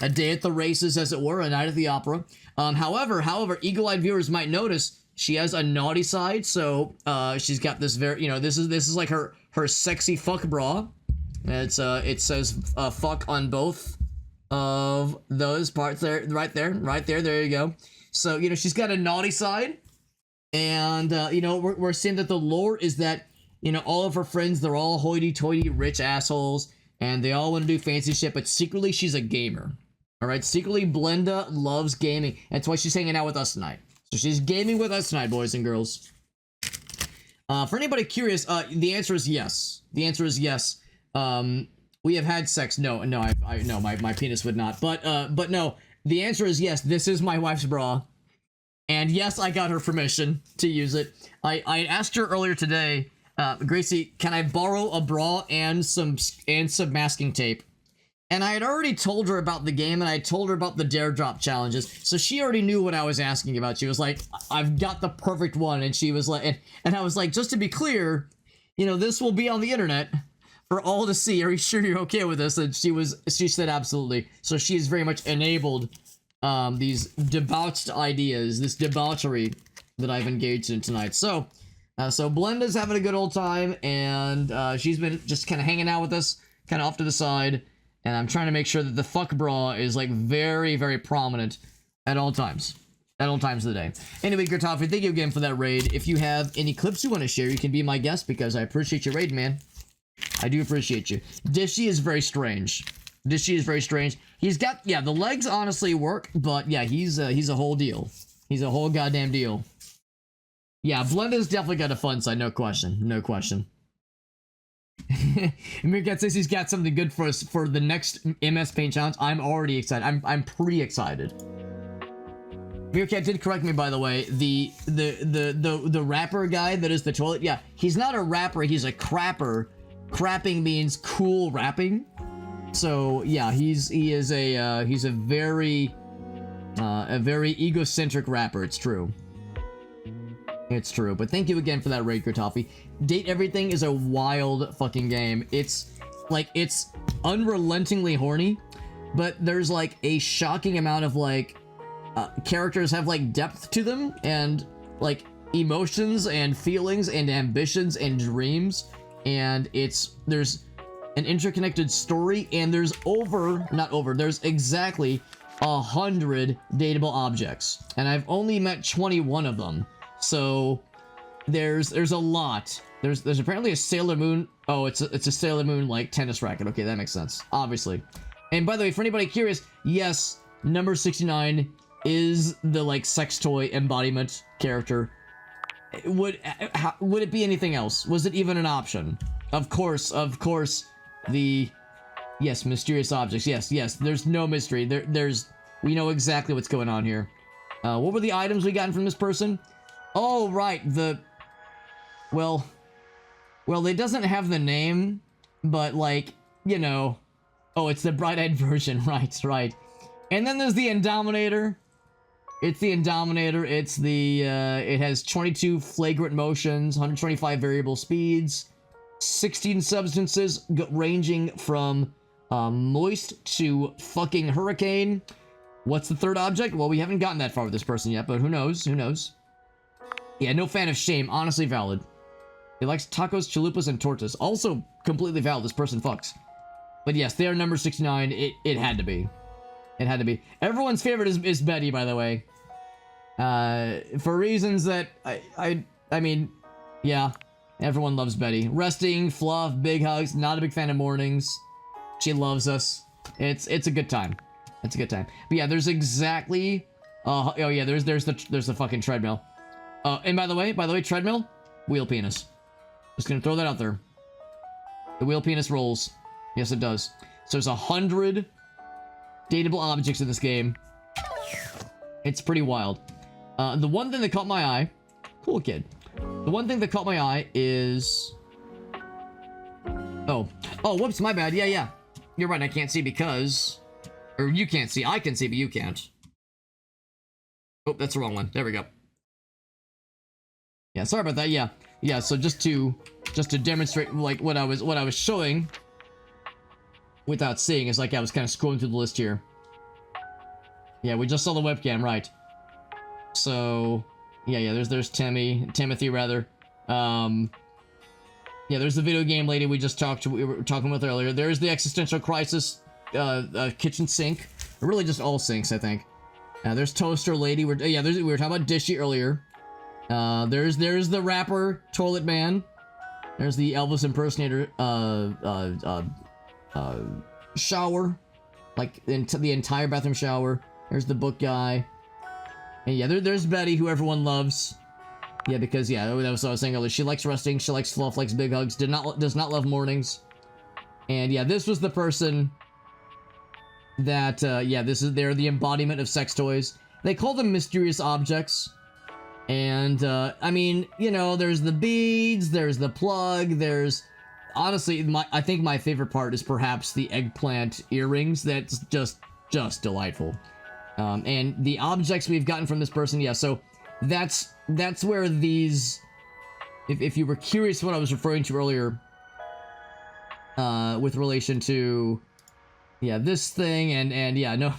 a day at the races, as it were, a night at the opera. However, eagle-eyed viewers might notice she has a naughty side. So she's got this very, this is like her sexy fuck bra. It says fuck on both of those parts there, right there. There you go. So she's got a naughty side, and we're seeing that the lore is that all of her friends, they're all hoity-toity rich assholes, and they all want to do fancy shit, but secretly she's a gamer. All right, secretly Blenda loves gaming. That's why she's hanging out with us tonight. So she's gaming with us tonight, boys and girls. For anybody curious, the answer is yes. The answer is yes. We have had sex. No, my penis would not. But no, the answer is yes. This is my wife's bra, and yes, I got her permission to use it. I asked her earlier today, Gracie, can I borrow a bra and some masking tape? And I had already told her about the game, and I told her about the dare drop challenges, so she already knew what I was asking about. She was like, I've got the perfect one, and she was like, and I was like, just to be clear, this will be on the internet for all to see. Are you sure you're okay with this? And she said absolutely. So she has very much enabled these debauched ideas, this debauchery that I've engaged in tonight. So Blenda's having a good old time, and she's been just kind of hanging out with us, kind of off to the side. And I'm trying to make sure that the fuck bra is like very, very prominent at all times. At all times of the day. Anyway, Gertoffy, thank you again for that raid. If you have any clips you want to share, you can be my guest because I appreciate your raid, man. I do appreciate you. Dishy is very strange. Dishy is very strange. He's got, the legs honestly work, but yeah, he's a whole deal. He's a whole goddamn deal. Yeah, Blenda's definitely got a fun side, no question. No question. Meerkat says he's got something good for us for the next MS Paint challenge. I'm already excited. I'm pretty excited. Meerkat did correct me, by the way. The rapper guy that is the toilet. Yeah, he's not a rapper. He's a crapper. Crapping means cool rapping. So yeah, he's a very egocentric rapper. It's true. It's true, but thank you again for that raid, Gertoffy. Date Everything is a wild fucking game. It's unrelentingly horny, but there's like a shocking amount of like characters have like depth to them and like emotions and feelings and ambitions and dreams, and there's an interconnected story, and there's there's exactly 100 dateable objects, and I've only met 21 of them. So there's a lot. There's apparently a Sailor Moon. Oh, it's a Sailor Moon like tennis racket. Okay, that makes sense. Obviously. And by the way, for anybody curious, yes, number 69 is the like sex toy embodiment character. Would it be anything else? Was it even an option? Of course. Yes, mysterious objects. Yes. There's no mystery. We know exactly what's going on here. What were the items we gotten from this person? Oh, right, well, it doesn't have the name, but, like, oh, it's the bright-eyed version, right. And then there's the Indominator. It's the Indominator, it has 22 flagrant motions, 125 variable speeds, 16 substances ranging from, moist to fucking hurricane. What's the third object? Well, we haven't gotten that far with this person yet, but who knows? Yeah, no fan of shame. Honestly valid. He likes tacos, chalupas, and tortas. Also completely valid. This person fucks. But yes, they are number 69. It had to be. It had to be. Everyone's favorite is Betty, by the way. For reasons that I mean, yeah, everyone loves Betty. Resting, fluff, big hugs. Not a big fan of mornings. She loves us. It's a good time. It's a good time. But yeah, there's exactly. Oh yeah, there's the fucking treadmill. And by the way, treadmill, wheel penis. Just gonna throw that out there. The wheel penis rolls. Yes, it does. So there's 100 dateable objects in this game. It's pretty wild. The one thing that caught my eye, cool kid. The one thing that caught my eye is, oh, whoops, my bad. Yeah. You're right. I can't see because, or you can't see. I can see, but you can't. Oh, that's the wrong one. There we go. Yeah, sorry about that. Yeah. So just to demonstrate like what I was showing without seeing is like I was kind of scrolling through the list here. Yeah, we just saw the webcam, right. So, yeah, there's Timothy, rather. Yeah, there's the video game lady we were talking with earlier. There's the existential crisis kitchen sink. Really just all sinks, I think. There's toaster lady. We were talking about Dishy earlier. There's the rapper toilet man. There's the Elvis impersonator shower, like the entire bathroom shower. There's the book guy. And yeah, there's Betty, who everyone loves. Yeah, because yeah, that was what I was saying earlier. She likes resting. She likes fluff. Likes big hugs. Does not love mornings. And yeah, this was the person that they're the embodiment of sex toys. They call them mysterious objects. And I mean, you know, there's the beads, there's the plug, there's honestly I think my favorite part is perhaps the eggplant earrings. That's just delightful. And the objects we've gotten from this person, yeah, so that's where these, if you were curious what I was referring to earlier, with relation to, yeah, this thing, and yeah, no,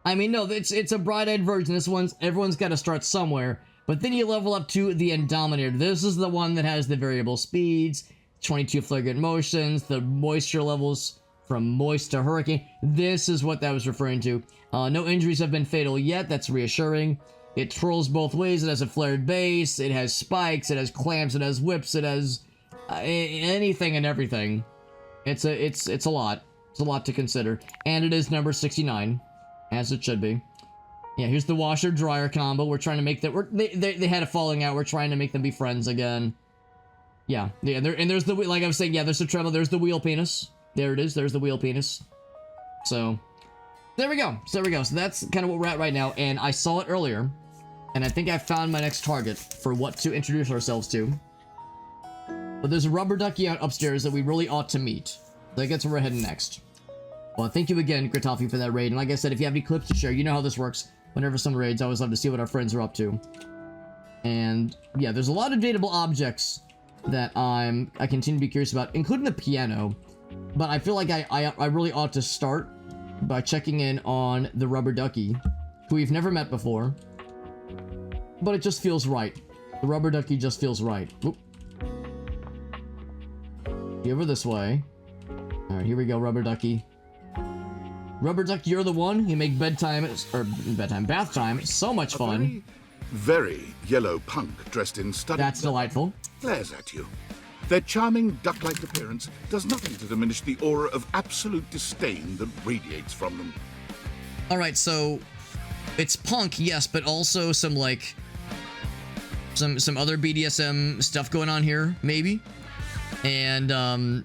I mean, no, it's a bright-eyed version. Everyone's got to start somewhere, but then you level up to the Indominator. This is the one that has the variable speeds, 22 flagrant motions, the moisture levels from moist to hurricane. This is what that was referring to. No injuries have been fatal yet. That's reassuring. It twirls both ways. It has a flared base. It has spikes. It has clamps. It has whips. It has anything and everything. It's a lot. It's a lot to consider. And it is number 69, as it should be. Yeah, here's the washer dryer combo. We're trying to make that. They had a falling out. We're trying to make them be friends again. Yeah. There's the, like I was saying. Yeah, there's the treble. There's the wheel penis. There it is. There's the wheel penis. So there we go. So that's kind of what we're at right now. And I saw it earlier. And I think I found my next target for what to introduce ourselves to. But there's a rubber ducky out upstairs that we really ought to meet. So I guess where we're heading next. Well, thank you again, Gritoffy, for that raid. And like I said, if you have any clips to share, you know how this works. Whenever someone raids, I always love to see what our friends are up to. And yeah, there's a lot of dateable objects that I continue to be curious about, including the piano. But I feel like I really ought to start by checking in on the rubber ducky, who we've never met before. But it just feels right. The rubber ducky just feels right. Oop. Over this way. Alright, here we go, rubber ducky. Rubber ducky, you're the one. You make bath time so much fun. Very yellow punk dressed in studded. That's delightful. Glares at you. Their charming duck-like appearance does nothing to diminish the aura of absolute disdain that radiates from them. Alright, so it's punk, yes, but also some like some other BDSM stuff going on here, maybe. And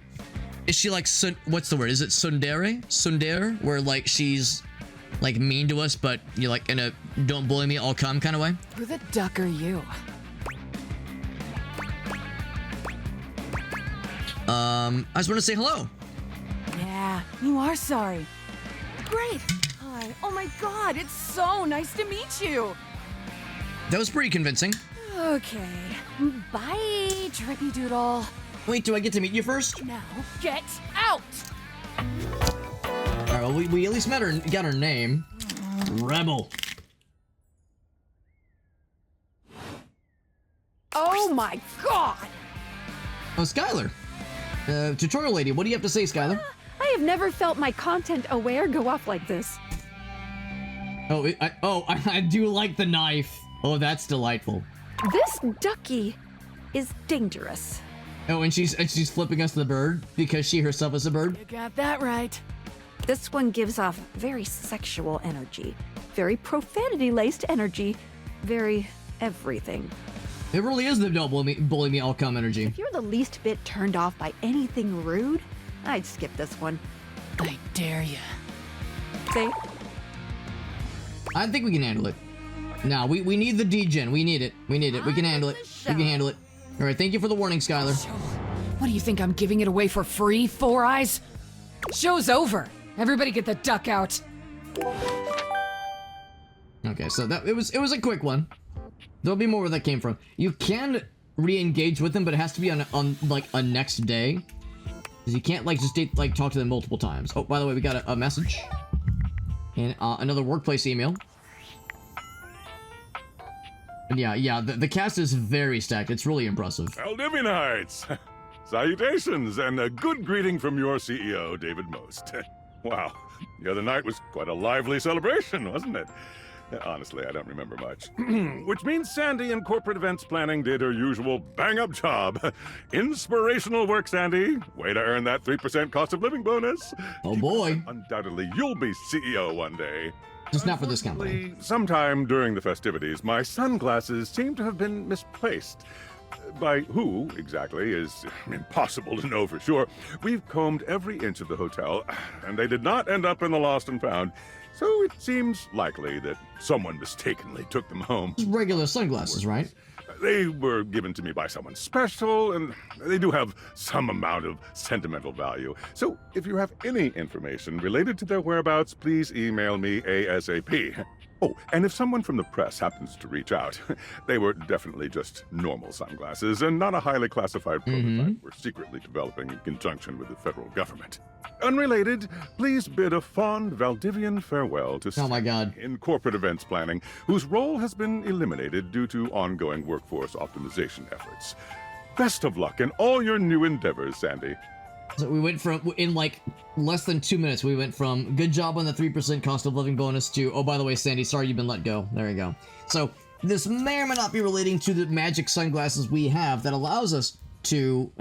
is she like what's the word? Is it tsundere? Tsundere, where like she's like mean to us, but you're like in a don't bully me, I'll come kind of way? Who the duck are you? I just want to say hello. Yeah, you are sorry. Great. Hi. Oh my god, it's so nice to meet you. That was pretty convincing. Okay. Bye, Drippy Doodle. Wait, do I get to meet you first? Now, get out! Alright, well, we at least got her name. Rebel. Oh my god! Oh, Skylar. Tutorial lady, what do you have to say, Skylar? I have never felt my content aware go off like this. Oh, I do like the knife. Oh, that's delightful. This ducky is dangerous. Oh, and she's flipping us the bird because she herself is a bird? You got that right. This one gives off very sexual energy, very profanity-laced energy, very everything. It really is the don't bully me, I'll come energy. If you're the least bit turned off by anything rude, I'd skip this one. I dare you. See? I think we can handle it. No, we need the D-Gen. We need it. We can handle it. We can handle it. All right, thank you for the warning, Skylar. What do you think, I'm giving it away for free, Four Eyes? Show's over. Everybody get the duck out. Okay, so it was a quick one. There'll be more where that came from. You can re-engage with them, but it has to be on like a next day. Because you can't like just talk to them multiple times. Oh, by the way, we got a message. And another workplace email. And yeah, the cast is very stacked. It's really impressive. Valdivianites! Salutations, and a good greeting from your CEO, David Most. Wow, the other night was quite a lively celebration, wasn't it? Honestly, I don't remember much. Which means Sandy in corporate events planning did her usual bang-up job. Inspirational work, Sandy. Way to earn that 3% cost of living bonus. Oh boy. Undoubtedly, you'll be CEO one day. Just not for this company. Sometime during the festivities, my sunglasses seem to have been misplaced. By who, exactly, is impossible to know for sure. We've combed every inch of the hotel, and they did not end up in the lost and found. So it seems likely that someone mistakenly took them home. Regular sunglasses, right? They were given to me by someone special, and they do have some amount of sentimental value. So if you have any information related to their whereabouts, please email me ASAP. Oh, and if someone from the press happens to reach out, they were definitely just normal sunglasses and not a highly classified prototype we're secretly developing in conjunction with the federal government. Unrelated, please bid a fond Valdivian farewell to oh my God. in corporate events planning, whose role has been eliminated due to ongoing workforce optimization efforts. Best of luck in all your new endeavors, Sandy. So we went from, in like less than 2 minutes, we went from good job on the 3% cost of living bonus to, oh, by the way, Sandy, sorry you've been let go. There you go. So this may or may not be relating to the magic sunglasses we have that allows us to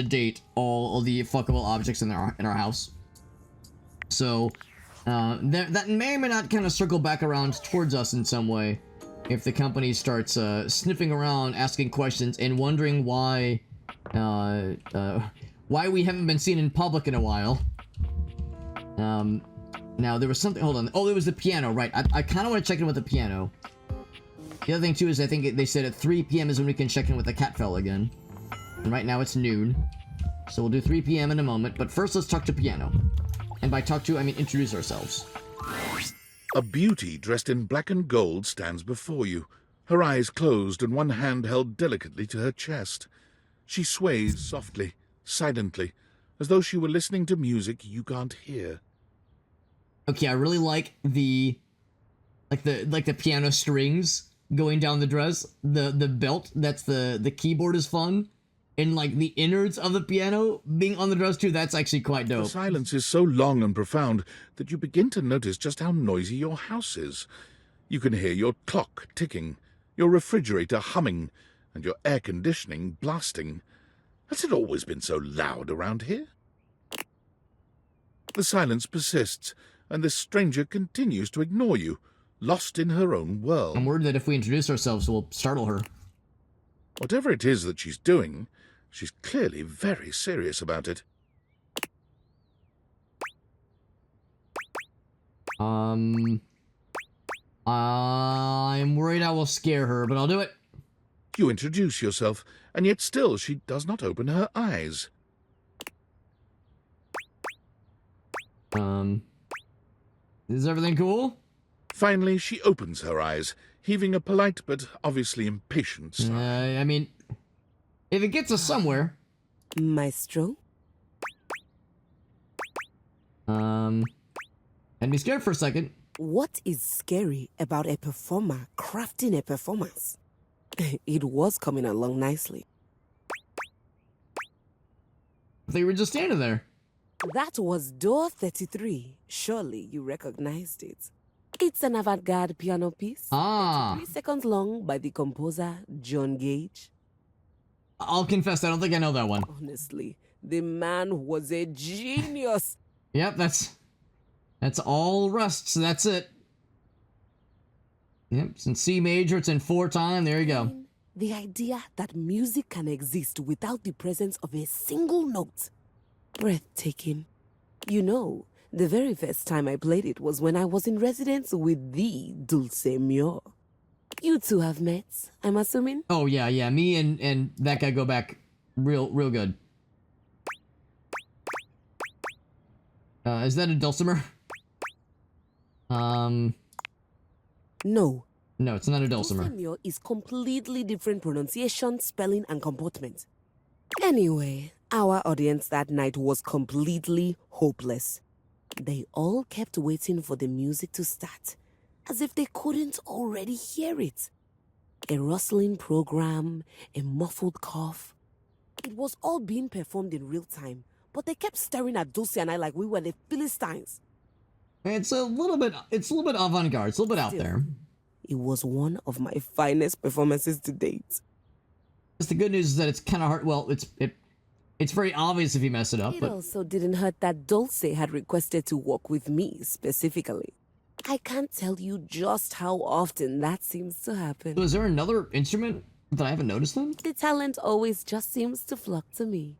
date all of the fuckable objects in our house. So that may or may not kind of circle back around towards us in some way if the company starts sniffing around, asking questions, and wondering why we haven't been seen in public in a while. Now there was something, hold on. Oh, it was the piano, right. I kind of want to check in with the piano. The other thing too is I think they said at 3 p.m. is when we can check in with the cat fella again. And right now it's noon. So we'll do 3 p.m. in a moment, but first let's talk to piano. And by talk to, I mean introduce ourselves. A beauty dressed in black and gold stands before you, her eyes closed and one hand held delicately to her chest. She sways softly, silently, as though she were listening to music you can't hear. Okay, I really like the piano strings going down the dress. The belt, that's the keyboard is fun. And like the innards of the piano being on the dress too, that's actually quite dope. The silence is so long and profound that you begin to notice just how noisy your house is. You can hear your clock ticking, your refrigerator humming, and your air conditioning blasting. Has it always been so loud around here? The silence persists, and this stranger continues to ignore you, lost in her own world. I'm worried that if we introduce ourselves, we'll startle her. Whatever it is that she's doing, she's clearly very serious about it. I'm worried I will scare her, but I'll do it. You introduce yourself, and yet still she does not open her eyes. Is everything cool? Finally, she opens her eyes, heaving a polite but obviously impatient sigh. I mean, if it gets us somewhere. Maestro? Had me scared for a second. What is scary about a performer crafting a performance? It was coming along nicely. They were just standing there. That was door 33. Surely you recognized it. It's an avant-garde piano piece. 3 seconds long by the composer John Gage. I'll confess, I don't think I know that one. Honestly, the man was a genius. Yep, that's all rust, so that's it. Yep, it's in C major, it's in 4-time, there you go. The idea that music can exist without the presence of a single note. Breathtaking. You know, the very first time I played it was when I was in residence with the Dulce Mio. You two have met, I'm assuming? Oh, yeah, me and that guy go back real good. Is that a dulcimer? No. No, it's not a dulcimer. Dulce is completely different pronunciation, spelling, and comportment. Anyway, our audience that night was completely hopeless. They all kept waiting for the music to start, as if they couldn't already hear it. A rustling program, a muffled cough. It was all being performed in real time, but they kept staring at Dulce and I like we were the Philistines. It's a little bit avant-garde. It's a little bit out there. It was one of my finest performances to date. Just the good news is that it's kind of hard. Well, it's very obvious if you mess it up. It But also didn't hurt that Dulce had requested to work with me specifically. I can't tell you just how often that seems to happen. so is there another instrument that I haven't noticed then? The talent always just seems to flock to me.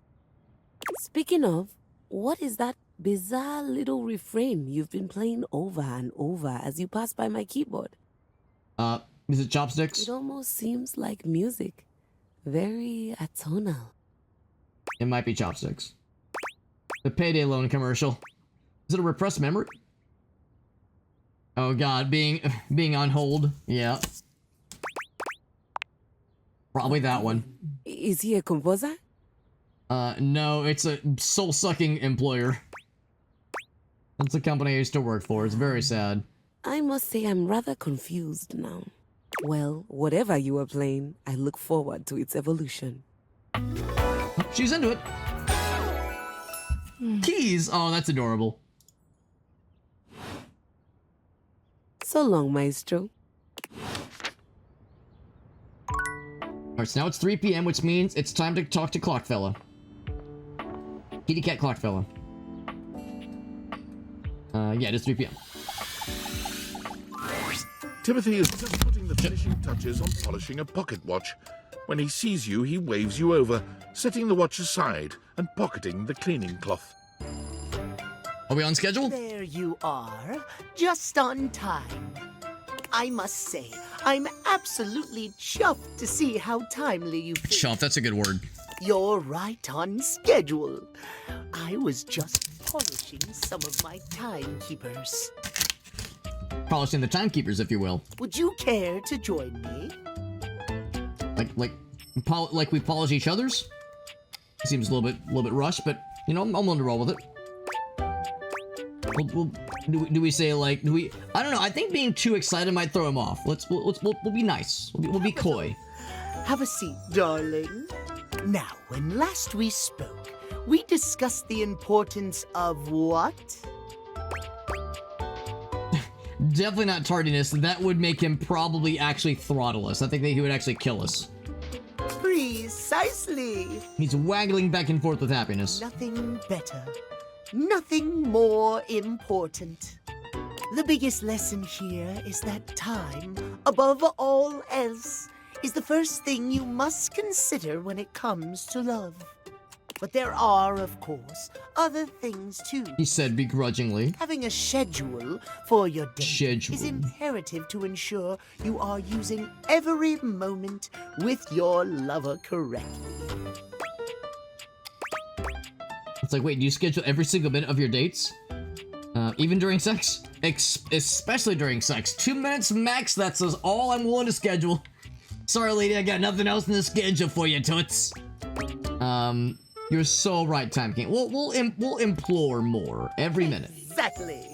Speaking of, what is that bizarre little refrain you've been playing over and over as you pass by my keyboard? Is it chopsticks? It almost seems like music. Very atonal. It might be chopsticks. The payday loan commercial. Is it a repressed memory? Oh god, being on hold. Yeah. Probably that one. Is he a composer? No, it's a soul-sucking employer. That's the company I used to work for. It's very sad. I must say I'm rather confused now. Well, whatever you are playing, I look forward to its evolution. She's into it. Keys! Oh, that's adorable. So long, Maestro. Alright, so now it's 3 p.m., which means it's time to talk to Clockfella. Kitty Cat Clockfella. Yeah, it is 3 p.m. Timothy is just putting the finishing touches on polishing a pocket watch. When he sees you, he waves you over, setting the watch aside and pocketing the cleaning cloth. Are we on schedule? There you are, just on time. I must say, I'm absolutely chuffed to see how timely you feel. Chuff, that's a good word. You're right on schedule. I was just polishing some of my timekeepers. Polishing the timekeepers, if you will. Would you care to join me? Like we polish each other's? Seems a little bit rushed, but you know, I'm willing to roll with it. Do we say like, I don't know, I think being too excited might throw him off. We'll be nice. We'll be coy. Have a seat, darling. Now, when last we spoke, we discussed the importance of what? Definitely not tardiness. That would make him probably actually throttle us. I think that he would actually kill us. Precisely. He's waggling back and forth with happiness. Nothing better. Nothing more important. The biggest lesson here is that time, above all else, is the first thing you must consider when it comes to love. But there are, of course, other things too. He said begrudgingly. Having a schedule for your date is Schedule. imperative to ensure you are using every moment with your lover correctly. It's like, wait, do you schedule every single minute of your dates? Even during sex? Especially during sex. 2 minutes max, that's all I'm willing to schedule. Sorry, lady, I got nothing else in the schedule for you, toots. You're so right, Time King. We'll implore more every minute. Exactly.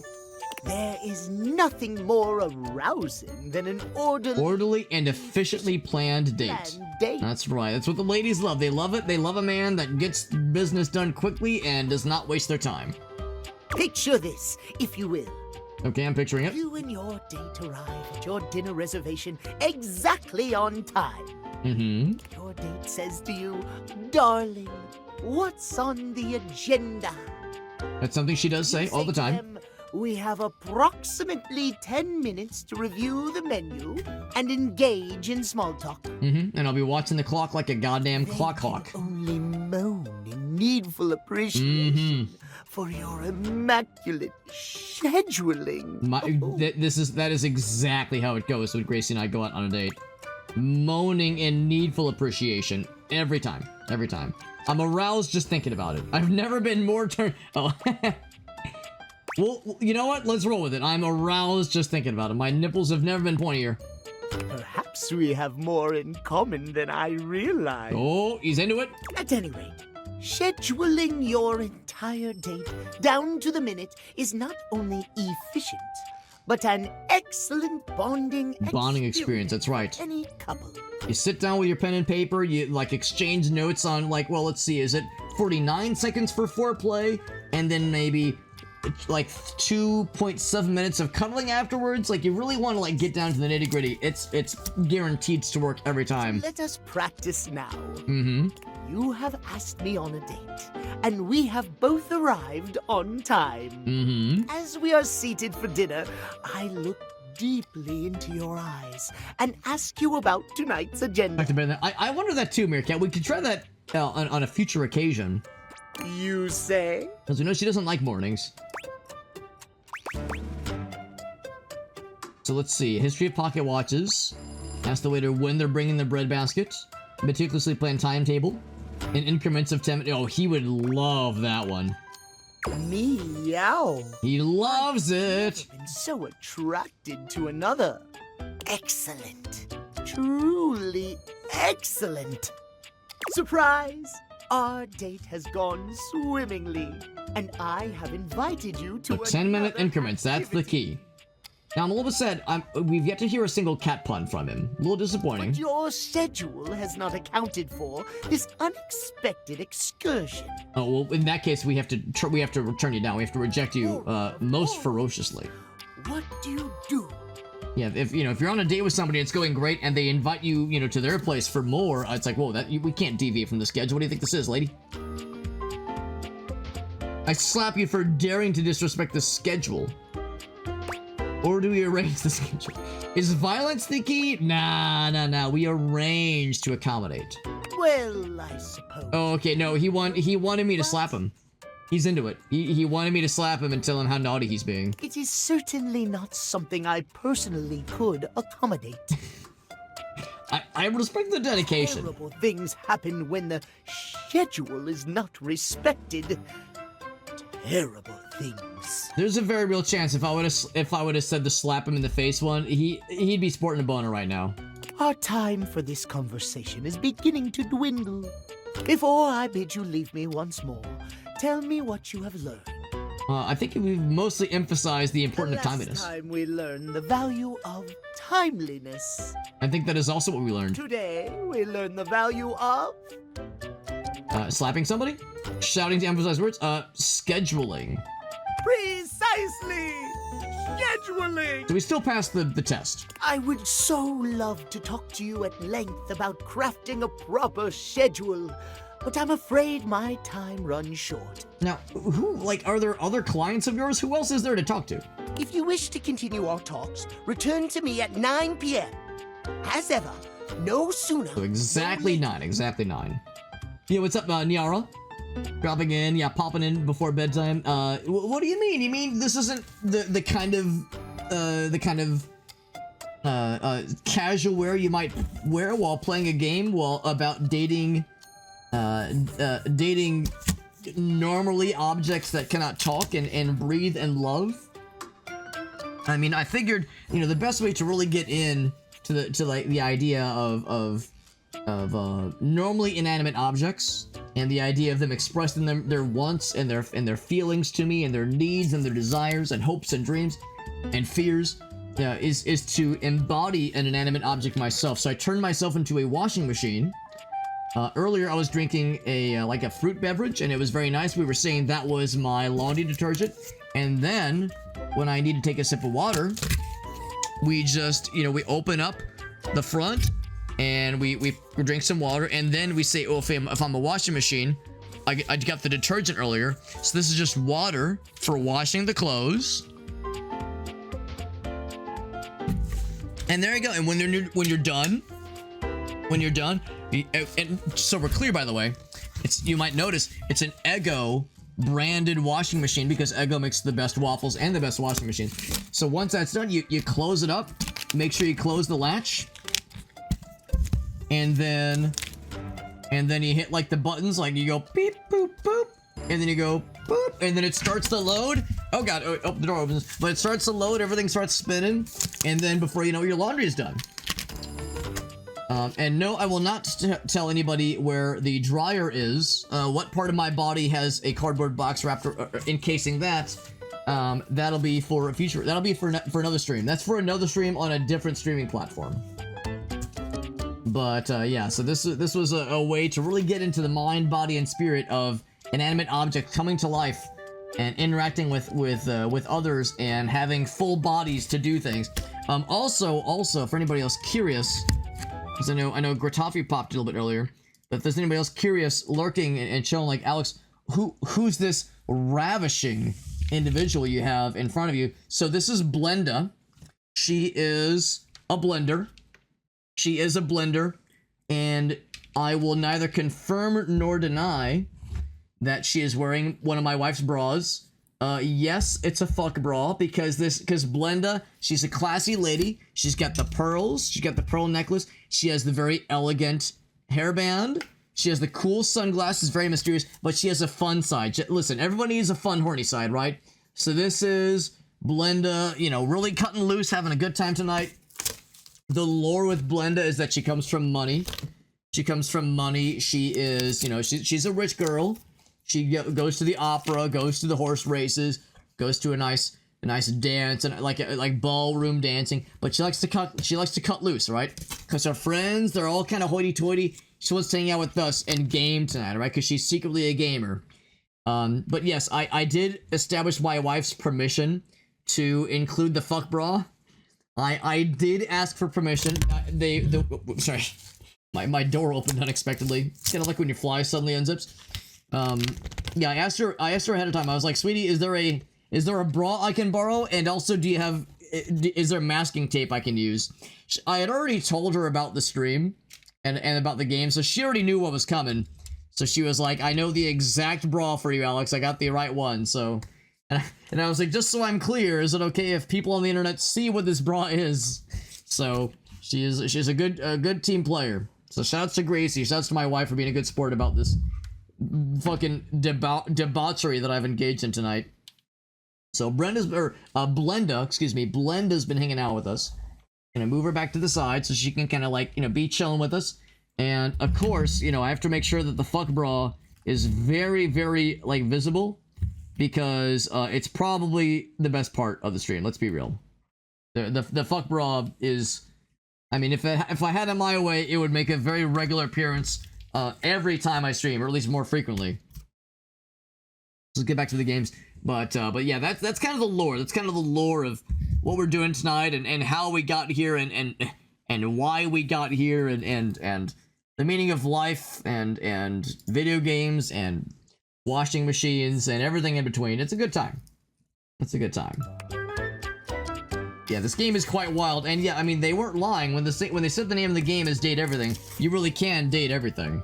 There is nothing more arousing than an orderly and efficiently planned date. That's right. That's what the ladies love. They love it. They love a man that gets business done quickly and does not waste their time. Picture this, if you will. Okay, I'm picturing it. You and your date arrive at your dinner reservation exactly on time. Mm-hmm. Your date says to you, darling, what's on the agenda? That's something she does say all the time. We have approximately 10 minutes to review the menu and engage in small talk. Mm-hmm. And I'll be watching the clock like a goddamn clock hawk. Only moan in needful appreciation for your immaculate scheduling. That is exactly how it goes when Gracie and I go out on a date. Moaning in needful appreciation every time. Every time. I'm aroused just thinking about it. I've never been more Oh. Well, you know what? Let's roll with it. I'm aroused just thinking about it. My nipples have never been pointier. Perhaps we have more in common than I realize. Oh, he's into it. At any rate, Scheduling your entire date down to the minute is not only efficient, but an excellent bonding experience. That's right. Any couple. You sit down with your pen and paper, you like exchange notes on like, well, let's see, is it 49 seconds for foreplay, and then maybe like 2.7 minutes of cuddling afterwards? Like, you really want to like get down to the nitty gritty. It's guaranteed to work every time. Let us practice now. Mm-hmm. You have asked me on a date, and we have both arrived on time. Mm-hmm. As we are seated for dinner, I look deeply into your eyes and ask you about tonight's agenda. I wonder that too, Meerkat. We could try that on a future occasion. You say? Because we know she doesn't like mornings. So let's see. History of pocket watches. Ask the waiter when they're bringing the bread basket. Meticulously plan timetable. In increments of 10 minutes. Oh, he would love that one. Meow. He loves it. I've been so attracted to another. Excellent. Truly excellent. Surprise! Our date has gone swimmingly, and I have invited you to So 10-minute increments, that's the key. Now, I'm a little bit sad. We've yet to hear a single cat pun from him. A little disappointing. But your schedule has not accounted for this unexpected excursion. Oh, well, in that case, we have to return you down. We have to reject you most ferociously. What do you do? Yeah, if you're on a date with somebody, it's going great, and they invite you, to their place for more, it's like, whoa, we can't deviate from the schedule. What do you think this is, lady? I slap you for daring to disrespect the schedule. Or do we arrange the schedule? Is violence the key? Nah. We arrange to accommodate. Well, I suppose. Oh, okay. No, he wanted me to slap him. He's into it. He wanted me to slap him and tell him how naughty he's being. It is certainly not something I personally could accommodate. I respect the dedication. Terrible things happen when the schedule is not respected. Terrible things. There's a very real chance if I would have said the slap him in the face one, he'd be sporting a boner right now. Our time for this conversation is beginning to dwindle. Before I bid you leave me once more, tell me what you have learned. I think we've mostly emphasized the importance of timeliness. Last time we learned the value of timeliness. I think that is also what we learned. Today we learn the value of slapping somebody, shouting to emphasize words, scheduling. Precisely! Scheduling! So we still passed the test. I would so love to talk to you at length about crafting a proper schedule, but I'm afraid my time runs short. Now, are there other clients of yours? Who else is there to talk to? If you wish to continue our talks, return to me at 9 p.m. As ever, no sooner. So exactly 9. Yeah, what's up, Niara? Dropping in, yeah, popping in before bedtime. What do you mean? You mean this isn't the kind of casual wear you might wear while playing a game about dating normally objects that cannot talk and breathe and love? I mean, I figured, the best way to really get in to the idea of normally inanimate objects and the idea of them expressing their wants and their feelings to me and their needs and their desires and hopes and dreams and fears is to embody an inanimate object myself. So I turned myself into a washing machine. Earlier I was drinking a fruit beverage and it was very nice. We were saying that was my laundry detergent. And then when I need to take a sip of water, we just, we open up the front and we drink some water, and then we say, oh, if I'm a washing machine, I got the detergent earlier, so this is just water for washing the clothes. And there you go. And when you're done, and so we're clear, by the way, you might notice it's an Eggo branded washing machine because Eggo makes the best waffles and the best washing machine. So once that's done, you close it up. Make sure you close the latch. And then you hit like the buttons, like you go beep boop boop, and then you go boop, and then it starts to load. Oh god, oh, the door opens, but it starts to load, everything starts spinning, and then before you know it, your laundry is done. And no, I will not tell anybody where the dryer is. What part of my body has a cardboard box wrapped encasing that? That'll be for a future. That'll be for another stream. That's for another stream on a different streaming platform. But yeah, so this was a way to really get into the mind, body, and spirit of an animate object coming to life and interacting with others and having full bodies to do things. Also, for anybody else curious. Because I know Gratafi popped a little bit earlier, but if there's anybody else curious, lurking and chilling like Alex, who's this ravishing individual you have in front of you? So this is Blenda. She is a blender. She is a blender, and I will neither confirm nor deny that she is wearing one of my wife's bras. Yes, it's a fuck bra because Blenda, she's a classy lady. She's got the pearls. She's got the pearl necklace. She has the very elegant hairband. She has the cool sunglasses, very mysterious, but she has a fun side. Listen, everybody needs a fun, horny side, right? So this is Blenda, you know, really cutting loose, having a good time tonight. The lore with Blenda is that she comes from money. She comes from money. She is, you know, she's a rich girl. She goes to the opera, goes to the horse races, goes to a nice dance and like ballroom dancing. But she likes to cut loose, right? Because her friends, they're all kind of hoity-toity. She wants to hang out with us and game tonight, right? Because she's secretly a gamer. But yes, I did establish my wife's permission to include the fuck bra. I did ask for permission. Sorry, my door opened unexpectedly. It's kind of like when your fly suddenly unzips. Yeah, I asked her ahead of time. I was like, sweetie, is there a bra I can borrow? And also, is there masking tape I can use? I had already told her about the stream and about the game, so she already knew what was coming. So she was like, I know the exact bra for you, Alex. I got the right one. So, and I was like, just so I'm clear, is it okay if people on the internet see what this bra is? So she's a good team player. So shouts to Gracie, shouts to my wife for being a good sport about this fucking debauchery that I've engaged in tonight. So Blenda, excuse me, Blenda's been hanging out with us. Gonna move her back to the side so she can kind of like, you know, be chilling with us. And of course, you know, I have to make sure that the fuck bra is very, very like visible because it's probably the best part of the stream. Let's be real. The fuck bra is, I mean, if I had it my way, it would make a very regular appearance every time I stream, or at least more frequently. Let's get back to the games. But yeah, that's kind of the lore. That's kind of the lore of what we're doing tonight and how we got here and why we got here and the meaning of life and video games and washing machines and everything in between. It's a good time. It's a good time. Yeah, this game is quite wild, and yeah, I mean, they weren't lying when they said the name of the game is Date Everything. You really can date everything.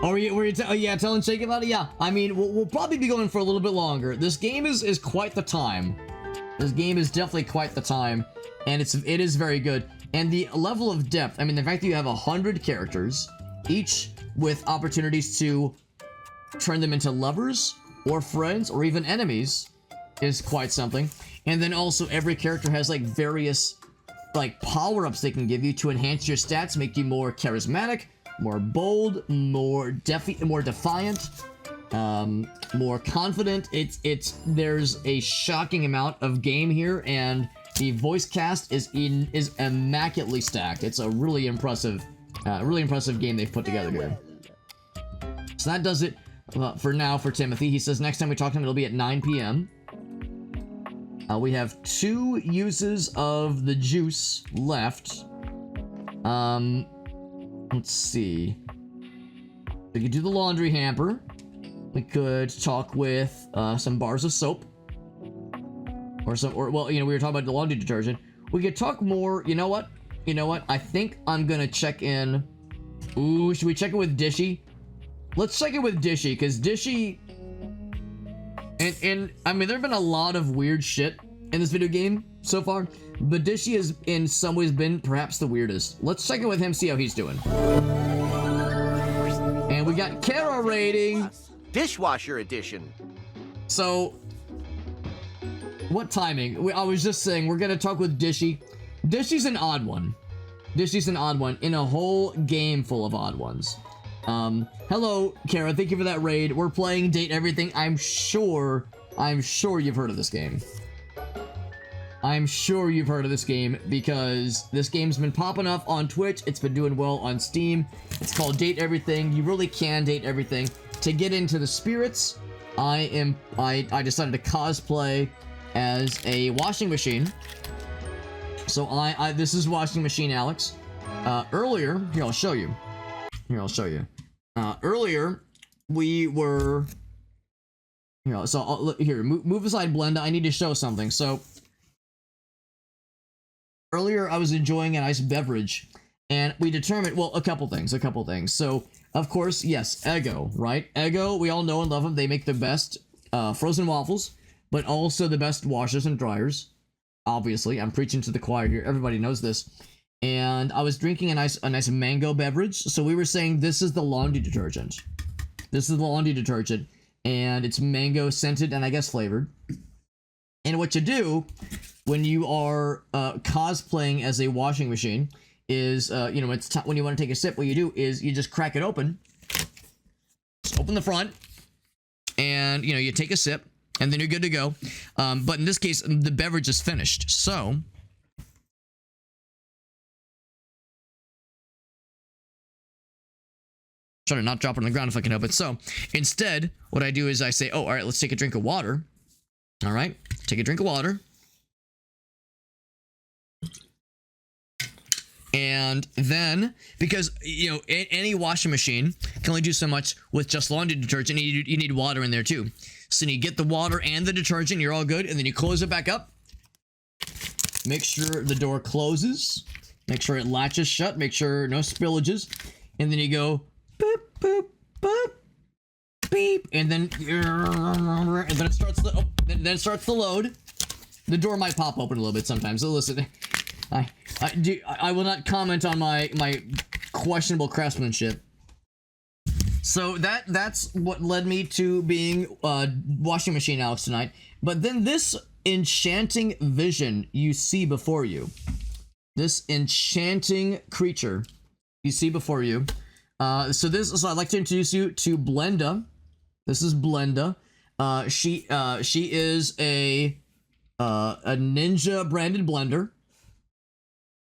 Oh, were you telling Shake about it? Yeah, I mean, we'll probably be going for a little bit longer. This game is quite the time. This game is definitely quite the time, and it is very good. And the level of depth, I mean, the fact that you have 100 characters, each with opportunities to turn them into lovers, or friends, or even enemies, is quite something. And then also every character has like various like power-ups they can give you to enhance your stats, make you more charismatic, more bold, more defiant, more confident. There's a shocking amount of game here, and the voice cast is immaculately stacked. It's a really impressive game they've put together here. So that does it for now for Timothy. He says next time we talk to him it'll be at 9 p.m. We have 2 uses of the juice left. Let's see. We could do the laundry hamper. We could talk with some bars of soap. Well, you know, we were talking about the laundry detergent. We could talk more. You know what? I think I'm gonna check in. Ooh, should we check it with Dishy? Let's check it with Dishy, because Dishy... And I mean, there have been a lot of weird shit in this video game so far, but Dishy has in some ways been perhaps the weirdest. Let's check it with him, see how he's doing. And we got Kara rating. Dishwasher edition. So, what timing? I was just saying, we're gonna talk with Dishy. Dishy's an odd one. Dishy's an odd one in a whole game full of odd ones. Hello, Kara. Thank you for that raid. We're playing Date Everything. I'm sure you've heard of this game. I'm sure you've heard of this game because this game's been popping up on Twitch. It's been doing well on Steam. It's called Date Everything. You really can date everything. To get into the spirits, I decided to cosplay as a washing machine. So this is washing machine Alex. Earlier, here I'll show you. Earlier we were move aside Blenda. I need to show something. So earlier I was enjoying a nice beverage and we determined, well, a couple things. So of course, yes, Eggo, right? Eggo, we all know and love them. They make the best frozen waffles, but also the best washers and dryers. Obviously, I'm preaching to the choir here. Everybody knows this. And I was drinking a nice mango beverage. So we were saying this is the laundry detergent. And it's mango scented and I guess flavored. And what you do when you are cosplaying as a washing machine is, when you want to take a sip, what you do is you just crack it open. Just open the front. And, you take a sip. And then you're good to go. But in this case, the beverage is finished. So try to not drop it on the ground if I can help it. So instead, what I do is I say, oh, all right, let's take a drink of water. All right, take a drink of water. And then, because, any washing machine can only do so much with just laundry detergent, you need water in there too. So you get the water and the detergent, you're all good, and then you close it back up. Make sure the door closes. Make sure it latches shut. Make sure no spillages. And then you go, boop, boop, boop, beep, and then it starts then it starts to load. The door might pop open a little bit sometimes. So listen, I will not comment on my questionable craftsmanship. So that's what led me to being washing machine Alex tonight. But then this enchanting vision you see before you, this enchanting creature you see before you. So I'd like to introduce you to Blenda. This is Blenda. She is a ninja branded blender.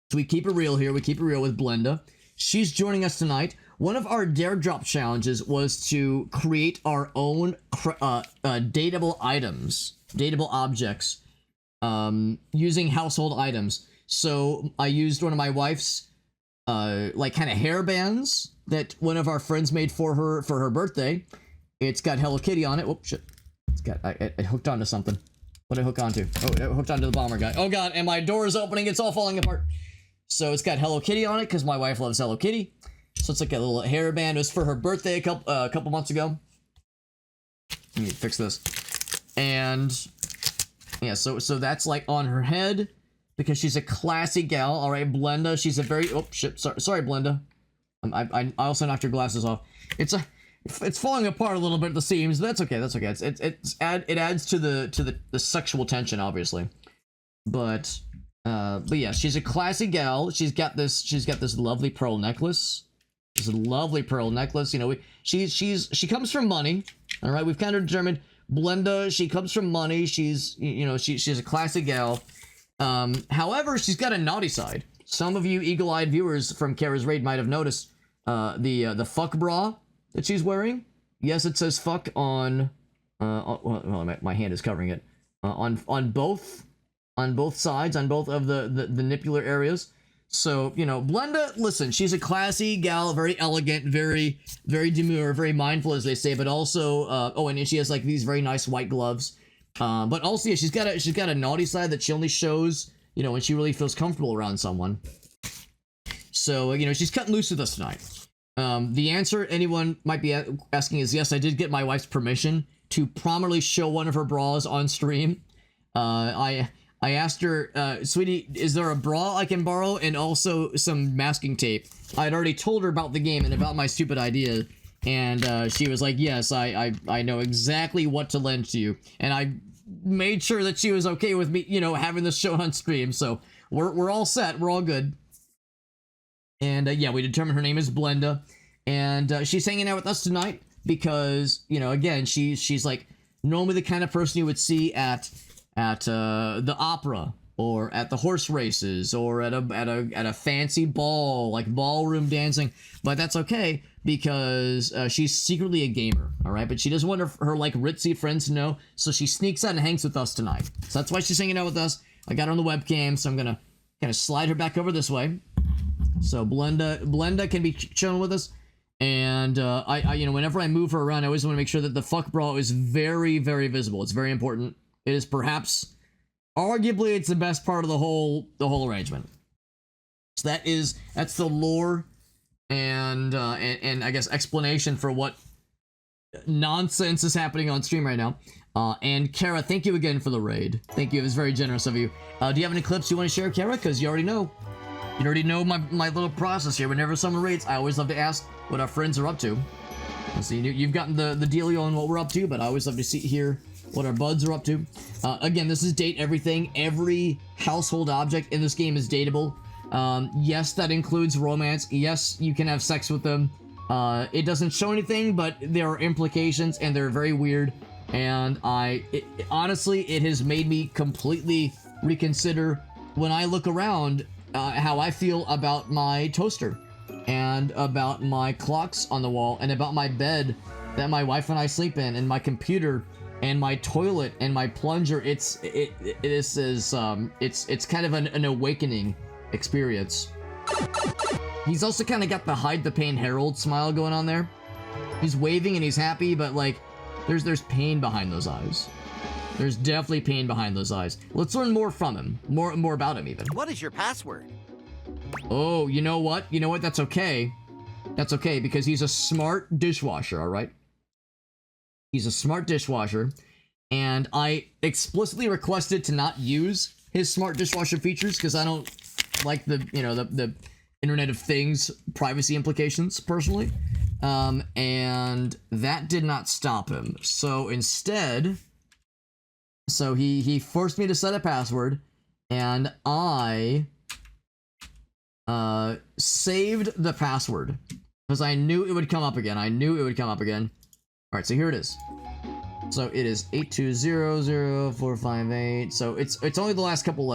So we keep it real here. We keep it real with Blenda. She's joining us tonight. One of our Dare Drop challenges was to create our own dateable items, dateable objects, using household items. So I used one of my wife's kind of hair bands that one of our friends made for her birthday. It's got Hello Kitty on it. Whoop, shit. It hooked onto something. What did I hook onto? Oh, it hooked onto the bomber guy. Oh god, and my door is opening. It's all falling apart. So it's got Hello Kitty on it because my wife loves Hello Kitty. So it's like a little hairband. It was for her birthday a couple months ago. Let me fix this. And yeah, so that's like on her head because she's a classy gal. All right, Blenda. She's a very sorry, Blenda. I also knocked your glasses off. It's falling apart a little bit at the seams. But that's okay. That's okay. It adds to the sexual tension, obviously. But yeah, she's a classy gal. She's got this lovely pearl necklace. She's a lovely pearl necklace. She comes from money. All right, we've kind of determined Blenda. She comes from money. She's a classy gal. However, she's got a naughty side. Some of you eagle-eyed viewers from Kara's raid might have noticed the fuck bra that she's wearing. Yes, it says fuck on. Well, my hand is covering it. On both sides, on both of the nippular areas. So, Blenda, listen, she's a classy gal, very elegant, very, very demure, very mindful, as they say, but also, and she has, like, these very nice white gloves. But also, yeah, she's got a naughty side that she only shows, when she really feels comfortable around someone. So, she's cutting loose with us tonight. The answer anyone might be asking is, yes, I did get my wife's permission to prominently show one of her bras on stream. I asked her, sweetie, is there a bra I can borrow and also some masking tape? I'd already told her about the game and about my stupid idea, and she was like, yes, I know exactly what to lend to you. And I made sure that she was okay with me, you know, having this show on stream. So we're all set. We're all good. And yeah, we determined her name is Blenda, and she's hanging out with us tonight because, you know, again, she's like normally the kind of person you would see at the opera or at the horse races or at a fancy ball, like ballroom dancing. But that's okay because she's secretly a gamer, all right? But she doesn't want her like ritzy friends to know, so she sneaks out and hangs with us tonight. So that's why she's hanging out with us. I got her on the webcam, so I'm gonna kind of slide her back over this way. So Blenda can be chilling with us, and I you know, whenever I move her around, I always want to make sure that the fuck bra is very, very visible. It's very important. It is perhaps, arguably, it's the best part of the whole arrangement. So that's the lore and I guess explanation for what nonsense is happening on stream right now. And Kara, thank you again for the raid. Thank you. It was very generous of you. Do you have any clips you want to share, Kara? Because you already know. You already know my little process here. Whenever someone raids, I always love to ask what our friends are up to. So you've gotten the dealio on what we're up to, but I always love to hear what our buds are up to. Again, this is date everything. Every household object in this game is dateable. Yes, that includes romance. Yes, you can have sex with them. It doesn't show anything, but there are implications, and they're very weird. And honestly, it has made me completely reconsider when I look around how I feel about my toaster and about my clocks on the wall and about my bed that my wife and I sleep in and my computer and my toilet and my plunger. It's kind of an awakening experience. He's also kind of got the hide the pain Harold smile going on there. He's waving and he's happy, but like there's pain behind those eyes. There's definitely pain behind those eyes. Let's learn more from him. More about him, even. What is your password? Oh, you know what? You know what? That's okay. That's okay, because he's a smart dishwasher, all right? He's a smart dishwasher, and I explicitly requested to not use his smart dishwasher features because I don't like the Internet of Things privacy implications, personally. And that did not stop him. So instead... So he forced me to set a password, and I saved the password because I knew it would come up again. All right, so here it is. So it is 8200458. So it's only the last couple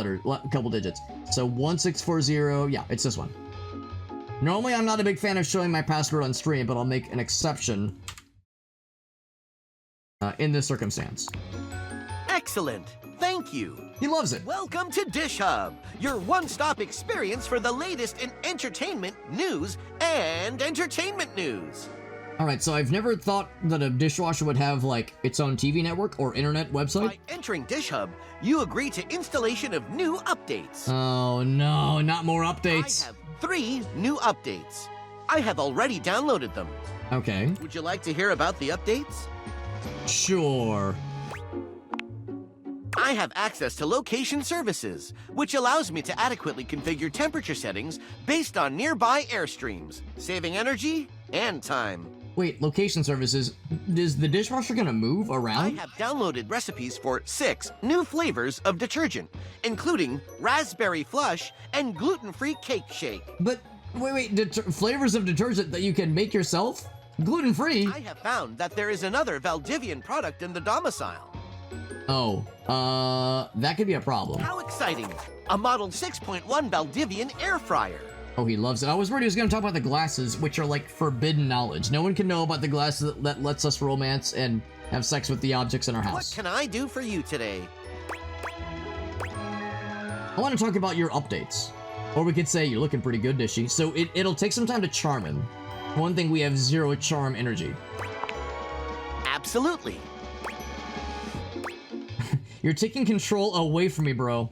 digits. So 1640. Yeah, it's this one. Normally, I'm not a big fan of showing my password on stream, but I'll make an exception in this circumstance. Excellent. Thank you. He loves it. Welcome to Dish Hub, your one-stop experience for the latest in entertainment, news, and entertainment news. All right, so I've never thought that a dishwasher would have, like, its own TV network or internet website. By entering Dish Hub, you agree to installation of new updates. Oh, no, not more updates. I have 3 new updates. I have already downloaded them. Okay. Would you like to hear about the updates? Sure. I have access to location services, which allows me to adequately configure temperature settings based on nearby airstreams, saving energy and time. Wait, location services? Is the dishwasher gonna move around? I have downloaded recipes for 6 new flavors of detergent, including raspberry flush and gluten-free cake shake. But, wait, flavors of detergent that you can make yourself? Gluten-free? I have found that there is another Valdivian product in the domicile. Oh, that could be a problem. How exciting! A Model 6.1 Valdivian air fryer. Oh, he loves it. I was worried he was going to talk about the glasses, which are like forbidden knowledge. No one can know about the glasses that lets us romance and have sex with the objects in our house. What can I do for you today? I want to talk about your updates. Or we could say you're looking pretty good, Dishy. So it'll take some time to charm him. One thing, we have 0 charm energy. Absolutely. You're taking control away from me, bro.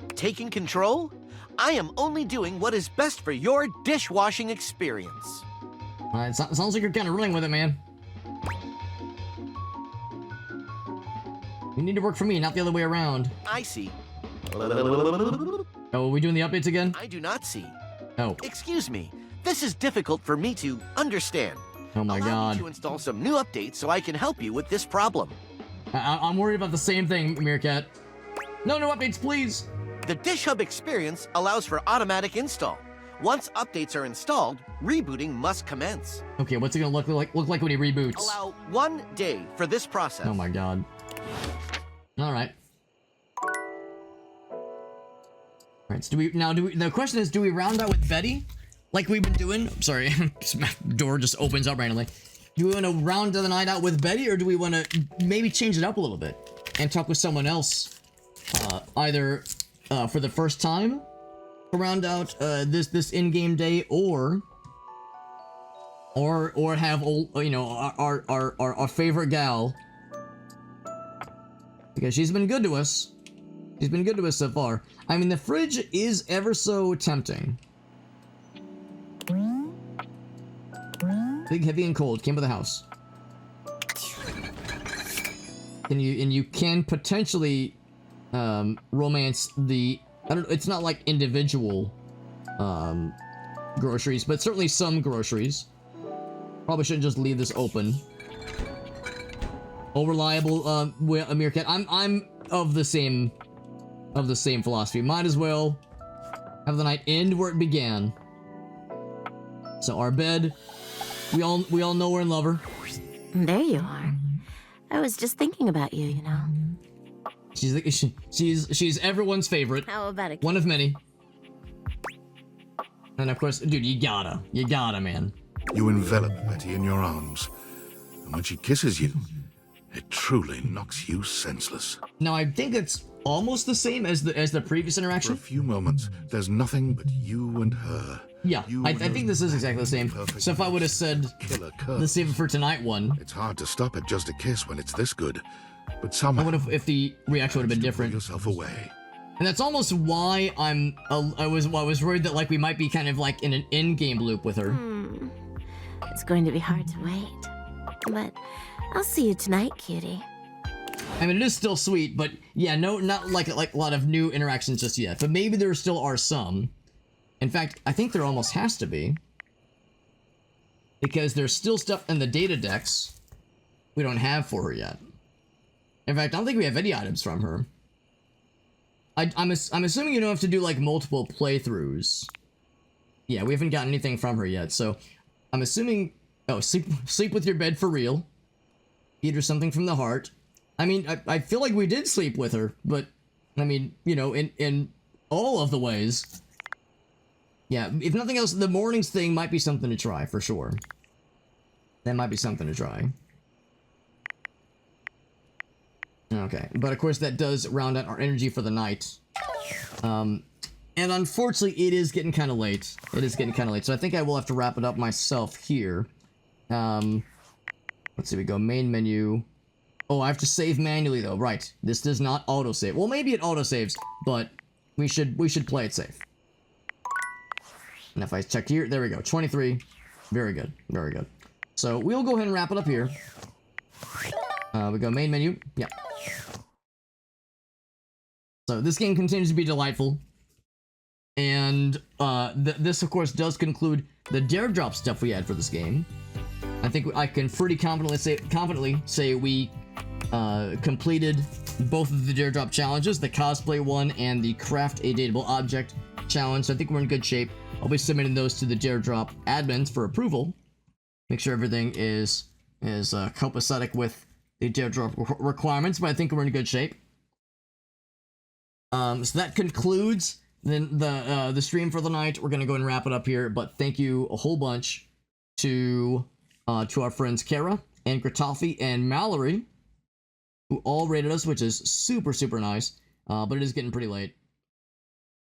Taking control? I am only doing what is best for your dishwashing experience. It sounds like you're kind of running with it, man. You need to work for me, not the other way around. I see. Oh, are we doing the updates again? I do not see. Oh. Excuse me. This is difficult for me to understand. Oh my Allow God. me to install some new updates so I can help you with this problem. I'm worried about the same thing, Meerkat. No updates, please. The Dish Hub experience allows for automatic install. Once updates are installed, rebooting must commence. Okay, what's it gonna look like when he reboots? Allow 1 day for this process. Oh my god. Alright. Alright, so the question is, do we round out with Betty? Like we've been doing? Sorry, my door just opens up randomly. Do we want to round the night out with Betty, or do we want to maybe change it up a little bit and talk with someone else, either for the first time to round out this in-game day, or have our favorite gal, because she's been good to us. She's been good to us so far. I mean, the fridge is ever so tempting. Big, heavy, and cold came with the house. And you can potentially romance the, it's not like individual groceries, but certainly some groceries. Probably shouldn't just leave this open. Oh, reliable Meerkat. I'm of the same philosophy. Might as well have the night end where it began. So our bed, we all know her and love her. There you are. I was just thinking about you, you know. She's everyone's favorite. How about it? One of many. And of course, dude, you gotta, man. You envelop Betty in your arms, and when she kisses you, it truly knocks you senseless. Now, I think it's almost the same as the previous interaction. For a few moments, there's nothing but you and her. Yeah, I think this is exactly the same. So if I would have said the Save It for Tonight one, it's hard to stop at just a kiss when it's this good. But somehow, if the reaction would have been different. Yourself away. And that's almost why I was worried that like we might be kind of like in an in-game loop with her. It's going to be hard to wait, but I'll see you tonight, cutie. I mean, it is still sweet, but yeah, not like a lot of new interactions just yet. But maybe there still are some. In fact, I think there almost has to be, because there's still stuff in the data decks we don't have for her yet. In fact, I don't think we have any items from her. I'm assuming you don't have to do like multiple playthroughs. Yeah, we haven't gotten anything from her yet, so I'm assuming. Oh, sleep with your bed for real. Eat her something from the heart. I mean, I feel like we did sleep with her, but I mean, you know, in all of the ways. Yeah, if nothing else, the mornings thing might be something to try, for sure. That might be something to try. Okay, but of course that does round out our energy for the night. And unfortunately, it is getting kind of late. So I think I will have to wrap it up myself here. Let's see, we go main menu. Oh, I have to save manually though, right. This does not autosave. Well, maybe it autosaves, but we should play it safe. And if I check here, there we go, 23. Very good, very good. So we'll go ahead and wrap it up here. We go main menu, yeah. So this game continues to be delightful. And this, of course, does conclude the dare drop stuff we had for this game. I think I can pretty confidently say we completed both of the dare drop challenges, the cosplay one and the craft a dateable object challenge. So I think we're in good shape. I'll be submitting those to the dare drop admins for approval. Make sure everything is copacetic with the dare drop requirements, but I think we're in good shape. So that concludes the stream for the night. We're gonna go and wrap it up here, but thank you a whole bunch to our friends Kara and Gratoffy and Mallory, who all rated us, which is super nice. But it is getting pretty late.